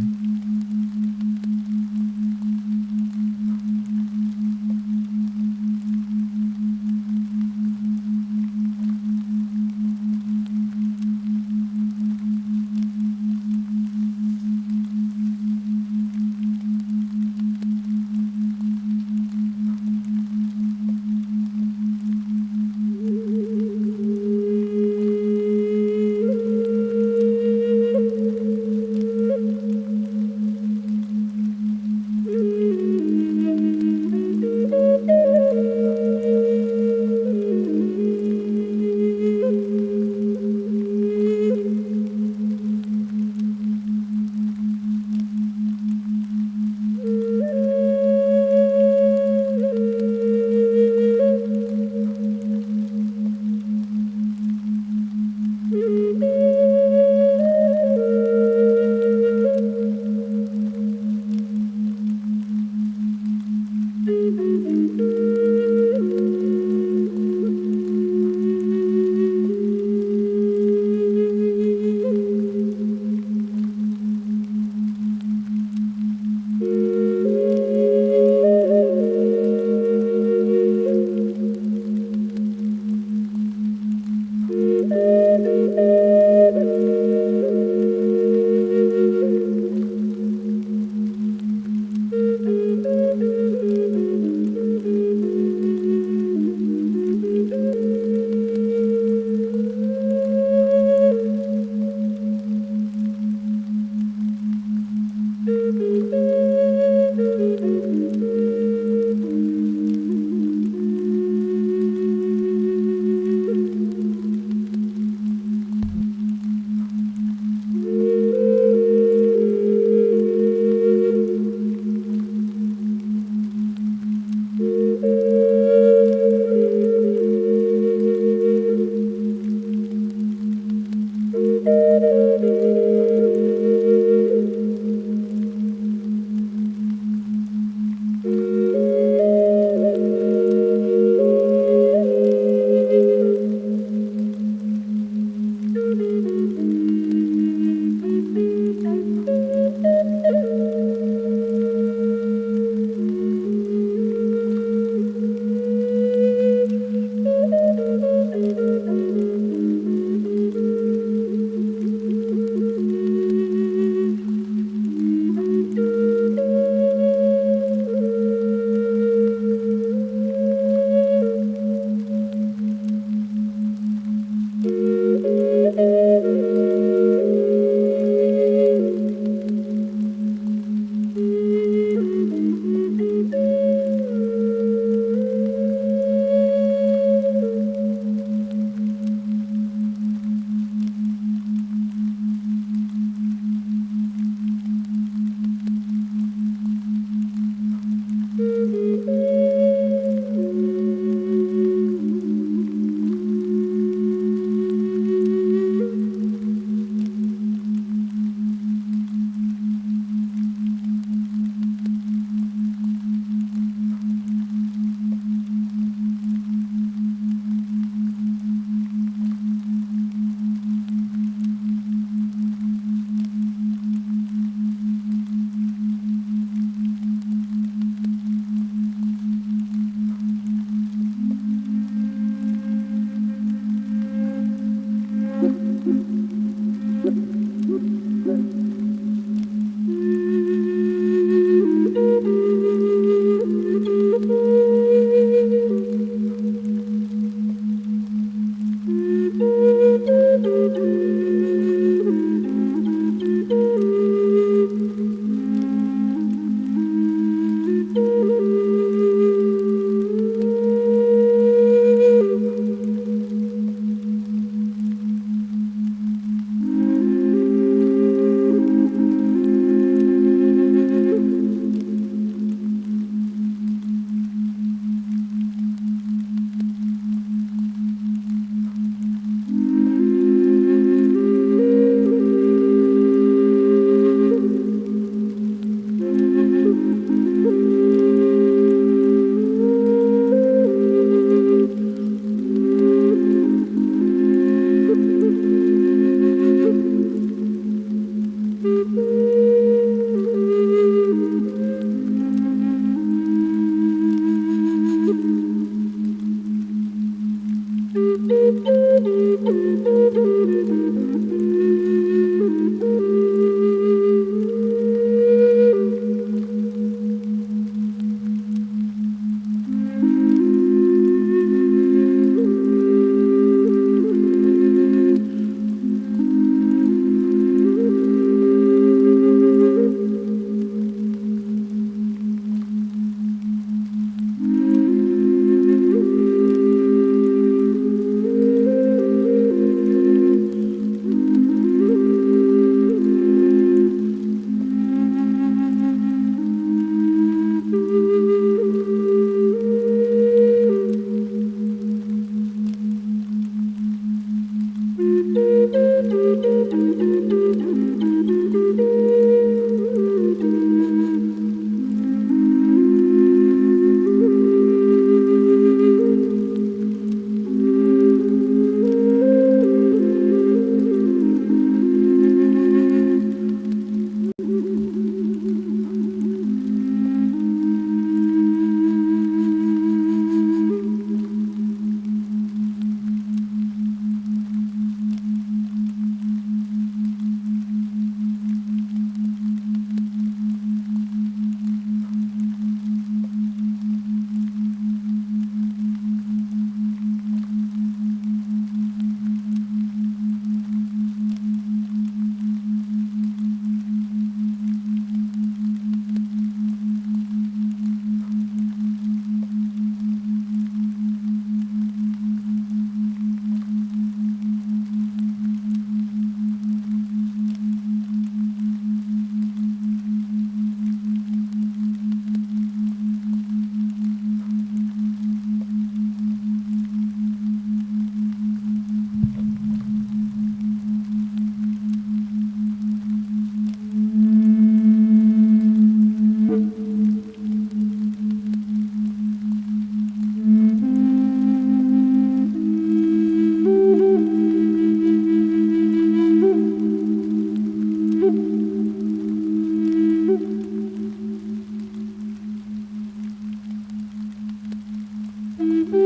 Thank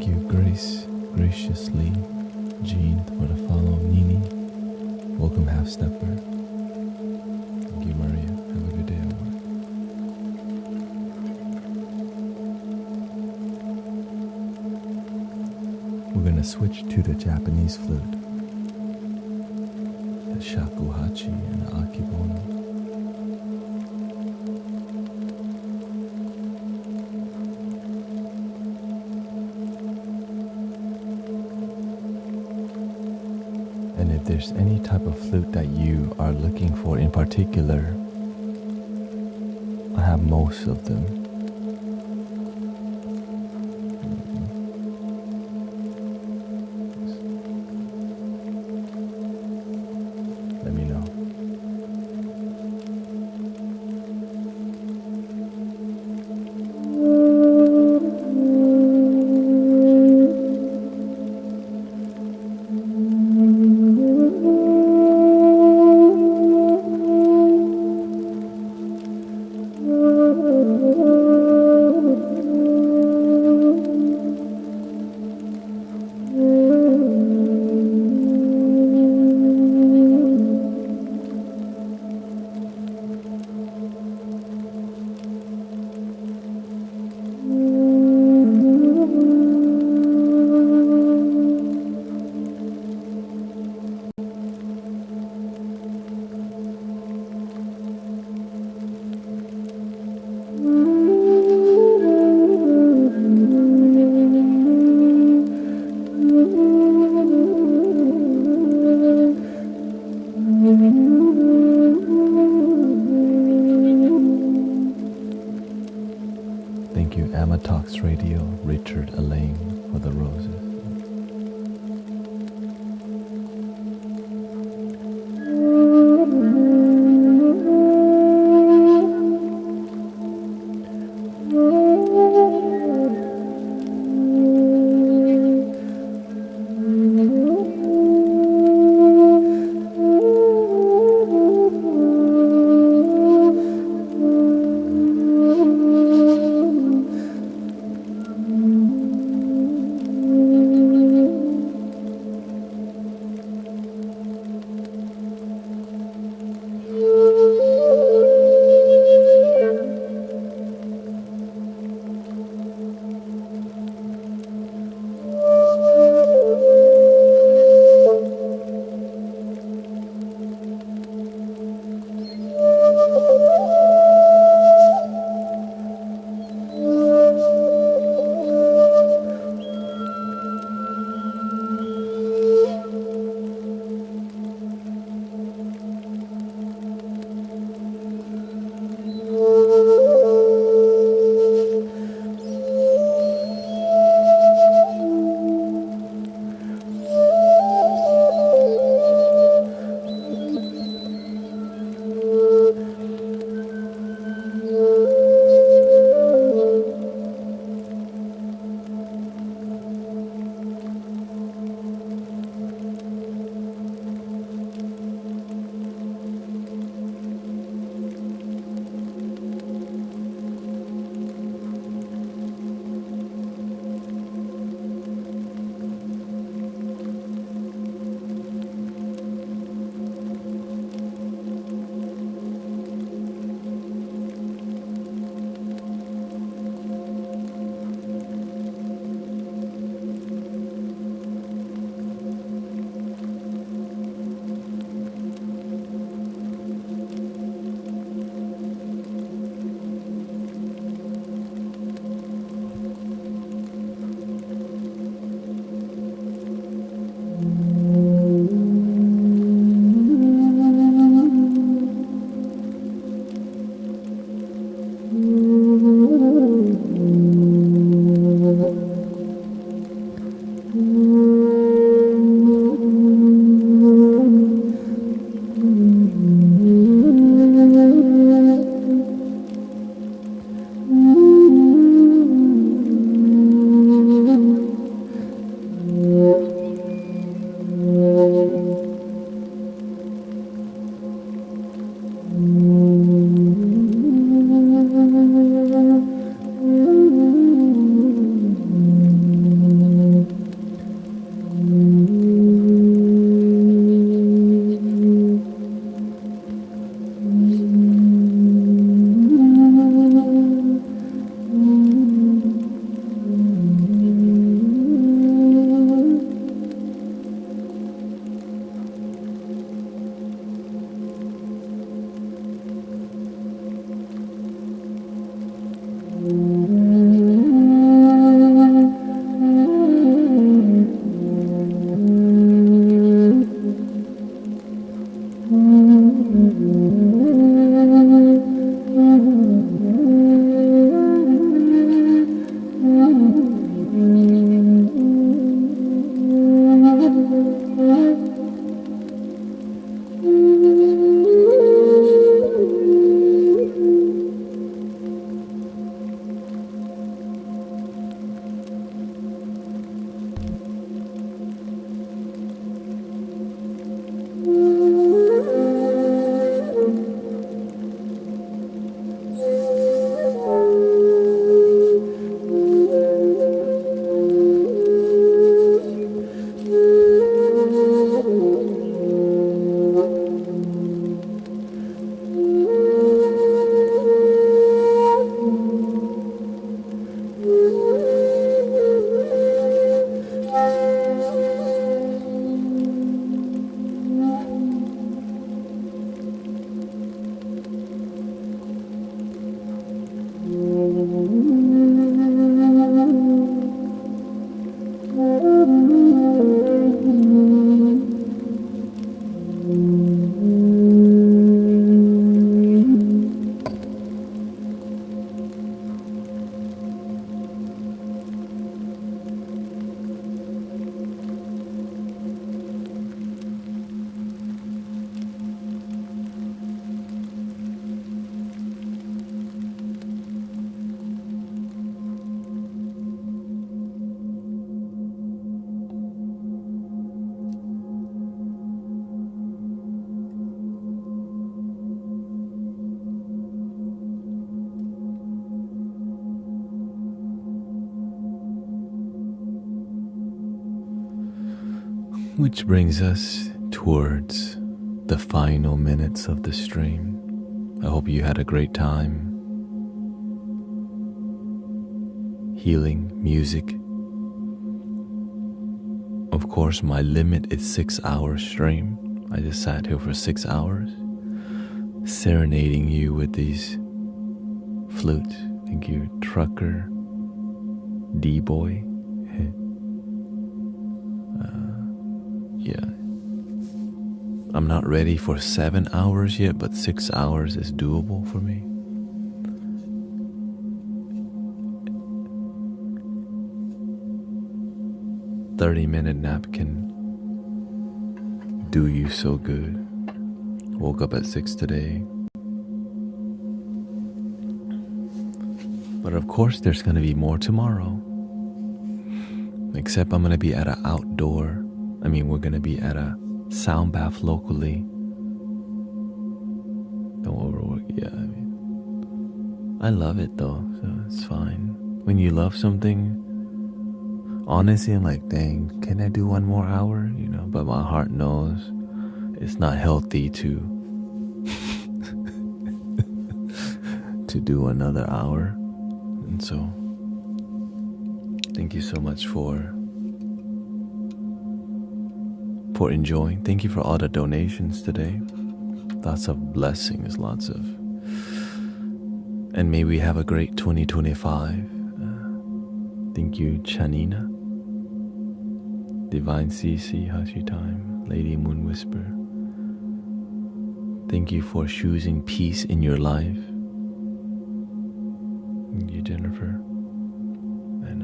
you, graciously, Jean, for the follow. Nini, welcome, Half Stepper. Thank you, Maria. Have a good day at work. We're gonna switch to the Japanese flute, the shakuhachi and the akebono. And if there's any type of flute that you are looking for in particular, I have most of them. Let me know. Dharma Talks Radio, Richard Elaine for the roses. Which brings us towards the final minutes of the stream. I hope you had a great time. Healing music. Of course, my limit is 6 hours stream. I just sat here for 6 hours, serenading you with these flutes. Thank you, Trucker, D-Boy. Yeah. I'm not ready for 7 hours yet, but 6 hours is doable for me. A 30-minute nap can do you so good. Woke up at 6 today. But of course there's going to be more tomorrow. Except I'm going to be at an outdoor. We're going to be at a sound bath locally. Don't overwork. Yeah, I love it though, so it's fine. When you love something, honestly, I'm like, dang, can I do one more hour? But my heart knows it's not healthy to to do another hour. And so thank you so much for enjoying. Thank you for all the donations today. Lots of blessings, and may we have a great 2025. Thank you, Chanina, Divine CC, Hashi Time, Lady Moon Whisper. Thank you for choosing peace in your life. Thank you, Jennifer. And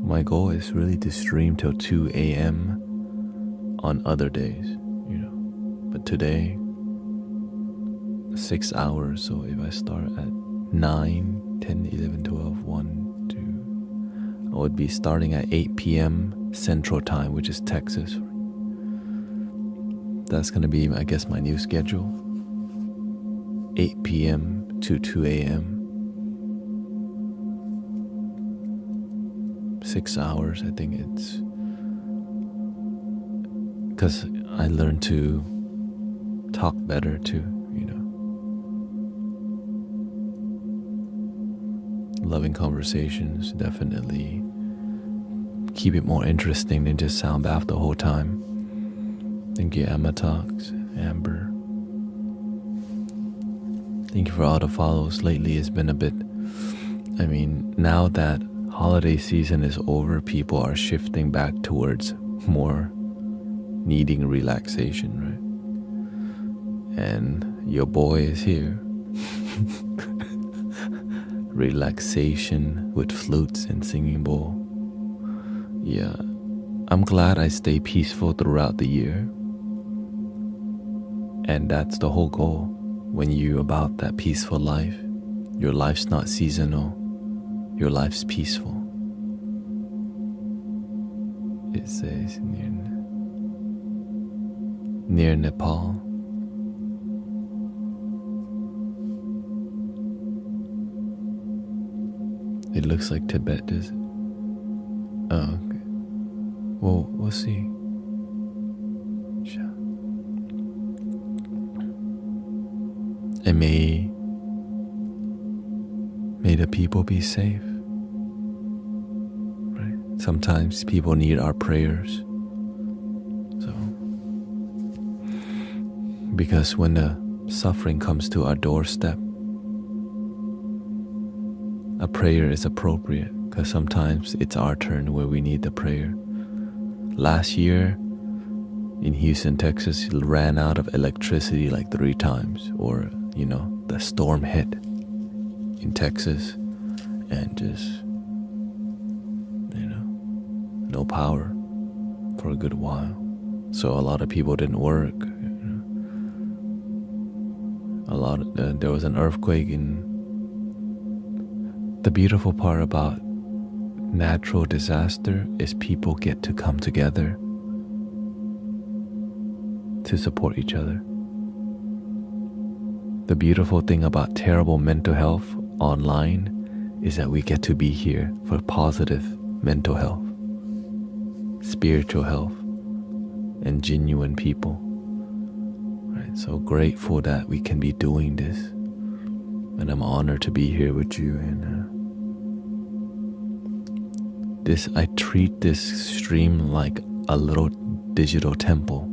my goal is really to stream till 2 a.m. on other days, But today, 6 hours, so if I start at 9, 10, 11, 12, 1, 2, I would be starting at 8 p.m. Central Time, which is Texas. That's going to be, I guess, my new schedule. 8 p.m. to 2 a.m. 6 hours, I think it's... Because I learned to talk better too, Loving conversations definitely keep it more interesting than just sound bath the whole time. Thank you, Emma Talks, Amber. Thank you for all the follows. Lately it's been a bit, now that holiday season is over, people are shifting back towards more needing relaxation, right? And your boy is here. Relaxation with flutes and singing bowl. Yeah, I'm glad I stay peaceful throughout the year. And that's the whole goal. When you're about that peaceful life, your life's not seasonal, your life's peaceful. It says near Nepal. It looks like Tibet, does it? Oh, okay. Well, we'll see. And may the people be safe. Right? Sometimes people need our prayers. So, because when the suffering comes to our doorstep, a prayer is appropriate, because sometimes it's our turn where we need the prayer. Last year in Houston, Texas, it ran out of electricity like 3 times, or the storm hit in Texas and just no power for a good while. So a lot of people didn't work. There was an earthquake. In the beautiful part about natural disaster is people get to come together to support each other. The beautiful thing about terrible mental health online is that we get to be here for positive mental health, spiritual health, and genuine people. Right? So grateful that we can be doing this. And I'm honored to be here with you. And I treat this stream like a little digital temple.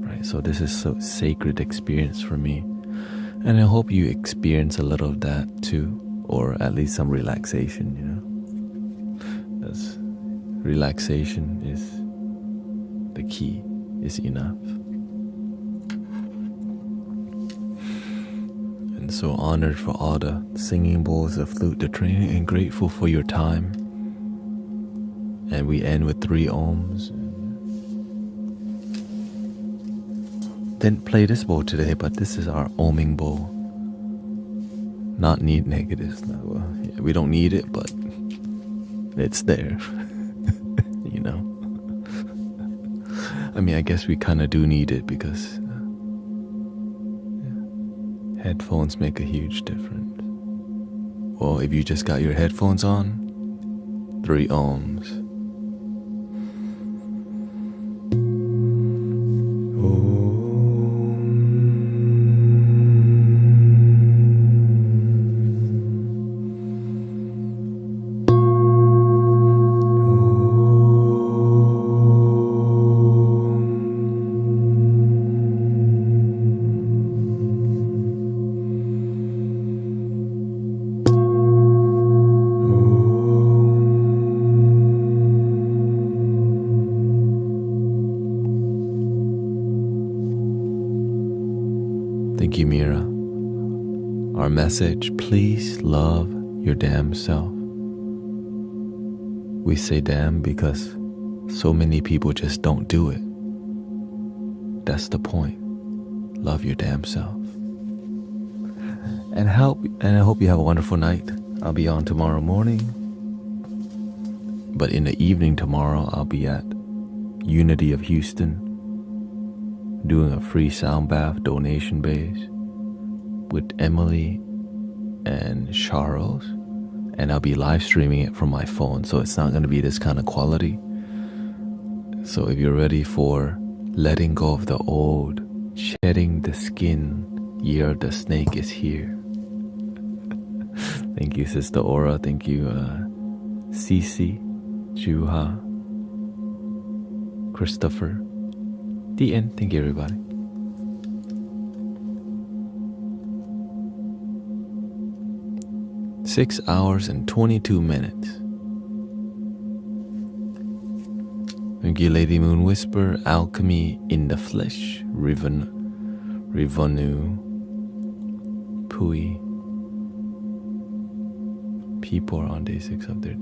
Right? So this is a sacred experience for me. And I hope you experience a little of that too, or at least some relaxation, Because relaxation is the key, is enough. And so honored for all the singing bowls, the flute, the training, and grateful for your time. And we end with 3 ohms. Didn't play this bowl today, but this is our ohming bowl. Not need negatives. No, we don't need it, but it's there. I mean, I guess we kind of do need it because headphones make a huge difference. Well, if you just got your headphones on, 3 ohms. Thank you, Mira. Our message, please love your damn self. We say damn because so many people just don't do it. That's the point. Love your damn self. And I hope you have a wonderful night. I'll be on tomorrow morning. But in the evening tomorrow, I'll be at Unity of Houston, doing a free sound bath donation base with Emily and Charles, and I'll be live streaming it from my phone, so it's not going to be this kind of quality. So if you're ready for letting go of the old, shedding the skin, year of the snake is here. Thank you, Sister Aura. Thank you, Cece, Juha, Christopher. The end. Thank you, everybody. Six hours and 22 minutes. Thank you, Lady Moon Whisper, Alchemy in the Flesh, Rivanu, Pui. People are on day 6 of their